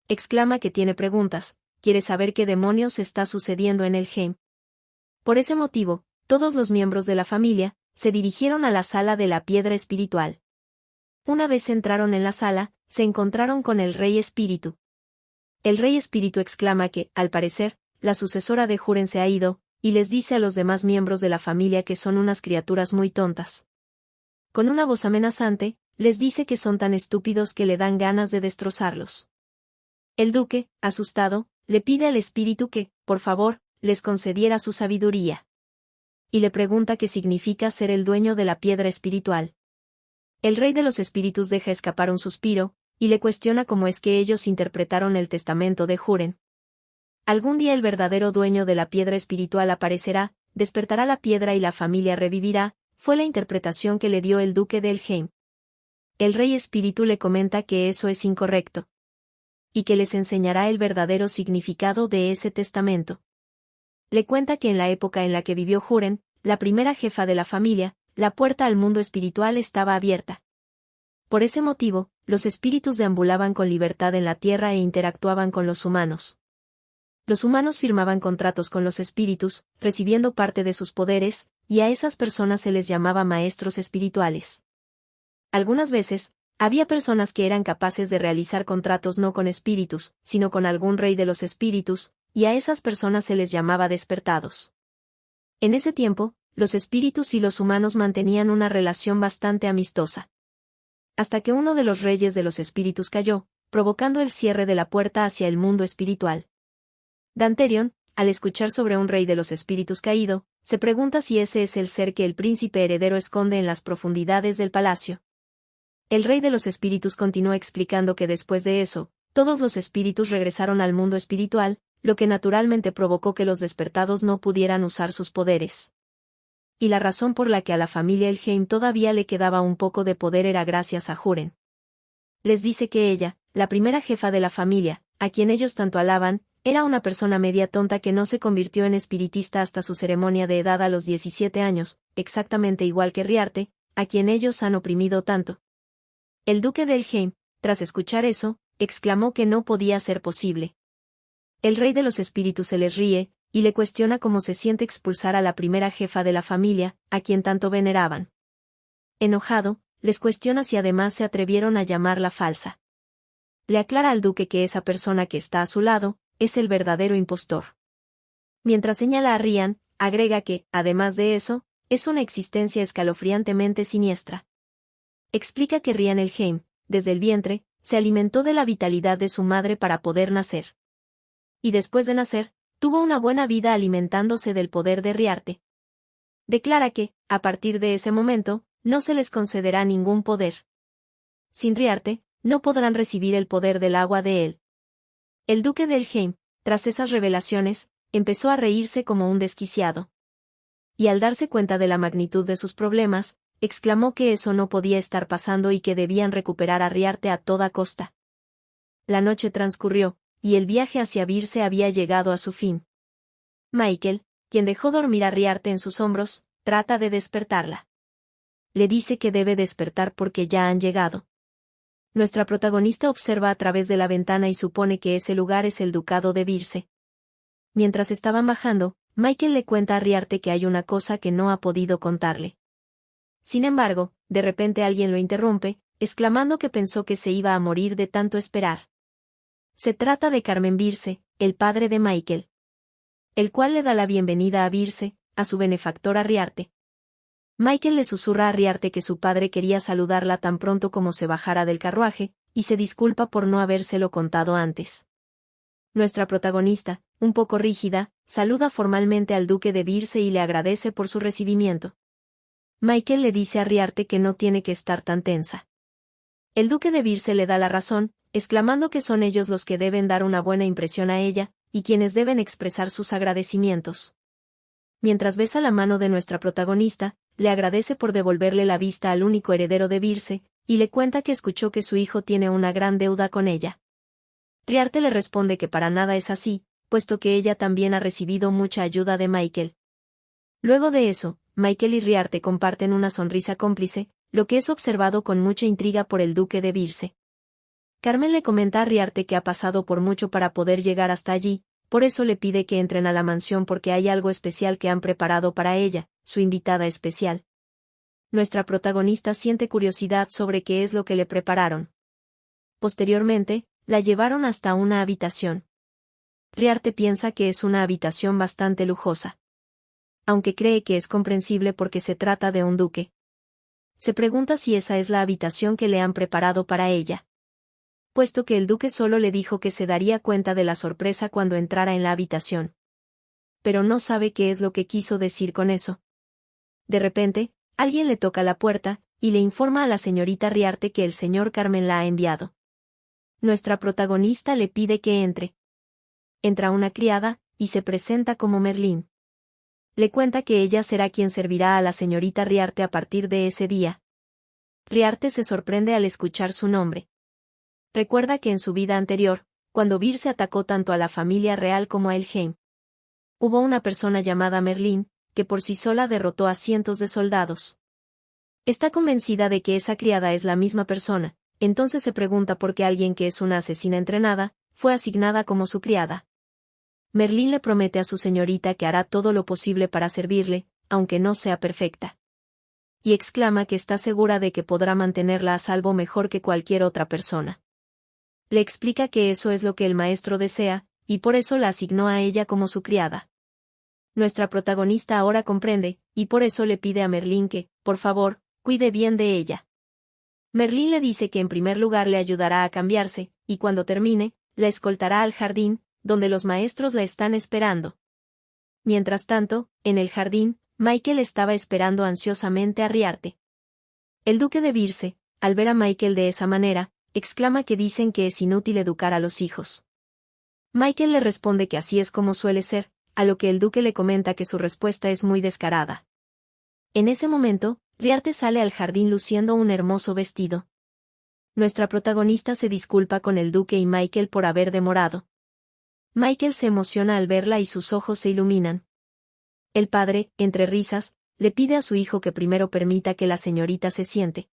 Exclama que tiene preguntas, quiere saber qué demonios está sucediendo en el Heim. Por ese motivo, todos los miembros de la familia se dirigieron a la sala de la piedra espiritual. Una vez entraron en la sala, se encontraron con el Rey Espíritu. El Rey Espíritu exclama que, al parecer, la sucesora de Huren se ha ido, y les dice a los demás miembros de la familia que son unas criaturas muy tontas. Con una voz amenazante, les dice que son tan estúpidos que le dan ganas de destrozarlos. El duque, asustado, le pide al espíritu que, por favor, les concediera su sabiduría. Y le pregunta qué significa ser el dueño de la piedra espiritual. El rey de los espíritus deja escapar un suspiro, y le cuestiona cómo es que ellos interpretaron el testamento de Huren. Algún día el verdadero dueño de la piedra espiritual aparecerá, despertará la piedra y la familia revivirá, fue la interpretación que le dio el duque de Elheim. El rey espíritu le comenta que eso es incorrecto. Y que les enseñará el verdadero significado de ese testamento. Le cuenta que en la época en la que vivió Huren, la primera jefa de la familia, la puerta al mundo espiritual estaba abierta. Por ese motivo, los espíritus deambulaban con libertad en la tierra e interactuaban con los humanos. Los humanos firmaban contratos con los espíritus, recibiendo parte de sus poderes, y a esas personas se les llamaba maestros espirituales. Algunas veces, había personas que eran capaces de realizar contratos no con espíritus, sino con algún rey de los espíritus, y a esas personas se les llamaba despertados. En ese tiempo, los espíritus y los humanos mantenían una relación bastante amistosa. Hasta que uno de los reyes de los espíritus cayó, provocando el cierre de la puerta hacia el mundo espiritual. Danterion, al escuchar sobre un rey de los espíritus caído, se pregunta si ese es el ser que el príncipe heredero esconde en las profundidades del palacio. El rey de los espíritus continúa explicando que después de eso, todos los espíritus regresaron al mundo espiritual, lo que naturalmente provocó que los despertados no pudieran usar sus poderes. Y la razón por la que a la familia Elheim todavía le quedaba un poco de poder era gracias a Huren. Les dice que ella, la primera jefa de la familia, a quien ellos tanto alaban, era una persona media tonta que no se convirtió en espiritista hasta su ceremonia de edad a los 17 años, exactamente igual que Riarte, a quien ellos han oprimido tanto. El duque de Elheim, tras escuchar eso, exclamó que no podía ser posible. El rey de los espíritus se les ríe, y le cuestiona cómo se siente expulsar a la primera jefa de la familia, a quien tanto veneraban. Enojado, les cuestiona si además se atrevieron a llamarla falsa. Le aclara al duque que esa persona que está a su lado, es el verdadero impostor. Mientras señala a Rian, agrega que, además de eso, es una existencia escalofriantemente siniestra. Explica que Rian Elheim, desde el vientre, se alimentó de la vitalidad de su madre para poder nacer. Y después de nacer, tuvo una buena vida alimentándose del poder de Riarte. Declara que, a partir de ese momento, no se les concederá ningún poder. Sin Riarte, no podrán recibir el poder del agua de él. El duque de Elheim, tras esas revelaciones, empezó a reírse como un desquiciado. Y al darse cuenta de la magnitud de sus problemas, exclamó que eso no podía estar pasando y que debían recuperar a Riarte a toda costa. La noche transcurrió, y el viaje hacia Virse había llegado a su fin. Michael, quien dejó dormir a Riarte en sus hombros, trata de despertarla. Le dice que debe despertar porque ya han llegado. Nuestra protagonista observa a través de la ventana y supone que ese lugar es el ducado de Virse. Mientras estaban bajando, Michael le cuenta a Riarte que hay una cosa que no ha podido contarle. Sin embargo, de repente alguien lo interrumpe, exclamando que pensó que se iba a morir de tanto esperar. Se trata de Carmen Virse, el padre de Michael, el cual le da la bienvenida a Virse, a su benefactor a Riarte. Michael le susurra a Riarte que su padre quería saludarla tan pronto como se bajara del carruaje, y se disculpa por no habérselo contado antes. Nuestra protagonista, un poco rígida, saluda formalmente al duque de Virse y le agradece por su recibimiento. Michael le dice a Riarte que no tiene que estar tan tensa. El duque de Virse le da la razón, exclamando que son ellos los que deben dar una buena impresión a ella, y quienes deben expresar sus agradecimientos. Mientras besa la mano de nuestra protagonista, le agradece por devolverle la vista al único heredero de Virse, y le cuenta que escuchó que su hijo tiene una gran deuda con ella. Riarte le responde que para nada es así, puesto que ella también ha recibido mucha ayuda de Michael. Luego de eso, Michael y Riarte comparten una sonrisa cómplice, lo que es observado con mucha intriga por el duque de Virse. Carmen le comenta a Riarte que ha pasado por mucho para poder llegar hasta allí, por eso le pide que entren a la mansión porque hay algo especial que han preparado para ella, su invitada especial. Nuestra protagonista siente curiosidad sobre qué es lo que le prepararon. Posteriormente, la llevaron hasta una habitación. Riarte piensa que es una habitación bastante lujosa. Aunque cree que es comprensible porque se trata de un duque. Se pregunta si esa es la habitación que le han preparado para ella. Puesto que el duque solo le dijo que se daría cuenta de la sorpresa cuando entrara en la habitación. Pero no sabe qué es lo que quiso decir con eso. De repente, alguien le toca la puerta, y le informa a la señorita Riarte que el señor Carmen la ha enviado. Nuestra protagonista le pide que entre. Entra una criada, y se presenta como Merlín. Le cuenta que ella será quien servirá a la señorita Riarte a partir de ese día. Riarte se sorprende al escuchar su nombre. Recuerda que en su vida anterior, cuando Birce atacó tanto a la familia real como a Elheim, hubo una persona llamada Merlín, que por sí sola derrotó a cientos de soldados. Está convencida de que esa criada es la misma persona, entonces se pregunta por qué alguien que es una asesina entrenada, fue asignada como su criada. Merlín le promete a su señorita que hará todo lo posible para servirle, aunque no sea perfecta. Y exclama que está segura de que podrá mantenerla a salvo mejor que cualquier otra persona. Le explica que eso es lo que el maestro desea, y por eso la asignó a ella como su criada. Nuestra protagonista ahora comprende, y por eso le pide a Merlín que, por favor, cuide bien de ella. Merlín le dice que en primer lugar le ayudará a cambiarse, y cuando termine, la escoltará al jardín, donde los maestros la están esperando. Mientras tanto, en el jardín, Michael estaba esperando ansiosamente a Riarte. El duque de Birce, al ver a Michael de esa manera, exclama que dicen que es inútil educar a los hijos. Michael le responde que así es como suele ser, a lo que el duque le comenta que su respuesta es muy descarada. En ese momento, Riarte sale al jardín luciendo un hermoso vestido. Nuestra protagonista se disculpa con el duque y Michael por haber demorado. Michael se emociona al verla y sus ojos se iluminan. El padre, entre risas, le pide a su hijo que primero permita que la señorita se siente.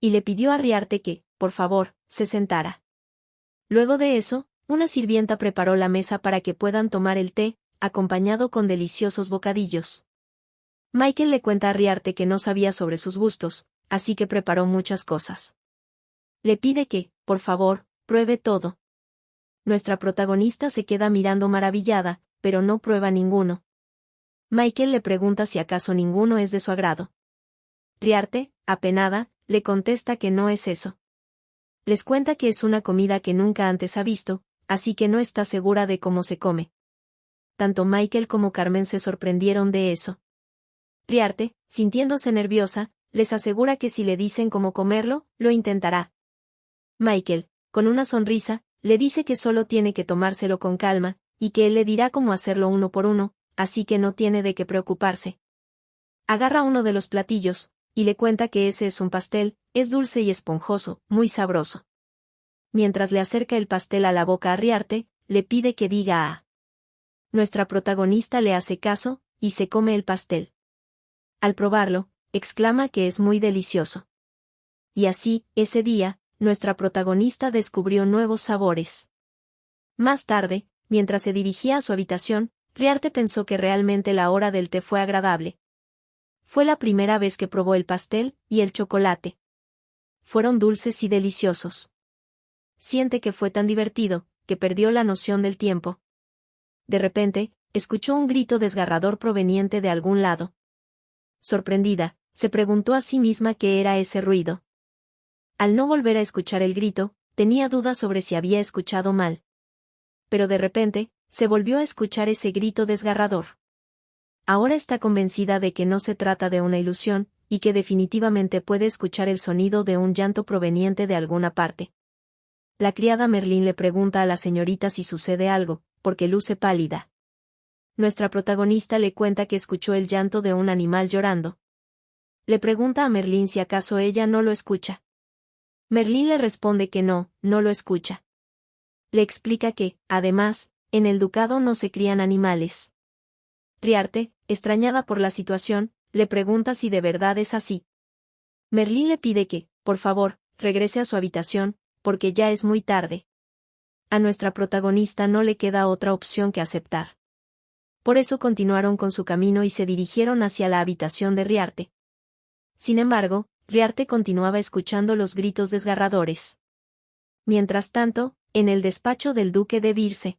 Y le pidió a Riarte que, por favor, se sentara. Luego de eso, una sirvienta preparó la mesa para que puedan tomar el té, acompañado con deliciosos bocadillos. Michael le cuenta a Riarte que no sabía sobre sus gustos, así que preparó muchas cosas. Le pide que, por favor, pruebe todo. Nuestra protagonista se queda mirando maravillada, pero no prueba ninguno. Michael le pregunta si acaso ninguno es de su agrado. Riarte, apenada, le contesta que no es eso. Les cuenta que es una comida que nunca antes ha visto, así que no está segura de cómo se come. Tanto Michael como Carmen se sorprendieron de eso. Riarte, sintiéndose nerviosa, les asegura que si le dicen cómo comerlo, lo intentará. Michael, con una sonrisa, le dice que solo tiene que tomárselo con calma, y que él le dirá cómo hacerlo uno por uno, así que no tiene de qué preocuparse. Agarra uno de los platillos, y le cuenta que ese es un pastel, es dulce y esponjoso, muy sabroso. Mientras le acerca el pastel a la boca a Riarte, le pide que diga a. Nuestra protagonista le hace caso, y se come el pastel. Al probarlo, exclama que es muy delicioso. Y así, ese día, nuestra protagonista descubrió nuevos sabores. Más tarde, mientras se dirigía a su habitación, Riarte pensó que realmente la hora del té fue agradable. Fue la primera vez que probó el pastel y el chocolate. Fueron dulces y deliciosos. Siente que fue tan divertido, que perdió la noción del tiempo. De repente, escuchó un grito desgarrador proveniente de algún lado. Sorprendida, se preguntó a sí misma qué era ese ruido. Al no volver a escuchar el grito, tenía dudas sobre si había escuchado mal. Pero de repente, se volvió a escuchar ese grito desgarrador. Ahora está convencida de que no se trata de una ilusión, y que definitivamente puede escuchar el sonido de un llanto proveniente de alguna parte. La criada Merlín le pregunta a la señorita si sucede algo, porque luce pálida. Nuestra protagonista le cuenta que escuchó el llanto de un animal llorando. Le pregunta a Merlín si acaso ella no lo escucha. Merlín le responde que no, no lo escucha. Le explica que, además, en el ducado no se crían animales. Riarte, extrañada por la situación, le pregunta si de verdad es así. Merlín le pide que, por favor, regrese a su habitación, porque ya es muy tarde. A nuestra protagonista no le queda otra opción que aceptar. Por eso continuaron con su camino y se dirigieron hacia la habitación de Riarte. Sin embargo, Riarte continuaba escuchando los gritos desgarradores. Mientras tanto, en el despacho del duque de Birse,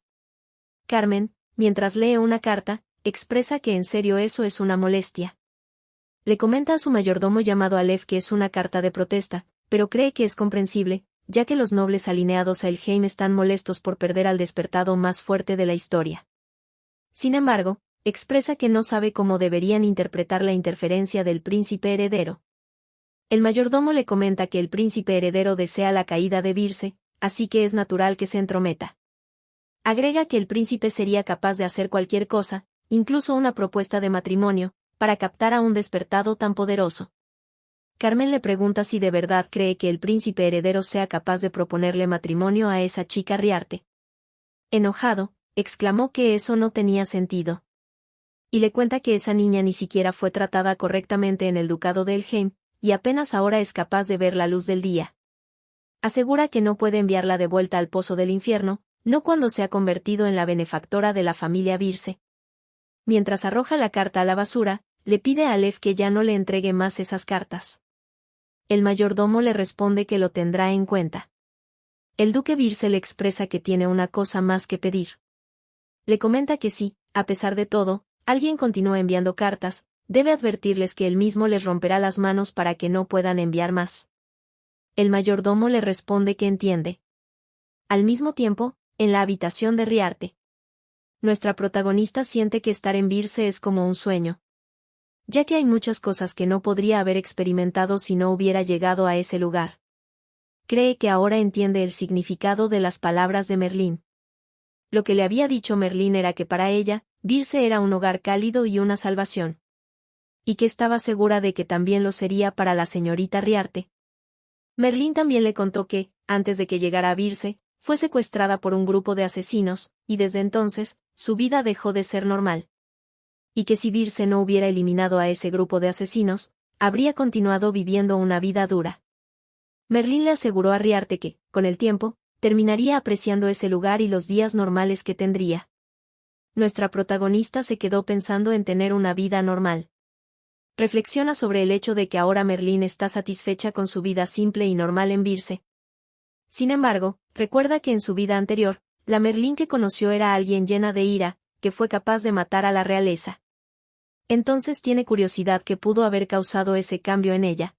Carmen, mientras lee una carta, expresa que en serio eso es una molestia. Le comenta a su mayordomo llamado Aleph que es una carta de protesta, pero cree que es comprensible, ya que los nobles alineados a Elheim están molestos por perder al despertado más fuerte de la historia. Sin embargo, expresa que no sabe cómo deberían interpretar la interferencia del príncipe heredero. El mayordomo le comenta que el príncipe heredero desea la caída de Birse, así que es natural que se entrometa. Agrega que el príncipe sería capaz de hacer cualquier cosa, incluso una propuesta de matrimonio, para captar a un despertado tan poderoso. Carmen le pregunta si de verdad cree que el príncipe heredero sea capaz de proponerle matrimonio a esa chica Riarte. Enojado, exclamó que eso no tenía sentido. Y le cuenta que esa niña ni siquiera fue tratada correctamente en el ducado de Elheim, y apenas ahora es capaz de ver la luz del día. Asegura que no puede enviarla de vuelta al pozo del infierno, no cuando se ha convertido en la benefactora de la familia Birse. Mientras arroja la carta a la basura, le pide a Aleph que ya no le entregue más esas cartas. El mayordomo le responde que lo tendrá en cuenta. El duque Birse le expresa que tiene una cosa más que pedir. Le comenta que si, a pesar de todo, alguien continúa enviando cartas, debe advertirles que él mismo les romperá las manos para que no puedan enviar más. El mayordomo le responde que entiende. Al mismo tiempo, en la habitación de Riarte, nuestra protagonista siente que estar en Birse es como un sueño. Ya que hay muchas cosas que no podría haber experimentado si no hubiera llegado a ese lugar. Cree que ahora entiende el significado de las palabras de Merlín. Lo que le había dicho Merlín era que para ella, Birse era un hogar cálido y una salvación. Y que estaba segura de que también lo sería para la señorita Riarte. Merlín también le contó que, antes de que llegara a Birse, fue secuestrada por un grupo de asesinos, y desde entonces, su vida dejó de ser normal. Y que si Birse no hubiera eliminado a ese grupo de asesinos, habría continuado viviendo una vida dura. Merlín le aseguró a Riarte que, con el tiempo, terminaría apreciando ese lugar y los días normales que tendría. Nuestra protagonista se quedó pensando en tener una vida normal. Reflexiona sobre el hecho de que ahora Merlín está satisfecha con su vida simple y normal en Birse. Sin embargo, recuerda que en su vida anterior, la Merlín que conoció era alguien llena de ira, que fue capaz de matar a la realeza. Entonces tiene curiosidad qué pudo haber causado ese cambio en ella.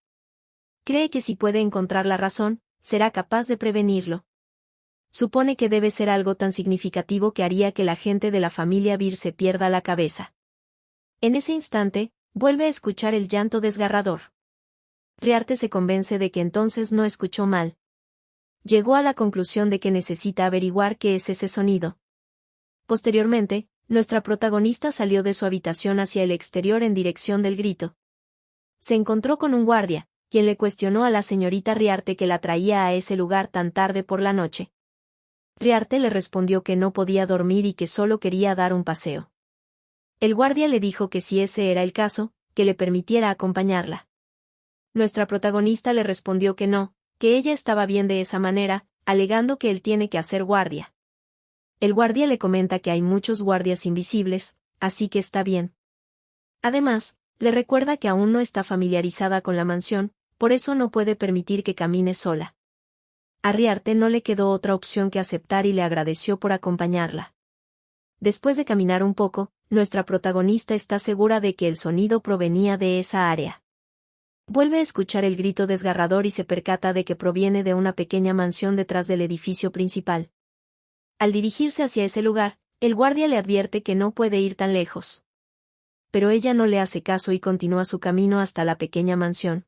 Cree que si puede encontrar la razón, será capaz de prevenirlo. Supone que debe ser algo tan significativo que haría que la gente de la familia Birse pierda la cabeza. En ese instante, vuelve a escuchar el llanto desgarrador. Riarte se convence de que entonces no escuchó mal. Llegó a la conclusión de que necesita averiguar qué es ese sonido. Posteriormente, nuestra protagonista salió de su habitación hacia el exterior en dirección del grito. Se encontró con un guardia, quien le cuestionó a la señorita Riarte que la traía a ese lugar tan tarde por la noche. Riarte le respondió que no podía dormir y que solo quería dar un paseo. El guardia le dijo que si ese era el caso, que le permitiera acompañarla. Nuestra protagonista le respondió que no, que ella estaba bien de esa manera, alegando que él tiene que hacer guardia. El guardia le comenta que hay muchos guardias invisibles, así que está bien. Además, le recuerda que aún no está familiarizada con la mansión, por eso no puede permitir que camine sola. A Riarte no le quedó otra opción que aceptar y le agradeció por acompañarla. Después de caminar un poco, nuestra protagonista está segura de que el sonido provenía de esa área. Vuelve a escuchar el grito desgarrador y se percata de que proviene de una pequeña mansión detrás del edificio principal. Al dirigirse hacia ese lugar, el guardia le advierte que no puede ir tan lejos. Pero ella no le hace caso y continúa su camino hasta la pequeña mansión.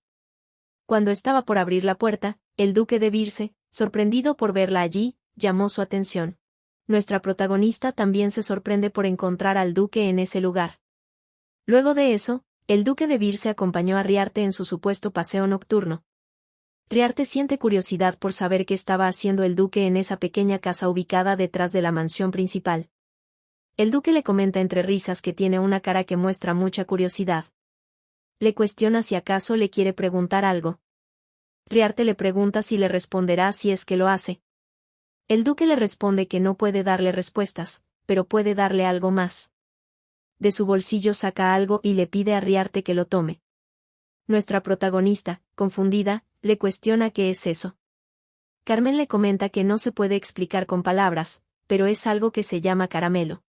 Cuando estaba por abrir la puerta, el duque de Birse, sorprendido por verla allí, llamó su atención. Nuestra protagonista también se sorprende por encontrar al duque en ese lugar. Luego de eso, el duque de Birse acompañó a Riarte en su supuesto paseo nocturno. Riarte siente curiosidad por saber qué estaba haciendo el duque en esa pequeña casa ubicada detrás de la mansión principal. El duque le comenta entre risas que tiene una cara que muestra mucha curiosidad. Le cuestiona si acaso le quiere preguntar algo. Riarte le pregunta si le responderá si es que lo hace. El duque le responde que no puede darle respuestas, pero puede darle algo más. De su bolsillo saca algo y le pide a Riarte que lo tome. Nuestra protagonista, confundida, le cuestiona qué es eso. Carmen le comenta que no se puede explicar con palabras, pero es algo que se llama caramelo.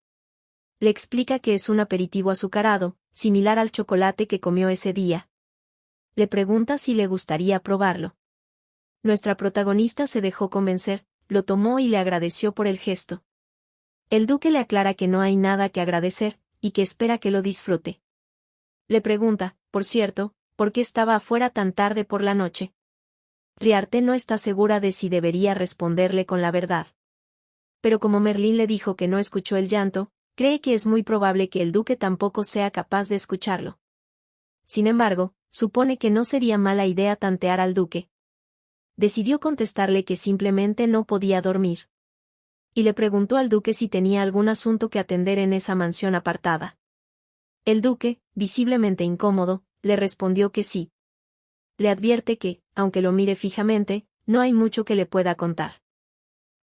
Le explica que es un aperitivo azucarado, similar al chocolate que comió ese día. Le pregunta si le gustaría probarlo. Nuestra protagonista se dejó convencer, lo tomó y le agradeció por el gesto. El duque le aclara que no hay nada que agradecer, y que espera que lo disfrute. Le pregunta, por cierto, por qué estaba afuera tan tarde por la noche. Riarte no está segura de si debería responderle con la verdad. Pero como Merlín le dijo que no escuchó el llanto, cree que es muy probable que el duque tampoco sea capaz de escucharlo. Sin embargo, supone que no sería mala idea tantear al duque. Decidió contestarle que simplemente no podía dormir. Y le preguntó al duque si tenía algún asunto que atender en esa mansión apartada. El duque, visiblemente incómodo, le respondió que sí. Le advierte que, aunque lo mire fijamente, no hay mucho que le pueda contar.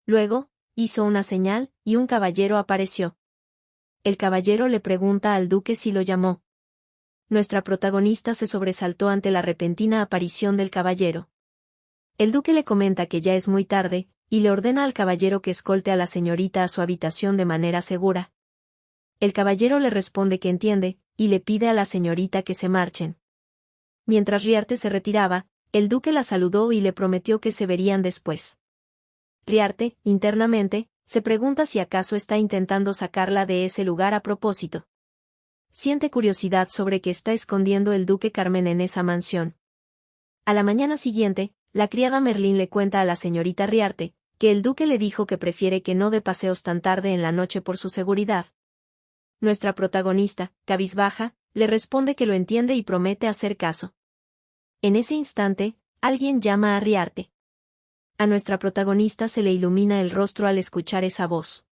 Luego, hizo una señal, y un caballero apareció. El caballero le pregunta al duque si lo llamó. Nuestra protagonista se sobresaltó ante la repentina aparición del caballero. El duque le comenta que ya es muy tarde, y le ordena al caballero que escolte a la señorita a su habitación de manera segura. El caballero le responde que entiende, y le pide a la señorita que se marchen. Mientras Riarte se retiraba, el duque la saludó y le prometió que se verían después. Riarte, internamente, se pregunta si acaso está intentando sacarla de ese lugar a propósito. Siente curiosidad sobre qué está escondiendo el duque Carmen en esa mansión. A la mañana siguiente, la criada Merlín le cuenta a la señorita Riarte, que el duque le dijo que prefiere que no dé paseos tan tarde en la noche por su seguridad. Nuestra protagonista, cabizbaja, le responde que lo entiende y promete hacer caso. En ese instante, alguien llama a Riarte. A nuestra protagonista se le ilumina el rostro al escuchar esa voz.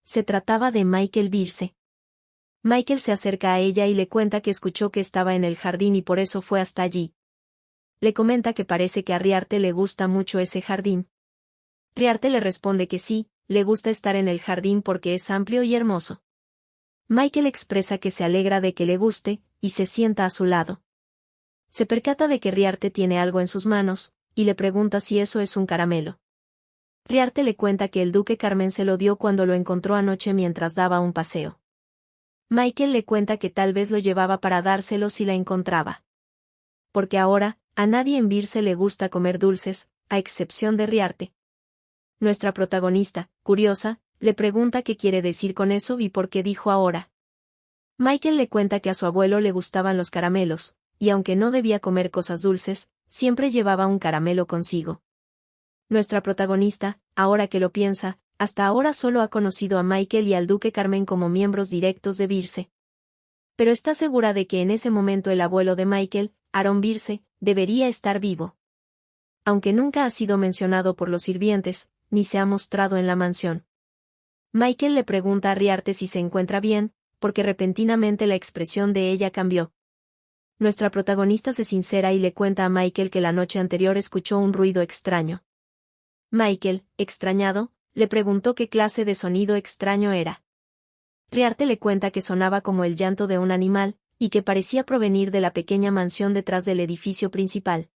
Se trataba de Michael Birce. Michael se acerca a ella y le cuenta que escuchó que estaba en el jardín y por eso fue hasta allí. Le comenta que parece que a Riarte le gusta mucho ese jardín. Riarte le responde que sí, le gusta estar en el jardín porque es amplio y hermoso. Michael expresa que se alegra de que le guste, y se sienta a su lado. Se percata de que Riarte tiene algo en sus manos, y le pregunta si eso es un caramelo. Riarte le cuenta que el duque Carmen se lo dio cuando lo encontró anoche mientras daba un paseo. Michael le cuenta que tal vez lo llevaba para dárselo si la encontraba. Porque ahora, a nadie en Birce le gusta comer dulces, a excepción de Riarte. Nuestra protagonista, curiosa, le pregunta qué quiere decir con eso y por qué dijo ahora. Michael le cuenta que a su abuelo le gustaban los caramelos, y aunque no debía comer cosas dulces, siempre llevaba un caramelo consigo. Nuestra protagonista, ahora que lo piensa, hasta ahora solo ha conocido a Michael y al duque Carmen como miembros directos de Birce. Pero está segura de que en ese momento el abuelo de Michael, Aaron Birce, debería estar vivo. Aunque nunca ha sido mencionado por los sirvientes, ni se ha mostrado en la mansión. Michael le pregunta a Riarte si se encuentra bien, porque repentinamente la expresión de ella cambió. Nuestra protagonista se sincera y le cuenta a Michael que la noche anterior escuchó un ruido extraño. Michael, extrañado, le preguntó qué clase de sonido extraño era. Riarte le cuenta que sonaba como el llanto de un animal, y que parecía provenir de la pequeña mansión detrás del edificio principal.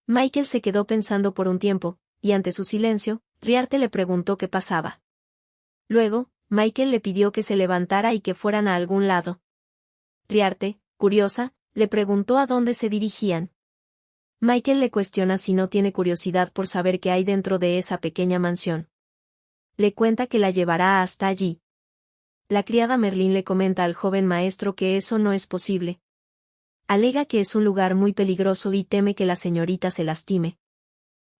Michael se quedó pensando por un tiempo, y ante su silencio, Riarte le preguntó qué pasaba. Luego, Michael le pidió que se levantara y que fueran a algún lado. Riarte, curiosa, le preguntó a dónde se dirigían. Michael le cuestiona si no tiene curiosidad por saber qué hay dentro de esa pequeña mansión. Le cuenta que la llevará hasta allí. La criada Merlín le comenta al joven maestro que eso no es posible. Alega que es un lugar muy peligroso y teme que la señorita se lastime.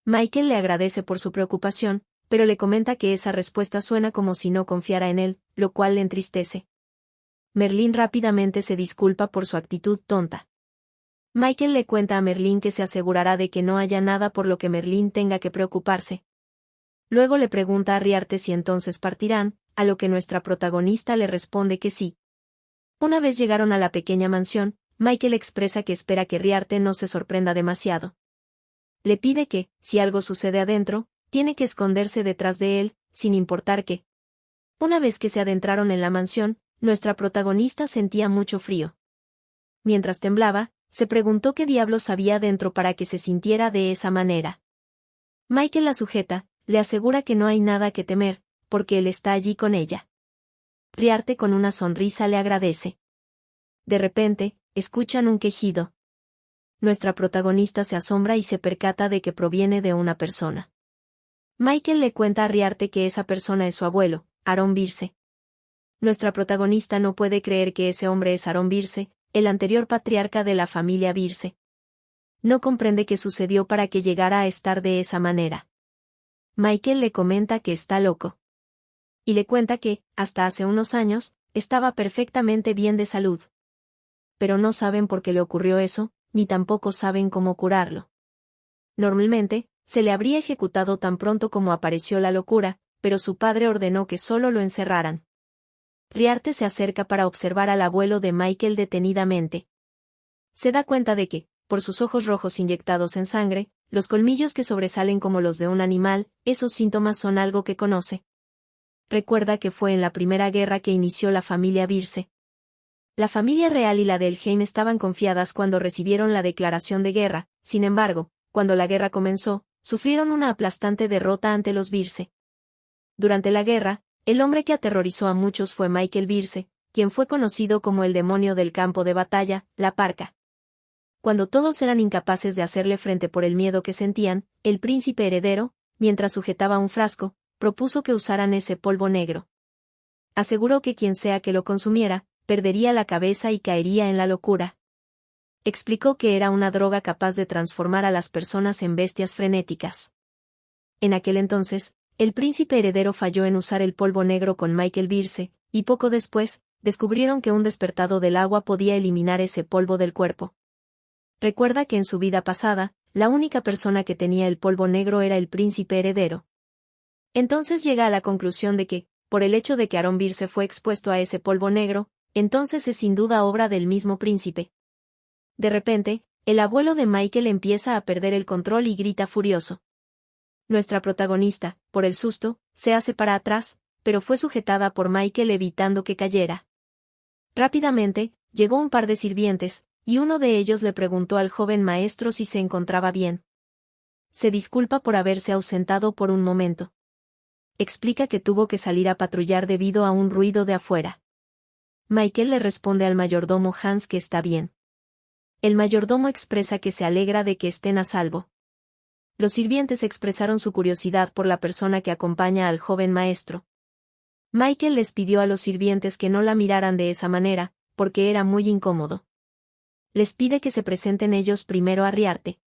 Michael le agradece por su preocupación, pero le comenta que esa respuesta suena como si no confiara en él, lo cual le entristece. Merlín rápidamente se disculpa por su actitud tonta. Michael le cuenta a Merlín que se asegurará de que no haya nada por lo que Merlín tenga que preocuparse. Luego le pregunta a Riarte si entonces partirán, a lo que nuestra protagonista le responde que sí. Una vez llegaron a la pequeña mansión, Michael expresa que espera que Riarte no se sorprenda demasiado. Le pide que, si algo sucede adentro, tiene que esconderse detrás de él, sin importar qué. Una vez que se adentraron en la mansión, nuestra protagonista sentía mucho frío. Mientras temblaba, se preguntó qué diablos había dentro para que se sintiera de esa manera. Michael la sujeta, le asegura que no hay nada que temer, porque él está allí con ella. Riarte con una sonrisa le agradece. De repente, escuchan un quejido. Nuestra protagonista se asombra y se percata de que proviene de una persona. Michael le cuenta a Riarte que esa persona es su abuelo, Aaron Birce. Nuestra protagonista no puede creer que ese hombre es Aaron Birce, el anterior patriarca de la familia Birce. No comprende qué sucedió para que llegara a estar de esa manera. Michael le comenta que está loco. Y le cuenta que, hasta hace unos años, estaba perfectamente bien de salud. Pero no saben por qué le ocurrió eso, ni tampoco saben cómo curarlo. Normalmente, se le habría ejecutado tan pronto como apareció la locura, pero su padre ordenó que solo lo encerraran. Riarte se acerca para observar al abuelo de Michael detenidamente. Se da cuenta de que, por sus ojos rojos inyectados en sangre, los colmillos que sobresalen como los de un animal, esos síntomas son algo que conoce. Recuerda que fue en la primera guerra que inició la familia Birce. La familia real y la de Elheim estaban confiadas cuando recibieron la declaración de guerra, sin embargo, cuando la guerra comenzó, sufrieron una aplastante derrota ante los Birce. Durante la guerra, el hombre que aterrorizó a muchos fue Michael Birce, quien fue conocido como el demonio del campo de batalla, la Parca. Cuando todos eran incapaces de hacerle frente por el miedo que sentían, el príncipe heredero, mientras sujetaba un frasco, propuso que usaran ese polvo negro. Aseguró que quien sea que lo consumiera, perdería la cabeza y caería en la locura. Explicó que era una droga capaz de transformar a las personas en bestias frenéticas. En aquel entonces, el príncipe heredero falló en usar el polvo negro con Michael Birce, y poco después, descubrieron que un despertado del agua podía eliminar ese polvo del cuerpo. Recuerda que en su vida pasada, la única persona que tenía el polvo negro era el príncipe heredero. Entonces llega a la conclusión de que, por el hecho de que Aaron Birce fue expuesto a ese polvo negro, entonces es sin duda obra del mismo príncipe. De repente, el abuelo de Michael empieza a perder el control y grita furioso. Nuestra protagonista, por el susto, se hace para atrás, pero fue sujetada por Michael evitando que cayera. Rápidamente, llegó un par de sirvientes, y uno de ellos le preguntó al joven maestro si se encontraba bien. Se disculpa por haberse ausentado por un momento. Explica que tuvo que salir a patrullar debido a un ruido de afuera. Michael le responde al mayordomo Hans que está bien. El mayordomo expresa que se alegra de que estén a salvo. Los sirvientes expresaron su curiosidad por la persona que acompaña al joven maestro. Michael les pidió a los sirvientes que no la miraran de esa manera, porque era muy incómodo. Les pide que se presenten ellos primero a Riarte.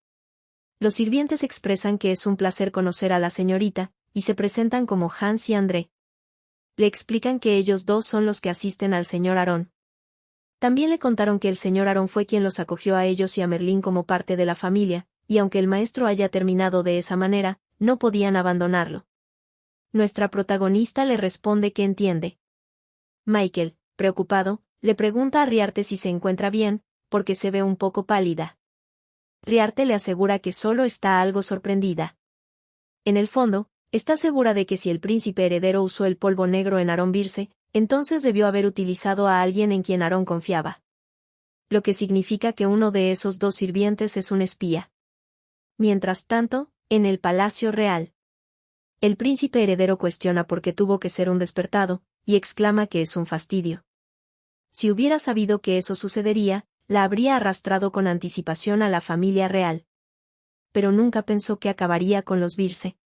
Los sirvientes expresan que es un placer conocer a la señorita, y se presentan como Hans y André. Le explican que ellos dos son los que asisten al señor Aaron. También le contaron que el señor Aaron fue quien los acogió a ellos y a Merlín como parte de la familia, y aunque el maestro haya terminado de esa manera, no podían abandonarlo. Nuestra protagonista le responde que entiende. Michael, preocupado, le pregunta a Riarte si se encuentra bien, porque se ve un poco pálida. Riarte le asegura que solo está algo sorprendida. En el fondo, está segura de que si el príncipe heredero usó el polvo negro en Aaron Birce, entonces debió haber utilizado a alguien en quien Aaron confiaba. Lo que significa que uno de esos dos sirvientes es un espía. Mientras tanto, en el Palacio Real. El príncipe heredero cuestiona por qué tuvo que ser un despertado, y exclama que es un fastidio. Si hubiera sabido que eso sucedería, la habría arrastrado con anticipación a la familia real. Pero nunca pensó que acabaría con los Birce.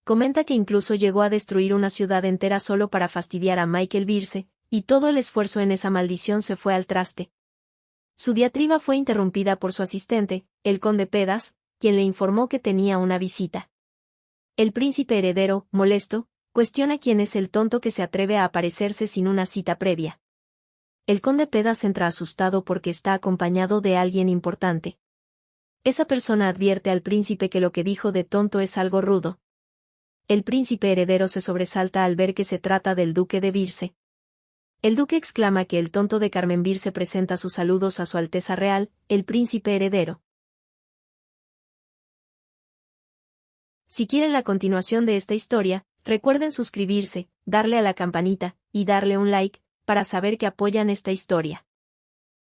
Comenta que incluso llegó a destruir una ciudad entera solo para fastidiar a Michael Birce, y todo el esfuerzo en esa maldición se fue al traste. Su diatriba fue interrumpida por su asistente, el conde Pedas, quien le informó que tenía una visita. El príncipe heredero, molesto, cuestiona quién es el tonto que se atreve a aparecerse sin una cita previa. El conde Pedas entra asustado porque está acompañado de alguien importante. Esa persona advierte al príncipe que lo que dijo de tonto es algo rudo. El príncipe heredero se sobresalta al ver que se trata del duque de Birce. El duque exclama que el tonto de Carmen Birce presenta sus saludos a su Alteza Real, el príncipe heredero. Si quieren la continuación de esta historia, recuerden suscribirse, darle a la campanita, y darle un like, para saber que apoyan esta historia.